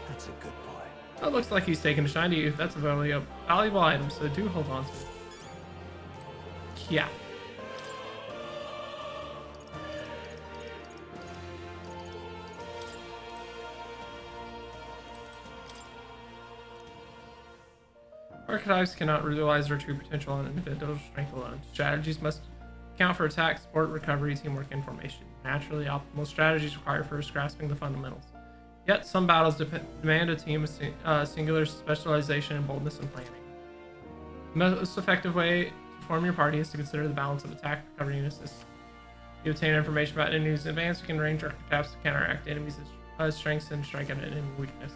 That's a good boy. Oh, it looks like he's taking a shine to you. That's a valuable item, so do hold on to it. Yeah. Archetypes cannot realize their true potential on individual strength alone. Strategies must account for attack, support, recovery, teamwork, and formation. Naturally, optimal strategies require first grasping the fundamentals. Yet, some battles demand a team of singular specialization and boldness in planning. The most effective way to form your party is to consider the balance of attack, recovery, and assist. You obtain information about enemies in advance. You can range archetypes to counteract enemies' strengths and strike at an enemy weakness.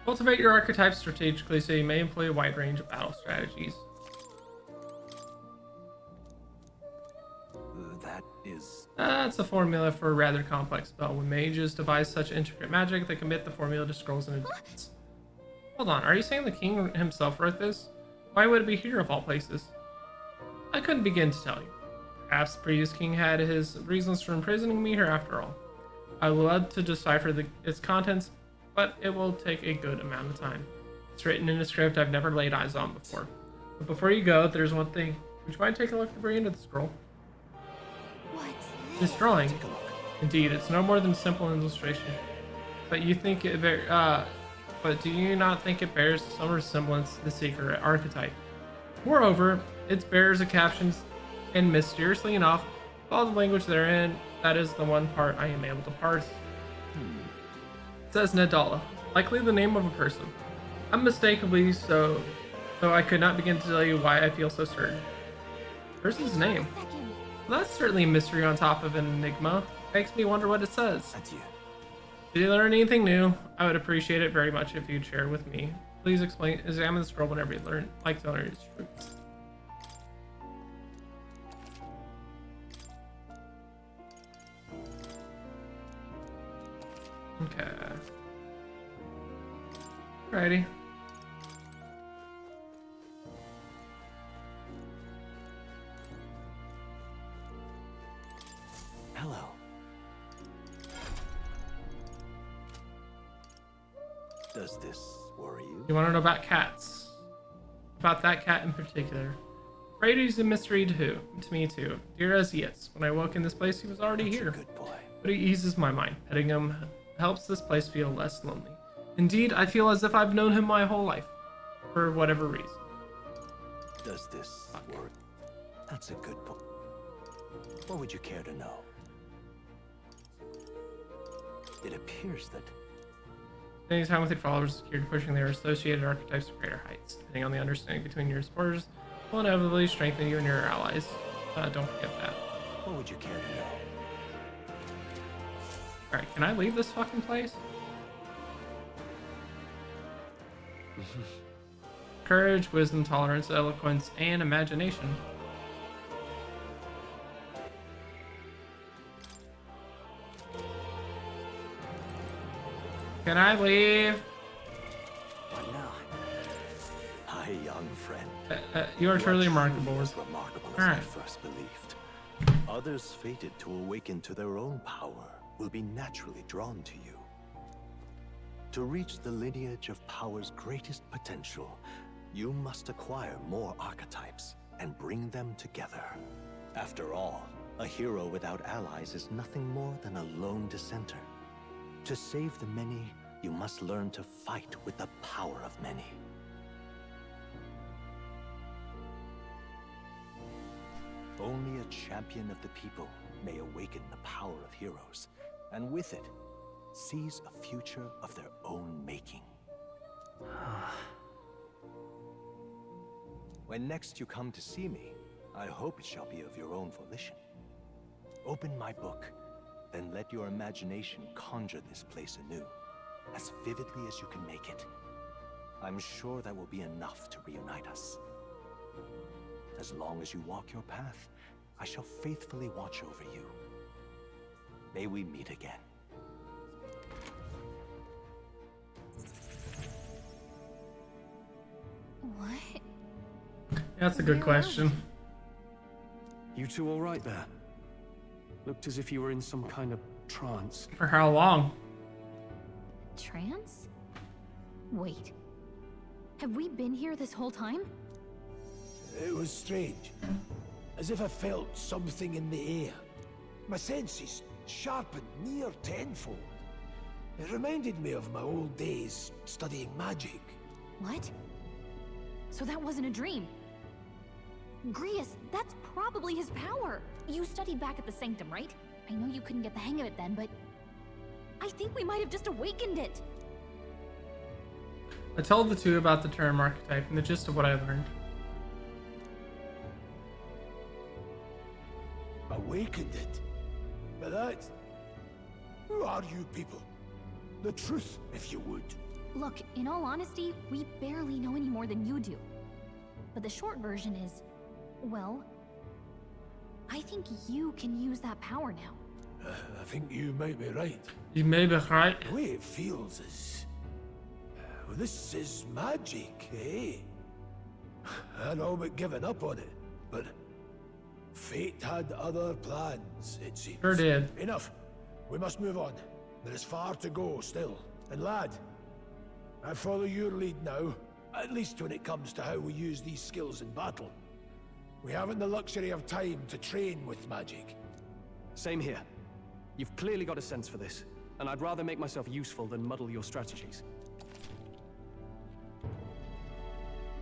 Cultivate your archetypes strategically so you may employ a wide range of battle strategies. That is... That's a formula for a rather complex spell. When mages devise such intricate magic, they commit the formula to scrolls in advance. Hold on, are you saying the king himself wrote this? Why would it be here of all places? I couldn't begin to tell you. Perhaps the previous king had his reasons for imprisoning me here after all. I would love to decipher its contents, but it will take a good amount of time. It's written in a script I've never laid eyes on before. But before you go, there's one thing. Would you mind taking a look at the into the scroll? What's This drawing. Indeed, it's no more than a simple illustration. But you think it but do you not think it bears some resemblance to the secret archetype? Moreover, it bears a captions, and mysteriously enough, all the language therein That is the one part I am able to parse. Says Nadala, likely the name of a person. Unmistakably so, though I could not begin to tell you why I feel so certain. Person's name. Well, that's certainly a mystery on top of an enigma. Makes me wonder what it says. Adieu. Did you learn anything new? I would appreciate it very much if you'd share with me. Please examine the scroll whenever you like to learn its truth. Okay. Alrighty. Hello. Does this worry you? You want to know about cats? About that cat in particular. Brady's a mystery to me too. Dear as he is, when I woke in this place, he was already here. Good boy. But he eases my mind. Petting him helps this place feel less lonely. Indeed, I feel as if I've known him my whole life, for whatever reason. Does this work? That's a good boy. What would you care to know? It appears that Spending time with your followers is key to pushing their associated archetypes to greater heights. Depending on the understanding between your supporters will inevitably strengthen you and your allies. Don't forget that. what would you care to know? Alright, can I leave this fucking place? Courage, wisdom, tolerance, eloquence, and imagination. Can I leave? What now? My young friend. You are truly remarkable. As remarkable as I first believed. Others fated to awaken to their own power will be naturally drawn to you. To reach the lineage of power's greatest potential, you must acquire more archetypes and bring them together. After all, a hero without allies is nothing more than a lone dissenter. To save the many, you must learn to fight with the power of many. Only a champion of the people may awaken the power of heroes, and with it, seize a future of their own making. When next you come to see me, I hope it shall be of your own volition. Open my book, then let your imagination conjure this place anew, as vividly as you can make it. I'm sure that will be enough to reunite us. As long as you walk your path, I shall faithfully watch over you. May we meet again. What? That's a good question. You two all right there? Looked as if you were in some kind of trance. For how long? Trance? Wait. Have we been here this whole time? It was strange. As if I felt something in the air. My senses sharpened near tenfold. It reminded me of my old days studying magic. What? So that wasn't a dream. Grius, that's probably his power. You studied back at the Sanctum, right? I know you couldn't get the hang of it then, but I think we might have just awakened it. I told the two about the term archetype and the gist of what I learned. Awakened it? But that... Who are you people? The truth, if you would. Look, in all honesty, we barely know any more than you do. But the short version is, well, I think you can use that power now. I think you might be right. You may be right. The way it feels is... Well, this is magic, eh? I'd all but given up on it, but... Fate had other plans, it seems. Sure did. Enough. We must move on. There is far to go still. And lad, I follow your lead now, at least when it comes to how we use these skills in battle. We haven't the luxury of time to train with magic. Same here. You've clearly got a sense for this, and I'd rather make myself useful than muddle your strategies.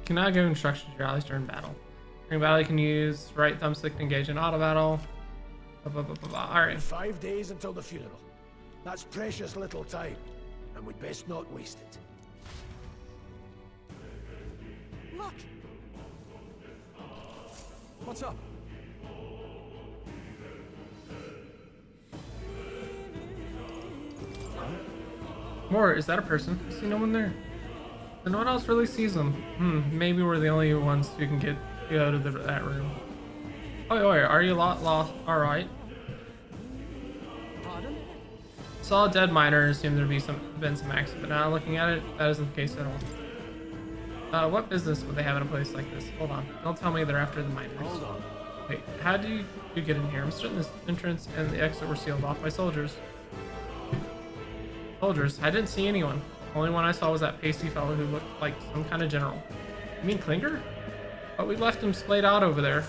Cannot give instructions to your allies during battle. During battle, you can use right thumbstick to engage in auto battle. Alright. 5 days until the funeral. That's precious little time, and we'd best not waste it. Look! What's up? More, is that a person? I see no one there. And no one else really sees them. Maybe we're the only ones who can get out of that room. Oi, are you lost? Alright. Pardon? Saw a dead miner and assumed there'd been some accident, but now looking at it, that isn't the case at all. What business would they have in a place like this? Hold on. Don't tell me they're after the miners. Hold on. Wait, how do you get in here? I'm certain this entrance and the exit were sealed off by soldiers. Soldiers? I didn't see anyone. The only one I saw was that pasty fellow who looked like some kind of general. You mean Klinger? But we left him splayed out over there.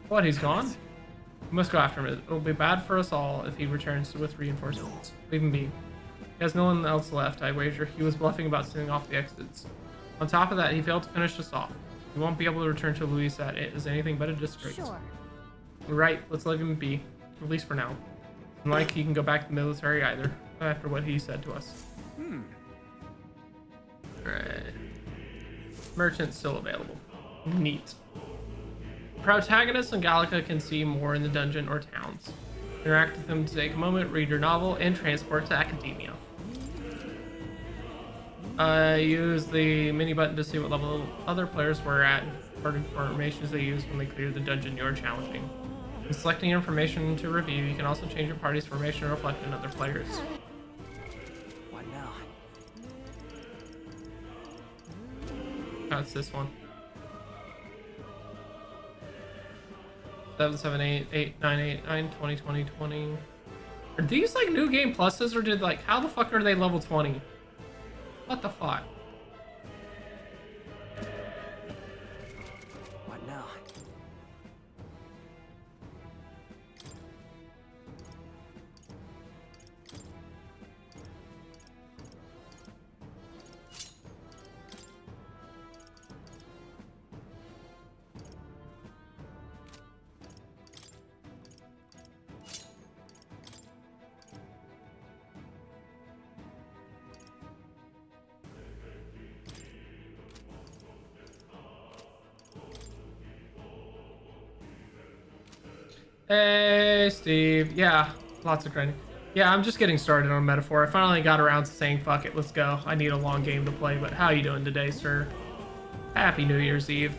What, he's gone? We must go after him. It'll be bad for us all if he returns with reinforcements. Leave him be. He has no one else left. I wager he was bluffing about sealing off the exits. On top of that, he failed to finish us off. We won't be able to return to Luis. It is anything but a disgrace. Sure. Right, let's leave him be. At least for now. And like he can go back to the military either, after what he said to us. Alright. Merchant still available. Neat. Protagonists in Gallica can see more in the dungeon or towns. Interact with them to take a moment, read your novel, and transport to academia. Use the mini button to see what level other players were at and formations they used when they cleared the dungeon you're challenging. In selecting information to review, you can also change your party's formation to reflect in other players. What now? Oh, it's this one. 7, 7, 8, 8, 9, 8, 9, 20, 20, 20. Are these like new game pluses or did like, how the fuck are they level 20? What the fuck? What now? Hey, Steve. Yeah, lots of grinding. Yeah, I'm just getting started on Metaphor. I finally got around to saying, fuck it, let's go. I need a long game to play, but how you doing today, sir? Happy New Year's Eve.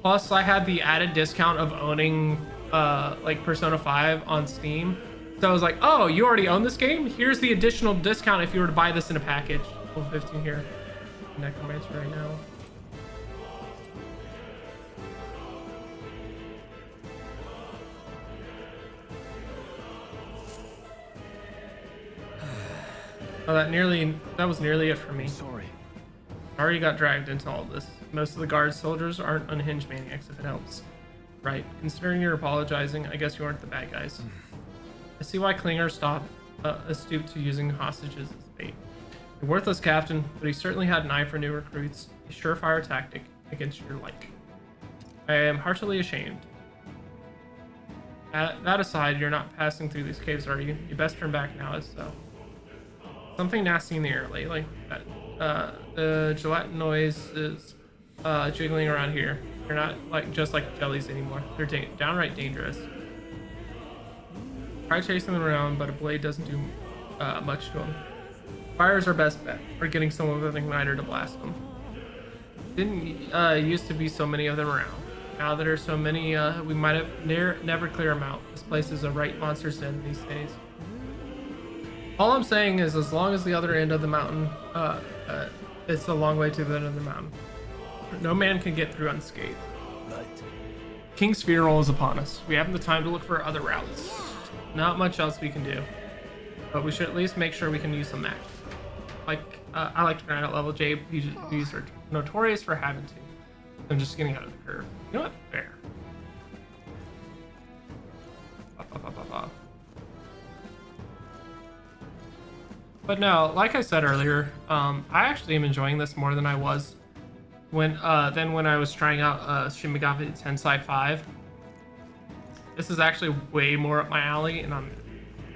Plus, I had the added discount of owning, like, Persona 5 on Steam. So I was like, oh, you already own this game? Here's the additional discount if you were to buy this in a package. Level 15 here. Necromancer right now. Oh, that was nearly it for me. Sorry. Sorry you got dragged into all this. Most of the guard soldiers aren't unhinged maniacs, if it helps. Right. Considering you're apologizing, I guess you aren't the bad guys. I see why Klinger stooped to using hostages as bait. A worthless captain, but he certainly had an eye for new recruits. A surefire tactic against your like. I am heartily ashamed. That aside, you're not passing through these caves, are you? You best turn back now, as so. Something nasty in the air lately. The gelatin noise is jiggling around here. They're not just like jellies anymore. They're downright dangerous. Try chasing them around, but a blade doesn't do much to them. Fire's our best bet, or getting someone with an igniter to blast them. Didn't used to be so many of them around. Now that there are so many, we might have never clear them out. This place is a right monster's den these days. All I'm saying is, as long as the other end of the mountain, it's a long way to the end of the mountain. No man can get through unscathed. Right. King's funeral is upon us. We haven't the time to look for other routes. Not much else we can do. But we should at least make sure we can use some magic. I like to grind out level J. These are notorious for having to. I'm just getting out of the curve. You know what? Fair. But no, like I said earlier, I actually am enjoying this more than I was when I was trying out Shin Megami Tensei 5. This is actually way more up my alley, and I'm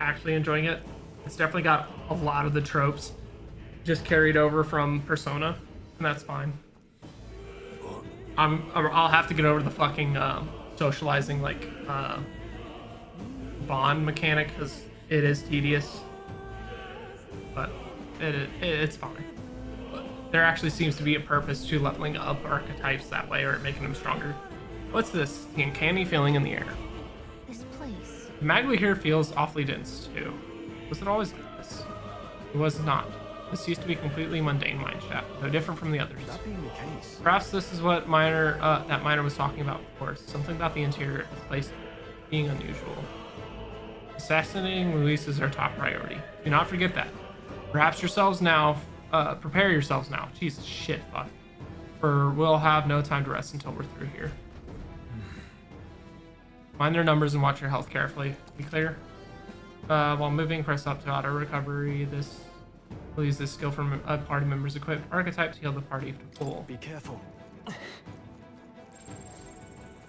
actually enjoying it. It's definitely got a lot of the tropes just carried over from Persona, and that's fine. I'll have to get over the fucking socializing like bond mechanic because it is tedious, but it's fine. But there actually seems to be a purpose to leveling up archetypes that way or making them stronger. What's this? The uncanny feeling in the air. This place. The magma here feels awfully dense too. Was it always like this? It was not. This used to be completely mundane mineshaft, no different from the others. That being the case. Perhaps this is what that miner was talking about before. Something about the interior of this place being unusual. Assassinating Luis is our top priority. Do not forget that. Perhaps yourselves now. Prepare yourselves now. Jesus shit, fuck. For we'll have no time to rest until we're through here. Mind their numbers and watch your health carefully. Be clear? While moving, press up to auto recovery. This will use this skill from party members equipped archetype to heal the party to full. Be careful. Come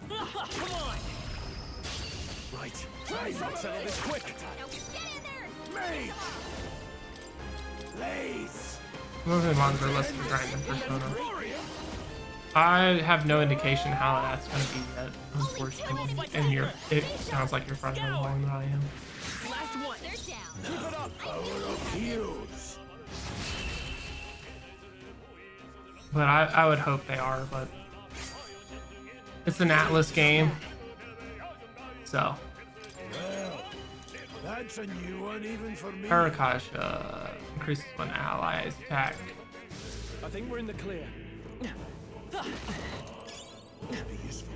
on! Right. Let's settle this quick. Mage! Blaze! Moving longer, less of a grind than Persona. I have no indication how that's going to be yet, unfortunately. And it sounds like you're farther along than I am. Last one. They're down. Keep it up. Power of heroes. But I would hope they are, but it's an Atlas game. So. Well, that's a new one even for me. Parakasha increases when allies attack. I think we're in the clear. Be useful.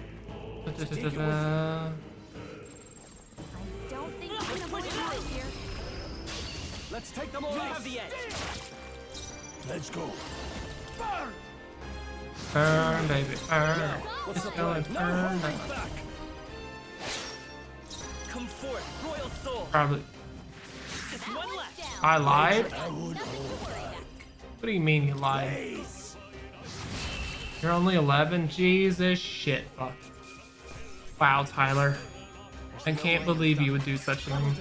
Don't think you're gonna push through here. Let's take them all You out. have the edge. Let's go. Burn! Burn, baby, burn. What's It's the going plan? No burn. holding back. Come forth, royal soul. Probably. Just one left. I lied? I would hold back. What do you mean you lied? You're only 11? Jesus shit, fuck. Wow, Tyler. I can't believe you would do such a thing.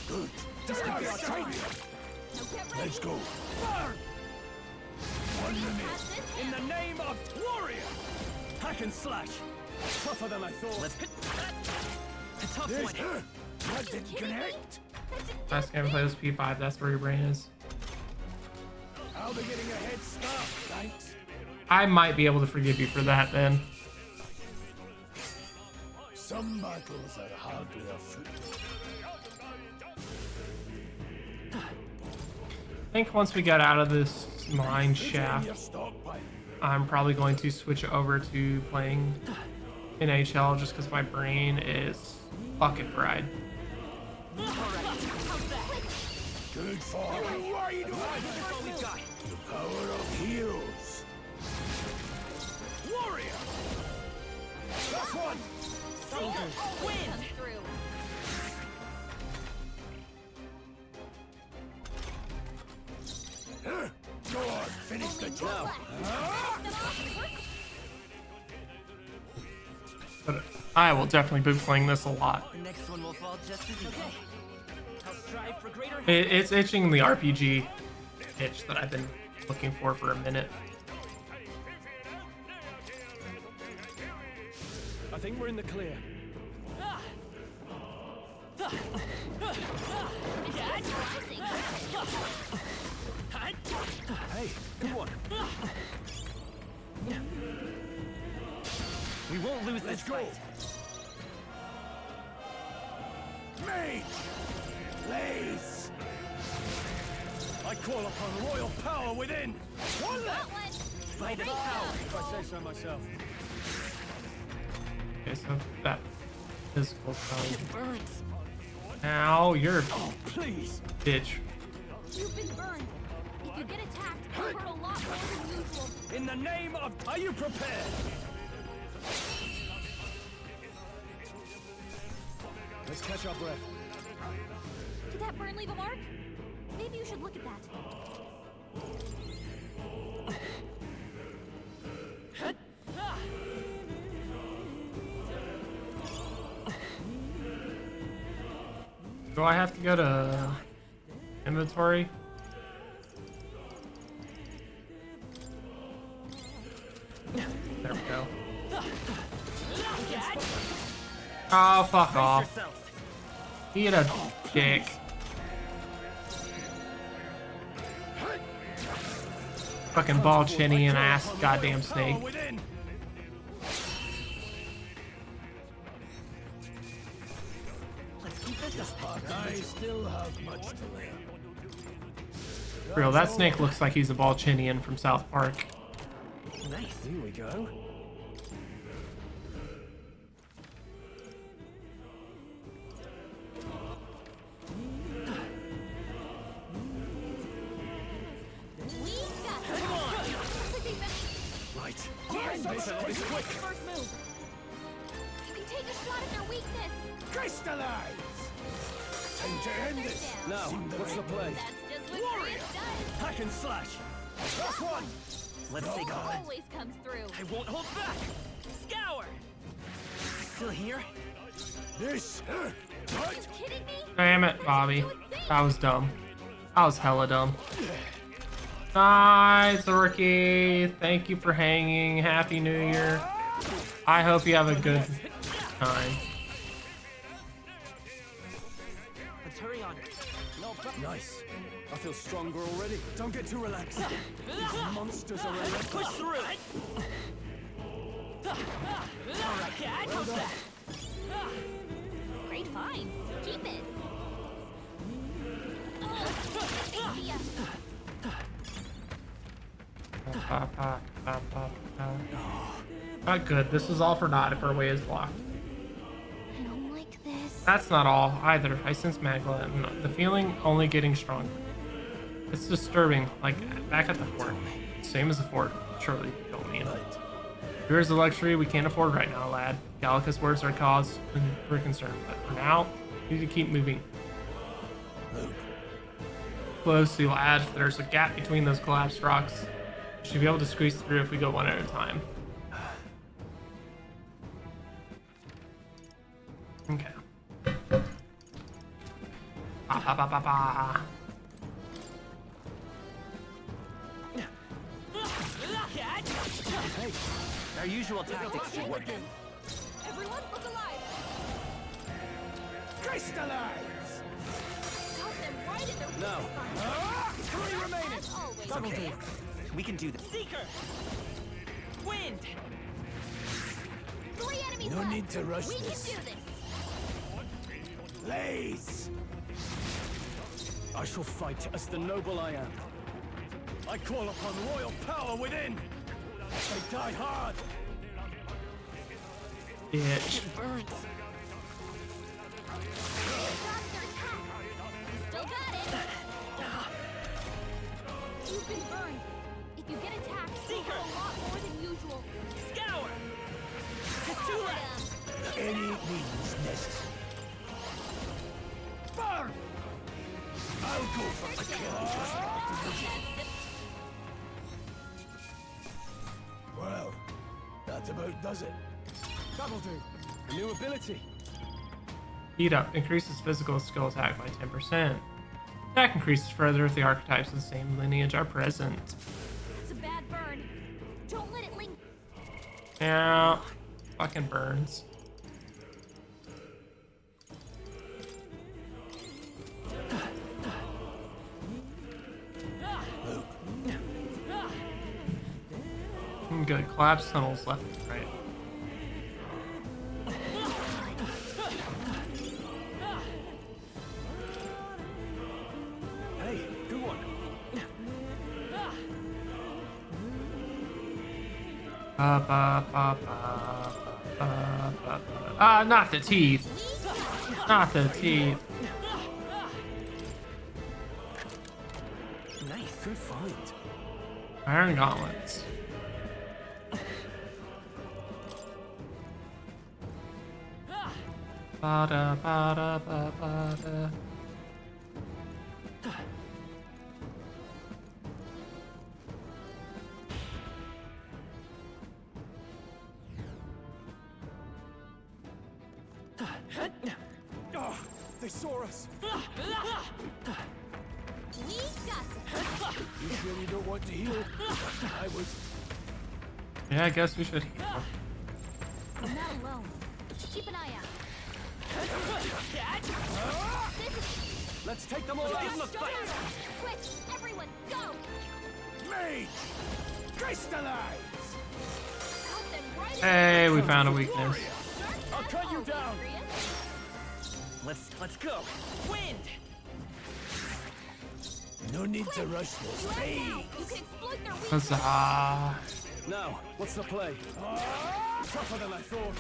Good. Let's go. Burn! 1 minute. In the name of warrior! Hack and slash. Tougher than I thought. Let's hit a tough This one. that didn't connect. Last game I played was P5, that's where your brain is. I'll be getting a head start, thanks. I might be able to forgive you for that then. Some battles are hardly afoot. I think once we get out of this mine shaft, I'm probably going to switch over to playing NHL just because my brain is fucking fried. Good for what are you doing? The power of heroes. Warrior! Last one! Win! Go on, finish the job. But I will definitely be playing this a lot. The next one will fall just as easy. I'll strive for greater It's itching the RPG itch that I've been looking for a minute. I think we're in the clear. Hey, good one. We won't lose this fight. Mage! Blaze! I call upon royal power within. One left. Fight is power. If I say so myself. Okay, so that physical sound. It burns. Ow, you're a Please. bitch. You've been burned. If you get attacked, you'll hurt a lot more than usual. In the name of... Are you prepared? Let's catch our breath. Did that burn leave a mark? Maybe you should look at that. Do I have to go to inventory? There we go. Oh, fuck off. Eat a dick. Fucking ball chinny and ass goddamn snake. I still have much to learn. Real, that snake looks like he's a ball chinian from South Park. Nice. Here we go. Right. This quick. First move. You can take a shot at their weakness. Crystallize! Time to end this. Now, what's the play? That's just what Chris does. Hack and slash. Last one. Let's take on it. Always comes through. I won't hold back. Scour. Still here? This. Are you kidding me? Damn it, Bobby. That was dumb. That was hella dumb. Nice, rookie. Thank you for hanging. Happy New Year. I hope you have a good time. Let's hurry on. Nice. I feel stronger already. Don't get too relaxed. These monsters are relentless. Push through. Well done. Great find. Keep it. Not good. This is all for naught if our way is blocked. I don't like this. That's not all either. I sense Magla and the feeling only getting stronger. It's disturbing, like back at the fort. Same as the fort, surely you don't mean. Here's a luxury we can't afford right now, lad. Gallica's words are cause for concern, but for now, you need to keep moving. Closely, lad. There's a gap between those collapsed rocks. We should be able to squeeze through if we go one at a time. Okay. Ba ba ba ba ba. Hey, our usual tactics should work. Everyone, look alive. Crystallize! Got them right in their weakest No. spot. 3 remaining. As always. Double do. We can do this. Seeker! Wind! 3 enemies No left. need to rush We this. can do this. Blaze! I shall fight as the noble I am. I call upon royal power within. I die hard. Bitch. It burns. Still got it. You've been burned. If you get attacked, you'll Seeker. do a lot more than usual. Scour! It's too late. Any means necessary. Burn! I'll go for the kill. Well, that about does it. That'll do. A new ability. Heat up. Increases physical skill attack by 10%. Attack increases further if the archetypes of the same lineage are present. It's a bad burn. Don't let it linger. Yeah. Fucking burns. Good. Collapse tunnels left and right. Hey, good one. Not the teeth. Not the teeth. Nice. Good find. Iron gauntlets. Ba-da, ba-da, ba-ba-da. Oh, they saw us. We got You sure you don't want to heal? I was. Yeah, I guess we should. I'm not alone. Keep an eye out. Let's take them all out in the fight. Quick, everyone, go! Mage! Crystallize! Hey, we found a weakness. I'll cut you down. Let's go. Wind. No need to rush this. Hey! You can exploit their Huzzah. Now, what's the play? Tougher than I thought.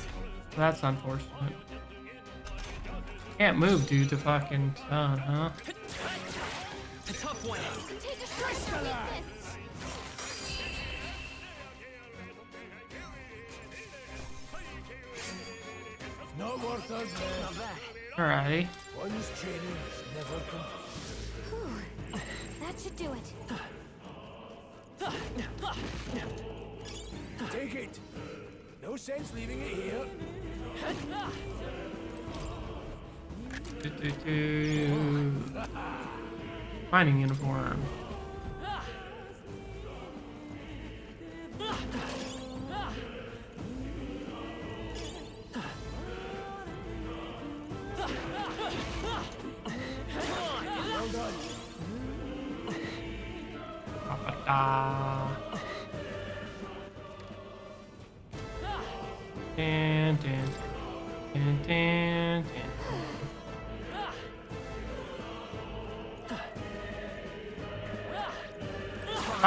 That's unfortunate. Can't move due to fucking stun, huh? A tough one. Take a shot at their weakness. Not worth us, man. Alrighty. One's training is never complete. Whew. That should do it. Take it. No sense leaving it here. Mining uniform. Well done. Ba-ba-da. Dan, dan, dan, dan, dan.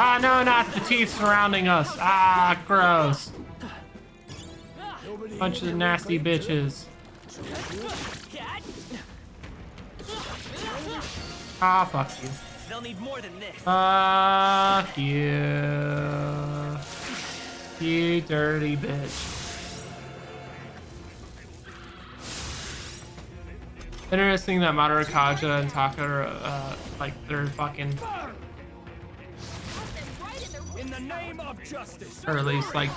Ah, no, not the teeth surrounding us. Ah, gross. Bunch of nasty bitches. Ah, fuck you. They'll need more than this. Fuck you. You dirty bitch. Interesting that Madara Kaja and Taka are, like, they're fucking... In the name of justice. Or at least, like,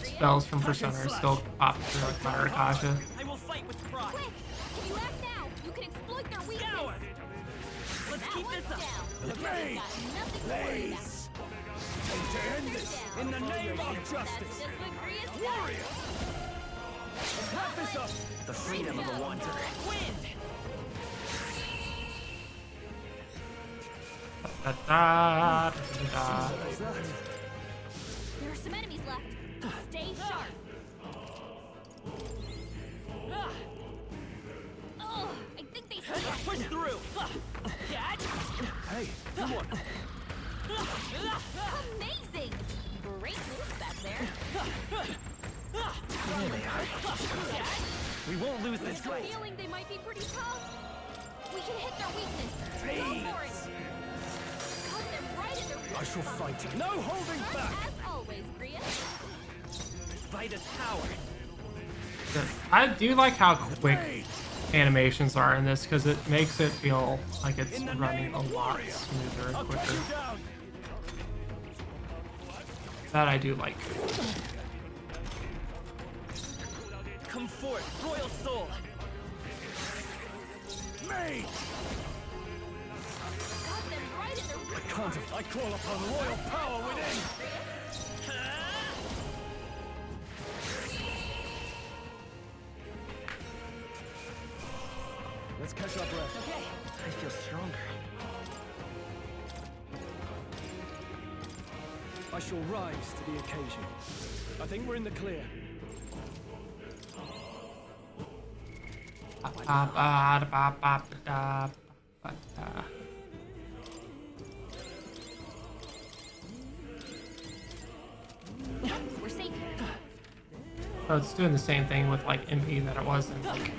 spells from Persona are still popping through, like Madara Kaja. I will fight with pride. Quick! If you act now, you can exploit their weakness. Let's keep this up. Mage! Blaze! And to end this, In the name of justice. warrior! Let's wrap this up. The freedom of a wanderer. Wind. Da, da, da, da. There are some enemies left. Stay sharp. Oh, I think they see us. Push through. Hey, come on. Amazing! Great moves back there. There they are. We won't lose this I'm fight. feeling they might be pretty tough. We can hit their weakness. Go for it. Cut them right in their I shall fight it. No holding back. As always, Grian. Vita's power. I do like how quick animations are in this because it makes it feel like it's running a lot smoother and quicker. That I do like. Come forth, royal soul. Mage! Cut them right in their I can't. I call upon royal power within. Let's catch our breath. Okay, I feel stronger. I shall rise to the occasion. I think we're in the clear. We're safe here. So it's doing the same thing with like MP that it was in like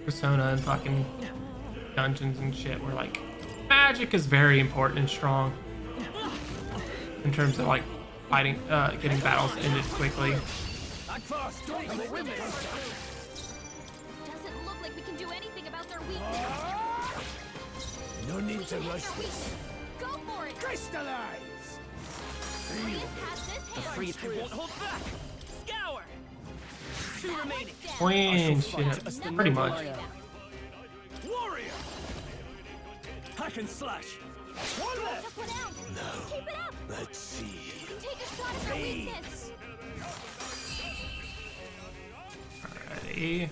Persona and fucking dungeons and shit where like magic is very important and strong in terms of like fighting, getting battles ended quickly. Act fast. I'm a witness. Doesn't look like we can do anything about their weakness. No need to rush this. Go for it! Crystallize! The freeze won't hold back! Scour! 2 remaining. Queen shit. Pretty much. Warrior! Hack and slash! One left! No. Keep it up! Let's see. You can take a shot at their weakness. Alrighty.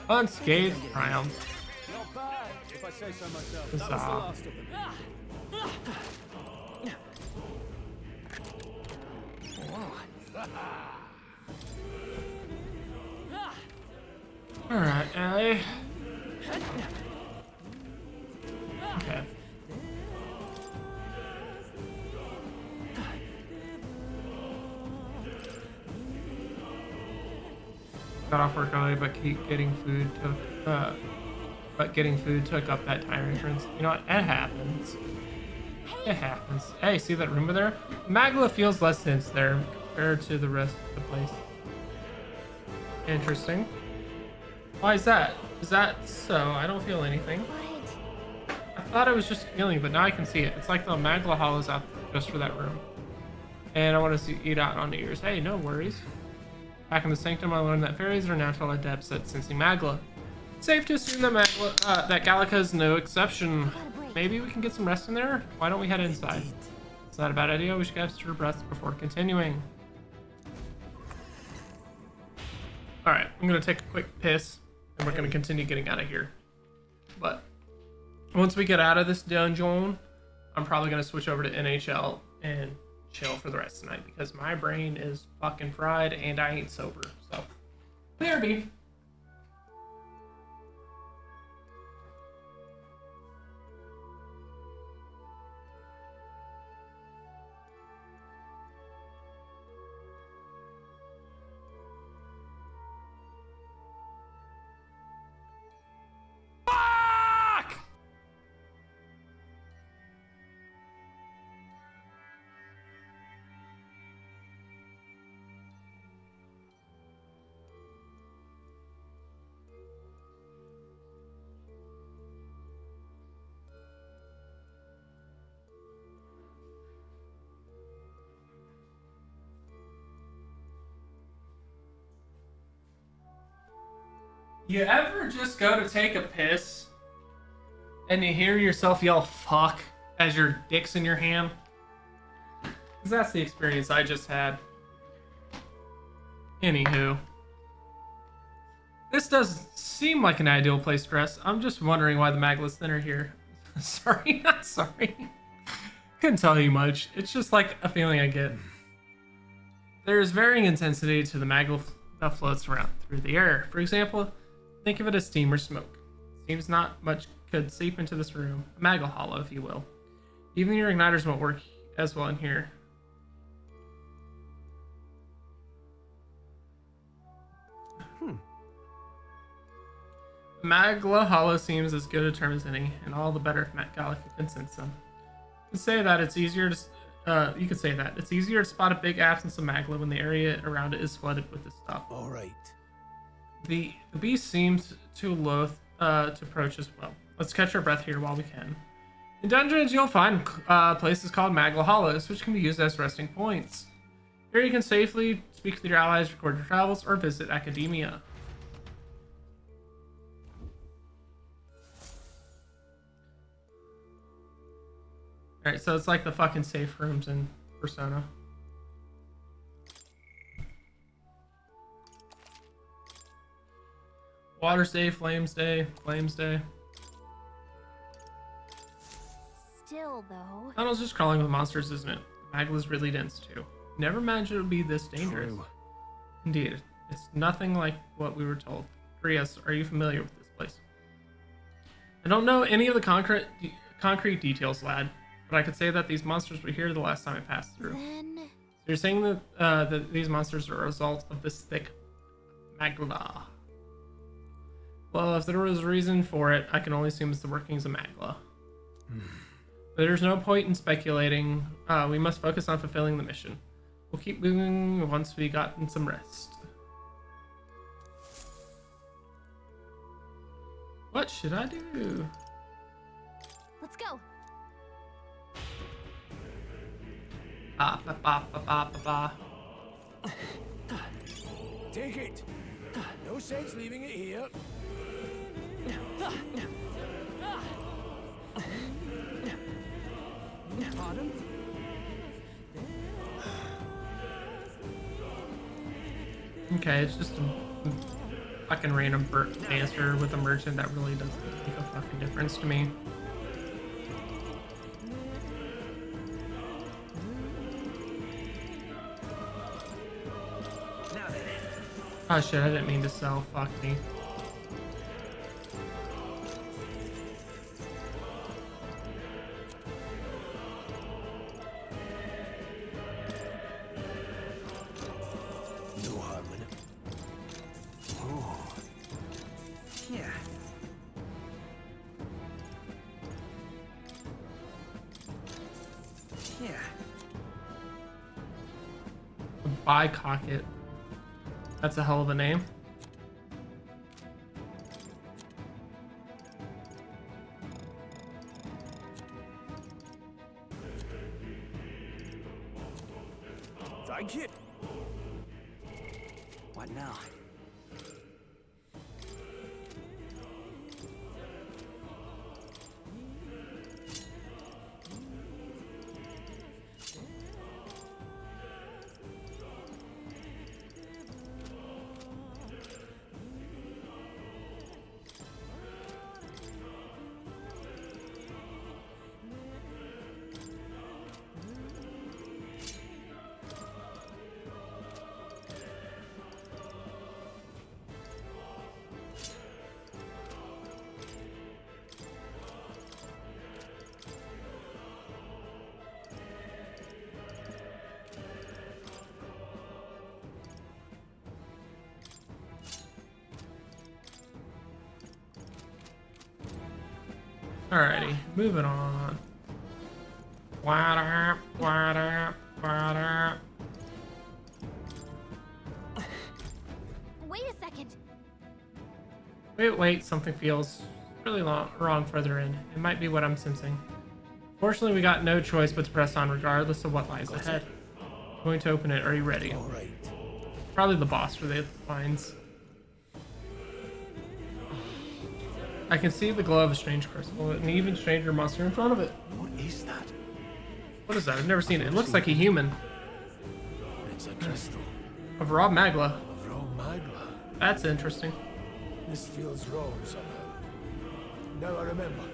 Unscathed round. Not bad, if I say so myself. Huzzah. That was the last of them. Alright, Ellie. Okay. Got off work early, but getting food took up that time entrance. You know what? It happens. It happens. Hey, see that room over there? Magla feels less dense there compared to the rest of the place. Interesting. Why is that? Is that so? I don't feel anything. I thought I was just feeling, but now I can see it. It's like the Magla Hollow's out just for that room. And I want to eat out on New Year's. Hey, no worries. Back in the Sanctum, I learned that fairies are natural adepts at sensing Magla. Safe to assume that that Gallica is no exception. Maybe we can get some rest in there? Why don't we head inside? It's not a bad idea. We should get extra breath before continuing. Alright, I'm going to take a quick piss, and we're going to continue getting out of here. But once we get out of this dungeon, I'm probably going to switch over to NHL and chill for the rest of the night, because my brain is fucking fried, and I ain't sober. So, BRB. You ever just go to take a piss and you hear yourself yell fuck as your dick's in your hand? Because that's the experience I just had. Anywho. This doesn't seem like an ideal place to rest. I'm just wondering why the Magla's Thin are here. Sorry, not sorry. Couldn't tell you much. It's just like a feeling I get. There's varying intensity to the Magla that floats around through the air. For example, think of it as steam or smoke. Seems not much could seep into this room. A Magla Hollow, if you will. Even your igniters won't work as well in here. Magla Hollow seems as good a term as any, and all the better if Matt Gallica can sense them. You could say that it's easier to spot a big absence of Magla when the area around it is flooded with this stuff. All right. The beast seems too loath to approach as well. Let's catch our breath here while we can. In dungeons, you'll find places called Magla Hollows, which can be used as resting points. Here you can safely speak with your allies, record your travels, or visit academia. Alright, so it's like the fucking safe rooms in Persona. Water's Day, Flames Day, Flames Day. Still, though. Tunnel's just crawling with monsters, isn't it? Magla's really dense, too. Never imagined it would be this dangerous. True. Indeed. It's nothing like what we were told. Rias, are you familiar with this place? I don't know any of the concrete details, lad, but I could say that these monsters were here the last time I passed through. Then... So you're saying that, that these monsters are a result of this thick Magla. Well, if there was a reason for it, I can only assume it's the workings of Magla. But there's no point in speculating. We must focus on fulfilling the mission. We'll keep moving once we gotten some rest. What should I do? Let's go. Ba ba ba ba ba ba ba. Take it. No sense leaving it here. Pardon? Okay, it's just a fucking random dancer with a merchant that really doesn't make a fucking difference to me. Oh shit, I didn't mean to sell. Fuck me. No harm in it. Oh. Yeah. Yeah. Bicocket. That's a hell of a name. Thank you. What now? Alrighty, moving on. Water, water, water. Wait a second. Wait, something feels really wrong further in. It might be what I'm sensing. Fortunately, we got no choice but to press on regardless of what lies ahead. Going to open it. Are you ready? All right. Probably the boss for the mines. I can see the glow of a strange crystal, and an even stranger monster in front of it. What is that? What is that? I've never seen it. It looks like a human. It's a crystal. Of Rob Magla. Of Rome Magla. That's interesting. This feels wrong somehow. Now I remember.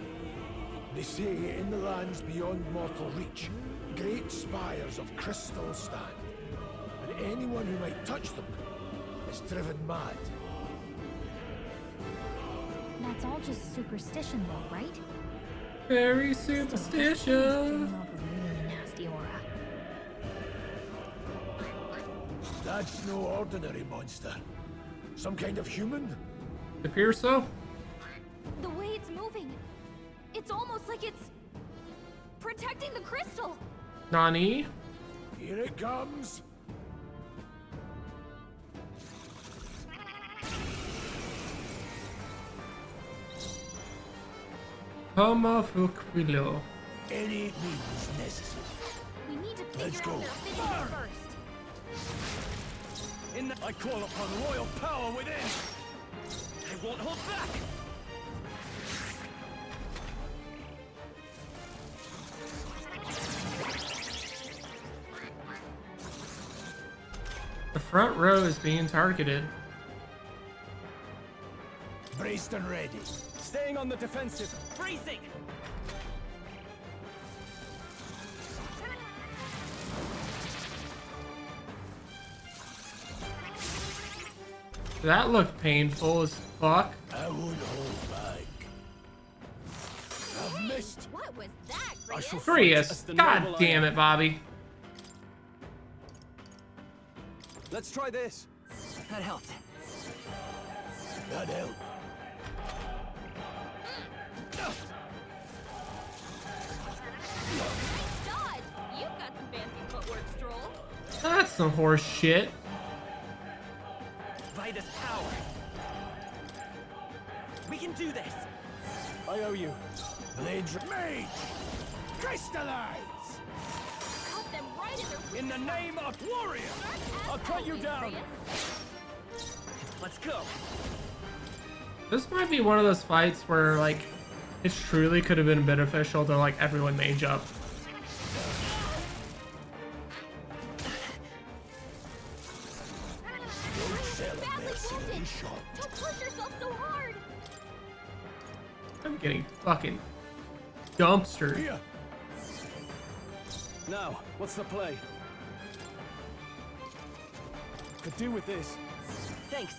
They say in the lands beyond mortal reach, great spires of crystal stand. And anyone who might touch them is driven mad. That's all just superstition, though, right? Very superstitious. Really nasty aura. That's no ordinary monster. Some kind of human? It appears so. The way it's moving, it's almost like it's protecting the crystal. Nani? Here it comes. Homo fuquilo. Any means necessary. We need to Let's figure out go. their physics first. I call upon royal power within. I won't hold back. The front row is being targeted. Braced and ready. Staying on the defensive. Bracing. That looked painful as fuck. I won't hold back. I've missed. What was that, I shall Prius. God damn it, Bobby. Let's try this. That helped. That helped. Dodge! You've got some fancy footwork, Stroll. That's some horse shit. Vitus power. We can do this. I owe you. Blades mage! Crystallize! Cut them right in their In the name of warrior! I'll cut you down! Let's go. This might be one of those fights where, like, it truly could have been beneficial to, like, everyone mage up. Don't push yourself so hard. I'm getting fucking dumpstered. Here. Now, what's the play? Could do with this. Thanks.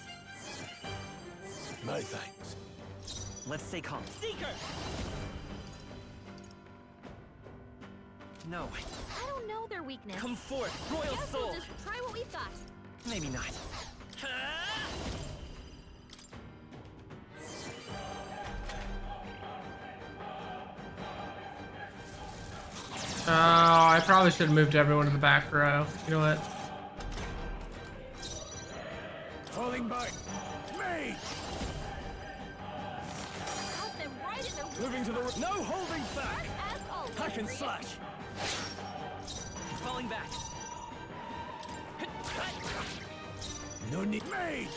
My thanks. Let's stay calm. Seeker! No. I don't know their weakness. Come forth, Royal Guess Soul. we'll just try what we've got. Maybe not. Oh, I probably should have moved everyone to the back row. You know what? Falling back. Mage! Cut them right in their Moving to the no holding back. as always. Hack and slash. Falling back. No need. Mage!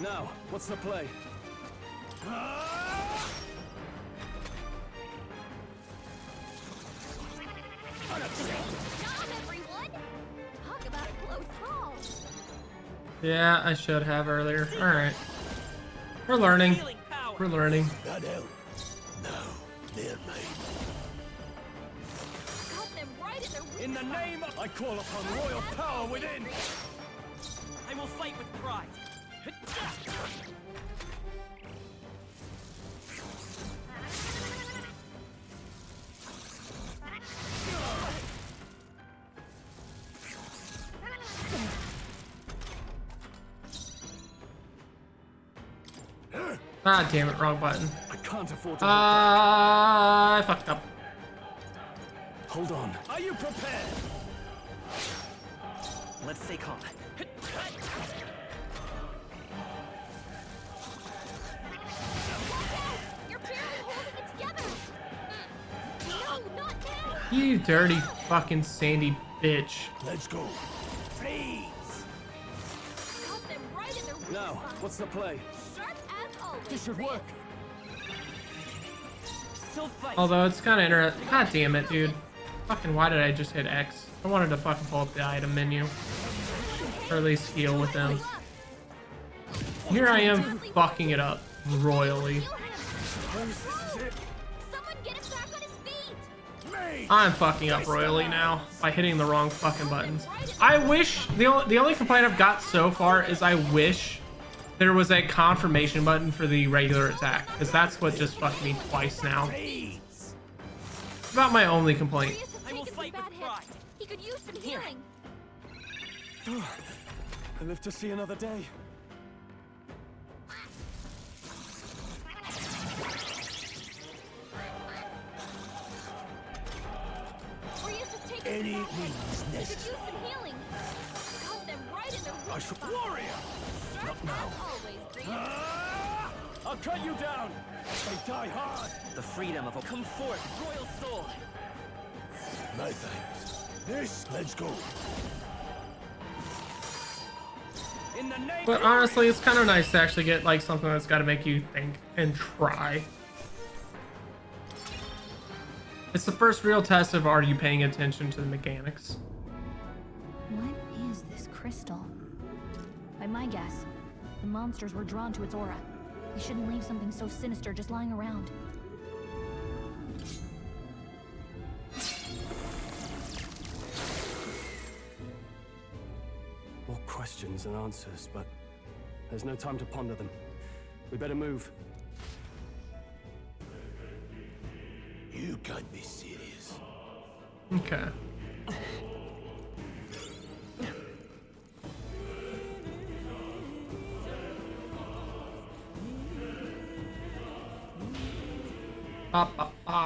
Now, what's the play? Job, everyone. Talk about a close call. Yeah, I should have earlier. All right. We're learning. We're learning. That help. No, they're mine. Cut them right in their weak In the name of I call upon royal power within. I will fight with pride. Ah, damn it, wrong button. I can't afford to I fucked up. Hold on. Are you prepared? Let's stay calm. You're barely holding it together. No, not now. You dirty fucking sandy bitch. Let's go. Freeze! Cut them right in their weak Now, spot. what's the play? Sharp as always. This should work. Still fight. Although it's kind of interesting. God damn it, dude. Fucking why did I just hit X? I wanted to fucking pull up the item menu. Or at least heal with them. Here I am fucking it up royally. Someone get him back on his feet. I'm fucking up royally now by hitting the wrong fucking buttons. I wish, the only complaint I've got so far is I wish there was a confirmation button for the regular attack, because that's what just fucked me twice now. About my only complaint. I will fight with pride. He could use some healing. I live to see another day. Any means He could necessary. use some healing. Cut them right in their I weak should spot. warrior. Sharp now. as always, Bree. I'll cut you down. They die hard. The freedom of a come forth, Royal Soul. My thanks. This, let's go. In the name But honestly, it's kind of nice to actually get like something that's got to make you think and try. It's the first real test of are you paying attention to the mechanics. What is this crystal? By my guess, the monsters were drawn to its aura. We shouldn't leave something so sinister just lying around. More questions than answers, but there's no time to ponder them. We better move. You can't be serious. Okay. Ba, ba, ba.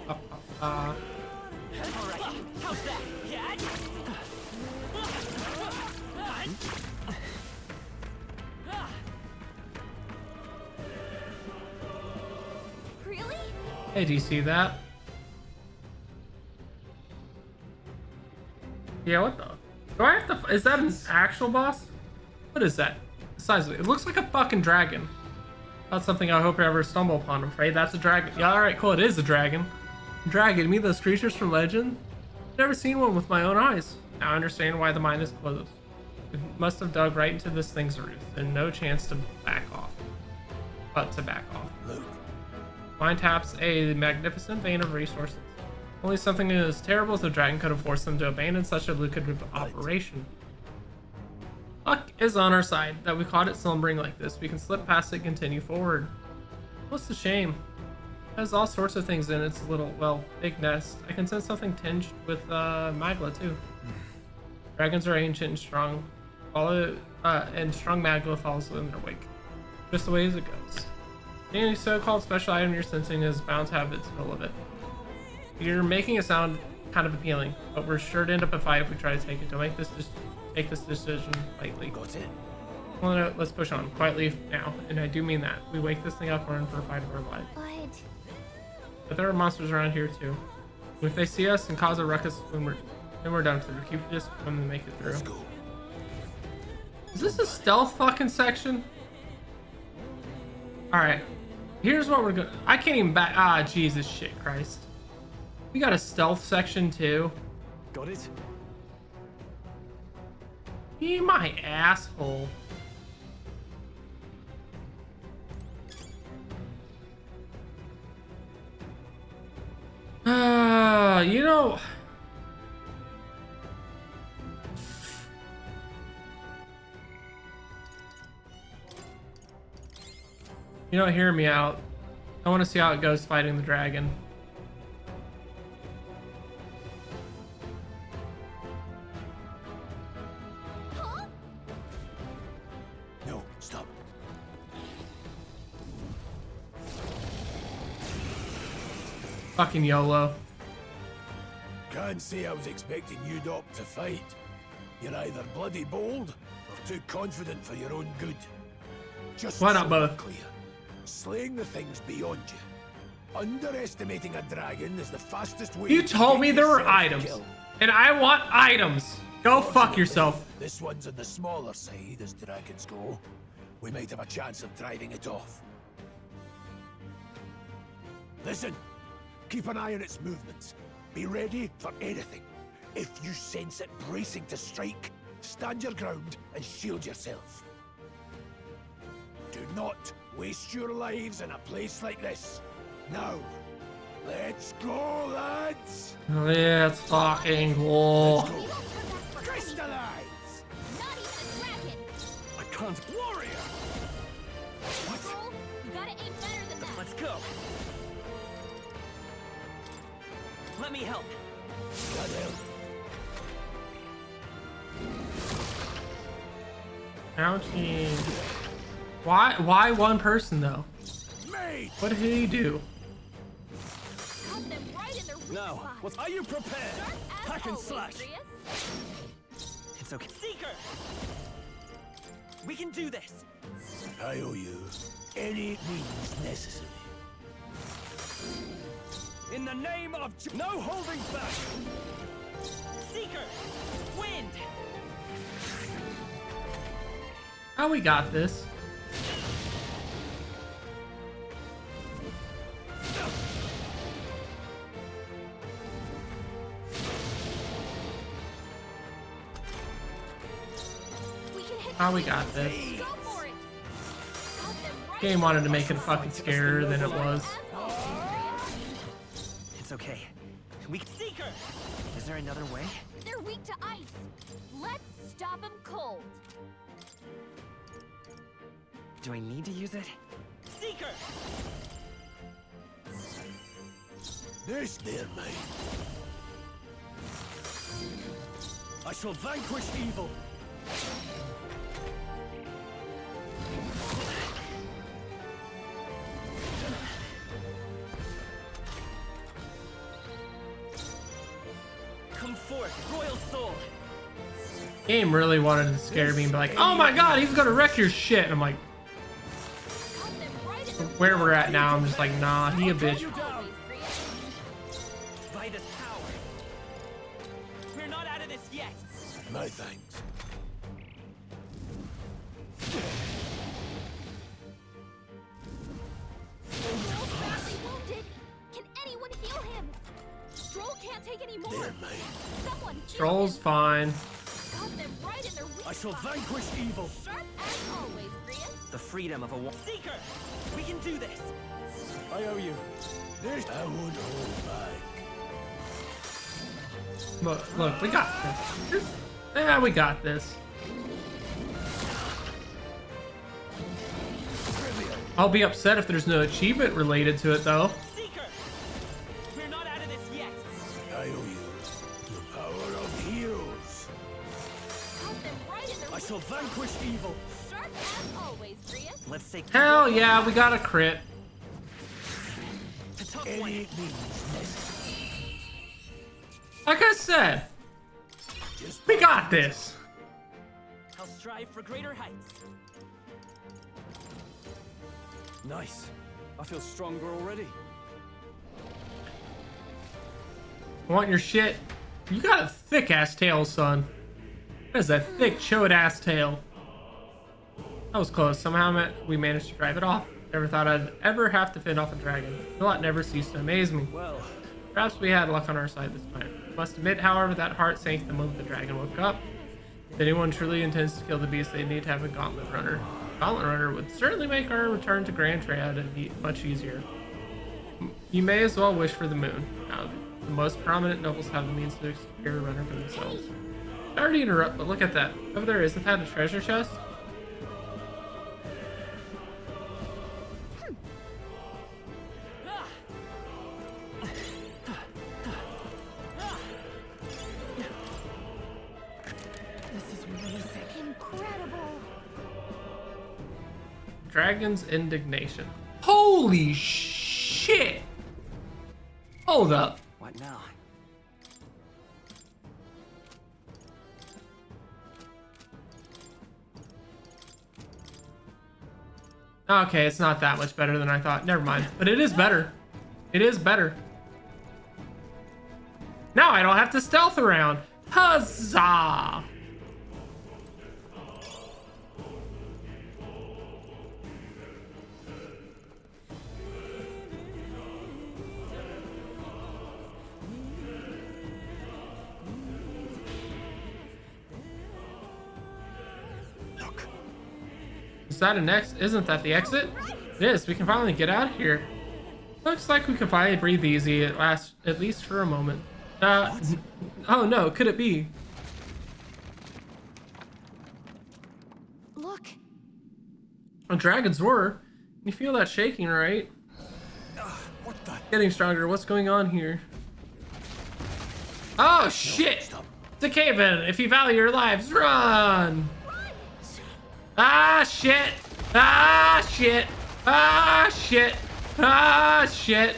Ba, ba, ba. Hey, do you see that? Yeah, what the? Do I have to? Is that an actual boss? What is that? The size of it? It looks like a fucking dragon. Not something I hope I ever stumble upon. I'm afraid that's a dragon. Yeah, alright, cool. It is a dragon. Dragon, me those creatures from legend? Never seen one with my own eyes. Now I understand why the mine is closed. It must have dug right into this thing's roots, and no chance to back off. But to back off. Look. Mine taps a magnificent vein of resources. Only something as terrible as the dragon could have forced them to abandon such a lucrative operation. Luck is on our side that we caught it slumbering like this. We can slip past it and continue forward. What's the shame? It has all sorts of things in its little, well, big nest. I can sense something tinged with magla too. Dragons are ancient and strong. And strong magla follows in their wake. Just the way as it goes. Any so-called special item you're sensing is bound to have its fill of it. You're making it sound kind of appealing, but we're sure to end up a fight if we try to take it. Don't take this decision lightly. Got it. Well, no, let's push on quietly now, and I do mean that. We wake this thing up, we're in for a fight of our lives. But there are monsters around here too. If they see us and cause a ruckus, then we're done for. Keep just come and make it through. Let's go. Is this a stealth fucking section? All right, here's what we're gonna. I can't even back. Ah, Jesus shit, Christ. We got a stealth section too. Got it. Be my asshole. You know. You don't hear me out. I want to see how it goes fighting the dragon. No, stop. Fucking YOLO. Can't say I was expecting you, Doc, to fight. You're either bloody bold or too confident for your own good. Just Why not so both? we're clear, slaying the thing's beyond you. Underestimating a dragon is the fastest way. You to told get me there were yourself items, killed. and I want items. Go fuck yourself. This one's on the smaller side as dragons go. We might have a chance of driving it off. Listen, keep an eye on its movements. Be ready for anything. If you sense it bracing to strike, stand your ground and shield yourself. Do not waste your lives in a place like this. Now, let's go, lads! Let's fucking go. Crystallize! I can't. Warrior! You gotta aim better than that. Let's go. Let me help. Ouchie. Why one person though? What did he do? Now, what are you prepared? Hack and slash. It's okay. Seeker! We can do this. I owe you any means necessary. In the name of no holding back! Seeker! Wind! Oh, we got this. Oh, we got this. Game wanted to make it fucking scarier than it was. It's okay. We can Seeker! Is there another way? They're weak to ice. Let's stop them cold. Do I need to use it? Seeker! This there, mate. I shall vanquish evil. Come forth, royal soul! Game really wanted to scare me and be like, oh my god, he's gonna wreck your shit. And I'm like, where we're at now, I'm just like, nah, he a bitch. by this power. We're not out of this yet. No thanks. Stroll's badly wounded. Can anyone heal him? Stroll can't take any more. Someone heal Stroll's him. fine. Got them right in their weak I shall spot. vanquish evil. Sharp as always, Grius. The freedom of a Seeker! We can do this! I owe you. This I won't hold back. Look, we got this. Yeah, we got this. I'll be upset if there's no achievement related to it, though. Seeker! We're not out of this yet! I owe you the power of heroes. Got them right in their I weak shall spot. vanquish evil. Sharp as always, Grius. Let's take Hell yeah, we got a crit. the tough one. Any means necessary. Like I said, we got this. I'll strive for greater heights. Nice. I feel stronger already. Want your shit? You got a thick ass tail, son. That is a thick, chode ass tail. That was close. Somehow we managed to drive it off. Never thought I'd ever have to fend off a dragon. The lot never ceased to amaze me. Well, perhaps we had luck on our side this time. Must admit, however, that heart sank the moment the dragon woke up. If anyone truly intends to kill the beast, they need to have a gauntlet runner. Gauntlet runner would certainly make our return to Grand Triad much easier. You may as well wish for the moon. Now, the most prominent nobles have the means to secure a runner for themselves. Sorry to interrupt, but look at that. Over there, isn't that a treasure chest? This is music. Incredible. Dragon's Indignation. Holy shit! Hold up. What now? Okay, it's not that much better than I thought. Never mind. But it is better. It is better. Now I don't have to stealth around. Huzzah! Look. Is that an exit? Isn't that the exit? It is. We can finally get out of here. Looks like we can finally breathe easy at least for a moment. Oh no, could it be? Look. A dragon's roar. You feel that shaking, right? What the? Getting stronger. What's going on here? Oh shit! It's a cave-in. If you value your lives, run! Ah shit! Ah shit! Ah shit! Ah shit!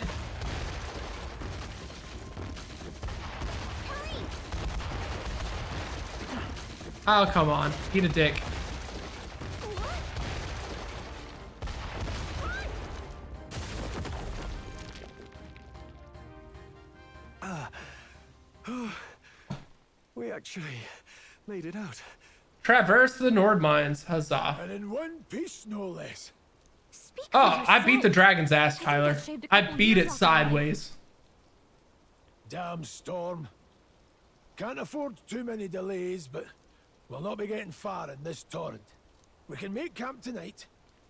Oh come on! Eat a dick. We actually made it out. Traverse the Nord Mines. Huzzah. And in one piece, no less. Oh, I beat the dragon's ass, Tyler. I beat it sideways. Damn storm. Can't afford too many delays, but we'll not be getting far in this torrent. We can make camp tonight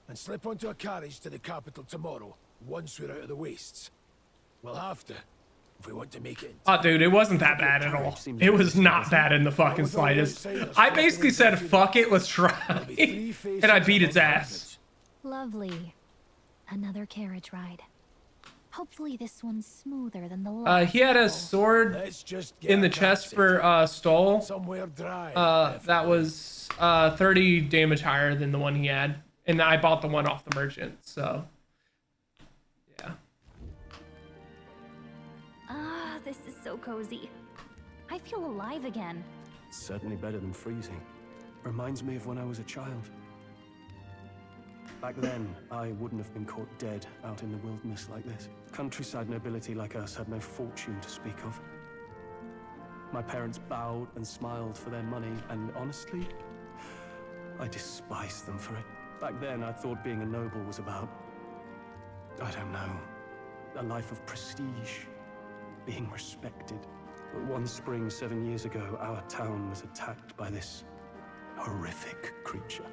and slip onto a carriage to the capital tomorrow, once we're out of the wastes. We'll have to, if we want to make it. Oh, dude, it wasn't that bad at all. It was not bad in the fucking slightest. I basically said, fuck it, let's try. And I beat its ass. Lovely. Another carriage ride. Hopefully this one's smoother than the last. He had a sword in the chest for Stoll. Somewhere dry. That was 30 damage higher than the one he had. And I bought the one off the merchant, so yeah. Ah, this is so cozy. I feel alive again. It's certainly better than freezing. Reminds me of when I was a child. Back then, I wouldn't have been caught dead out in the wilderness like this. Countryside nobility like us had no fortune to speak of. My parents bowed and smiled for their money, and honestly, I despised them for it. Back then, I thought being a noble was about, I don't know, a life of prestige, being respected. But one spring 7 years ago, our town was attacked by this horrific creature.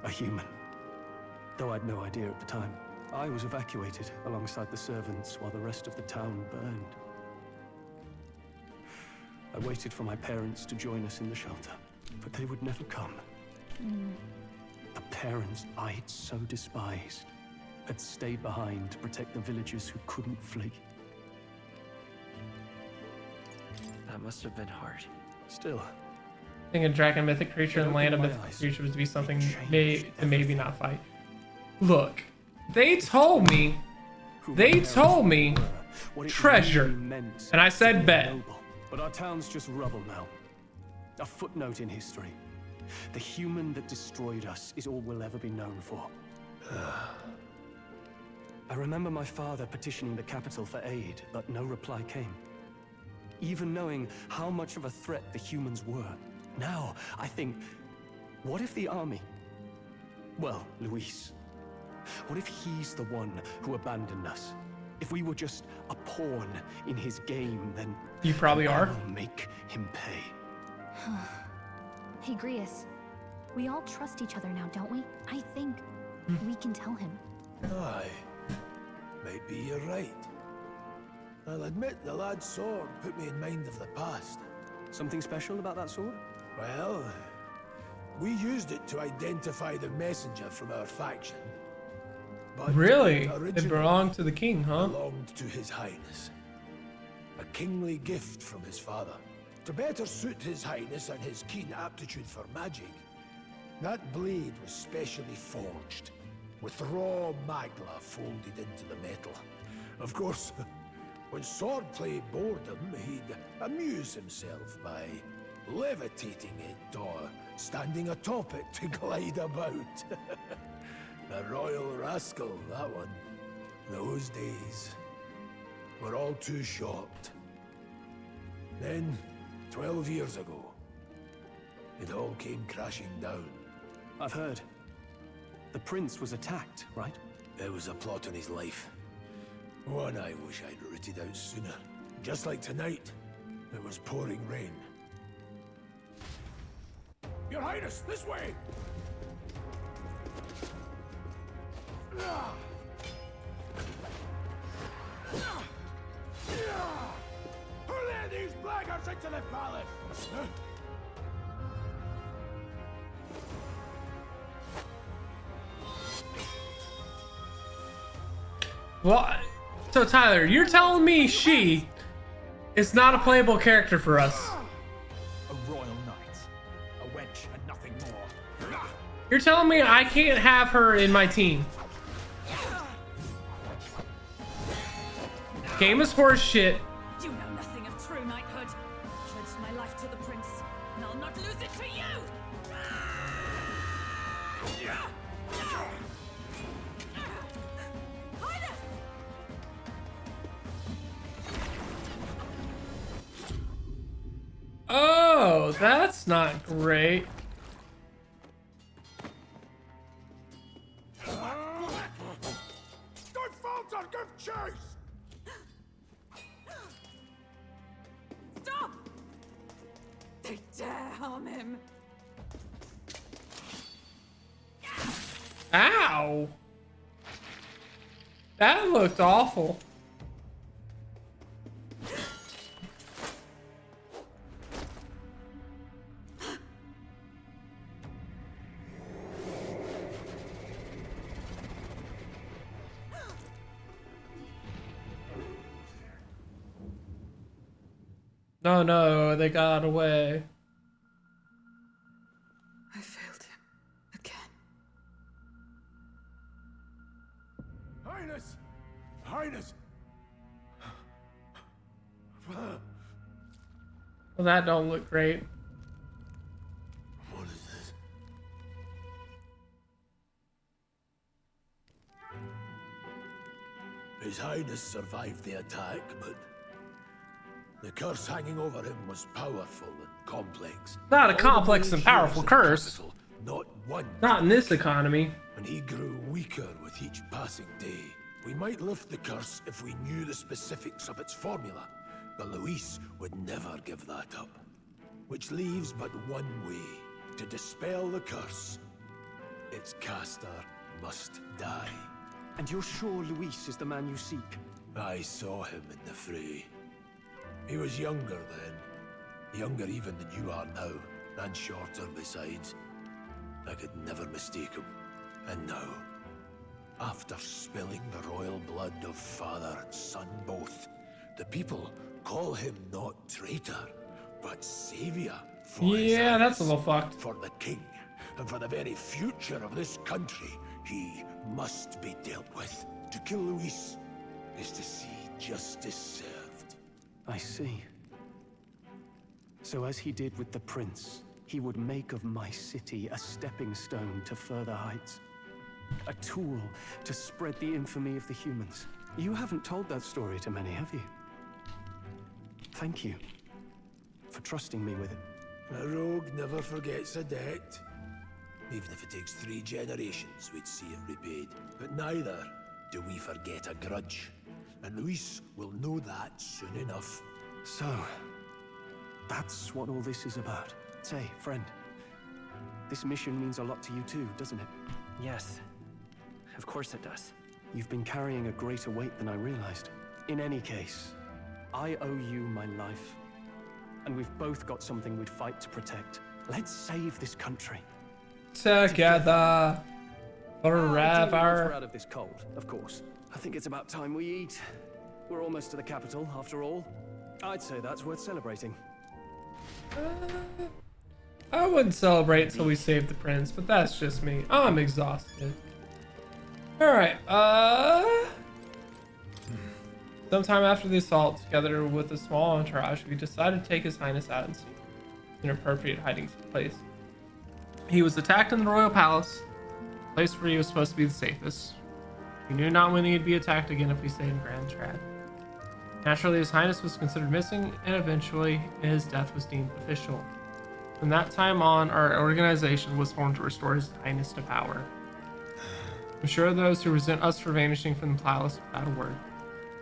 A human. Though I'd no idea at the time. I was evacuated alongside the servants while the rest of the town burned. I waited for my parents to join us in the shelter, but they would never come. The parents I'd so despised had stayed behind to protect the villagers who couldn't flee. That must have been hard. Still, I think a dragon mythic creature and land of mythic creature was to be something maybe not fight. Look, they told me treasure, and I said bet. But our town's just rubble now. A footnote in history. The human that destroyed us is all we'll ever be known for. I remember my father petitioning the capital for aid, but no reply came. Even knowing how much of a threat the humans were. Now, I think, what if the army? Well, Luis. What if he's the one who abandoned us? If we were just a pawn in his game, then you probably are. I'll make him pay. Hey, Grius. We all trust each other now, don't we? I think we can tell him. Aye. Maybe you're right. I'll admit the lad's sword put me in mind of the past. Something special about that sword? Well, we used it to identify the messenger from our faction. But really? It belonged to the king, huh? Belonged to His Highness. A kingly gift from his father. To better suit His Highness and his keen aptitude for magic, that blade was specially forged, with raw magla folded into the metal. Of course, when swordplay bored him, he'd amuse himself by levitating it or standing atop it to glide about. A royal rascal, that one. Those days were all too short. Then, 12 years ago, it all came crashing down. I've heard. The prince was attacked, right? There was a plot on his life. One I wish I'd rooted out sooner. Just like tonight, it was pouring rain. Your Highness, this way! Hurl these blackguards into the palace! Well, so Tyler, you're telling me she is not a playable character for us? A royal knight, a wench and nothing more. You're telling me I can't have her in my team? Game is horse shit. You know nothing of true knighthood. Pledged my life to the prince, and I'll not lose it to you! Highness! Oh, that's not great. Don't falter, give chase! Stop! They dare harm him. Ow! That looked awful. No, no, they got away. I failed him again. Highness! Highness! Well, that don't look great. What is this? His Highness survived the attack, but the curse hanging over him was powerful and complex. Not a All the complex village and powerful heroes in the curse. capital, not one. Not in this economy. And he grew weaker with each passing day. We might lift the curse if we knew the specifics of its formula, but Luis would never give that up. Which leaves but one way to dispel the curse. Its caster must die. And you're sure Luis is the man you seek? I saw him in the fray. He was younger then. Younger even than you are now, and shorter besides. I could never mistake him. And now, after spilling the royal blood of father and son both, the people call him not traitor, but savior. Yeah, that's a little fucked. For the king, and for the very future of this country, he must be dealt with. To kill Luis is to see justice served. I see. So as he did with the prince, he would make of my city a stepping stone to further heights. A tool to spread the infamy of the humans. You haven't told that story to many, have you? Thank you for trusting me with it. A rogue never forgets a debt. Even if it takes 3 generations, we'd see it repaid. But neither do we forget a grudge. And Luis will know that soon enough. So, that's what all this is about. Say, friend, this mission means a lot to you too, doesn't it? Yes, of course it does. You've been carrying a greater weight than I realized. In any case, I owe you my life. And we've both got something we'd fight to protect. Let's save this country. Together. We're Forever. out of this cold, of course. I think it's about time we eat. We're almost to the capital, after all. I'd say that's worth celebrating. I wouldn't celebrate until we save the prince, but that's just me. I'm exhausted. Alright, sometime after the assault, together with a small entourage, we decided to take His Highness out and see an appropriate hiding place. He was attacked in the royal palace, a place where he was supposed to be the safest. We knew not when he'd be attacked again if we stayed in Grand Trad. Naturally, His Highness was considered missing, and eventually his death was deemed official. From that time on, our organization was formed to restore His Highness to power. I'm sure those who resent us for vanishing from the palace without a word.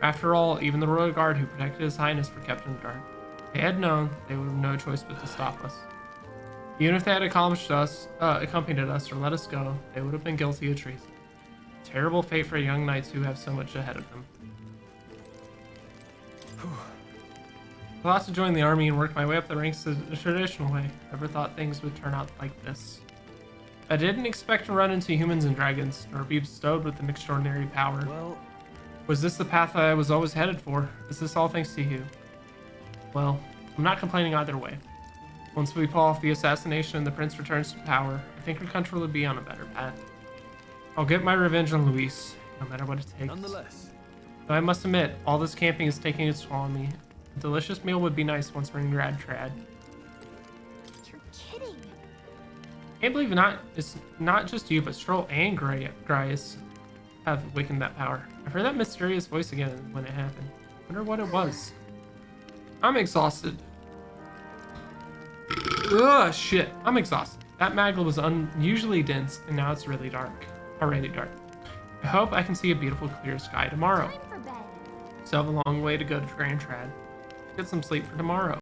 After all, even the royal guard who protected His Highness were kept in the dark. If they had known, they would have no choice but to stop us. Even if they had accompanied us or let us go, they would have been guilty of treason. Terrible fate for young knights who have so much ahead of them. I thought to join the army and work my way up the ranks the traditional way. Never thought things would turn out like this. I didn't expect to run into humans and dragons, nor be bestowed with an extraordinary power. Well, was this the path I was always headed for? Is this all thanks to you? Well, I'm not complaining either way. Once we pull off the assassination and the prince returns to power, I think our country will be on a better path. I'll get my revenge on Luis, no matter what it takes. Nonetheless. Though I must admit, all this camping is taking its toll on me. A delicious meal would be nice once we're in Grand Trad. You're kidding. Can't believe it's not just you, but Stroll and Grias have awakened that power. I've heard that mysterious voice again when it happened. Wonder what it was. I'm exhausted. Ugh, shit. I'm exhausted. That magma was unusually dense, and now it's really dark. Already dark. I hope I can see a beautiful, clear sky tomorrow. Time for bed. Still have a long way to go to Grand Trad. Get some sleep for tomorrow.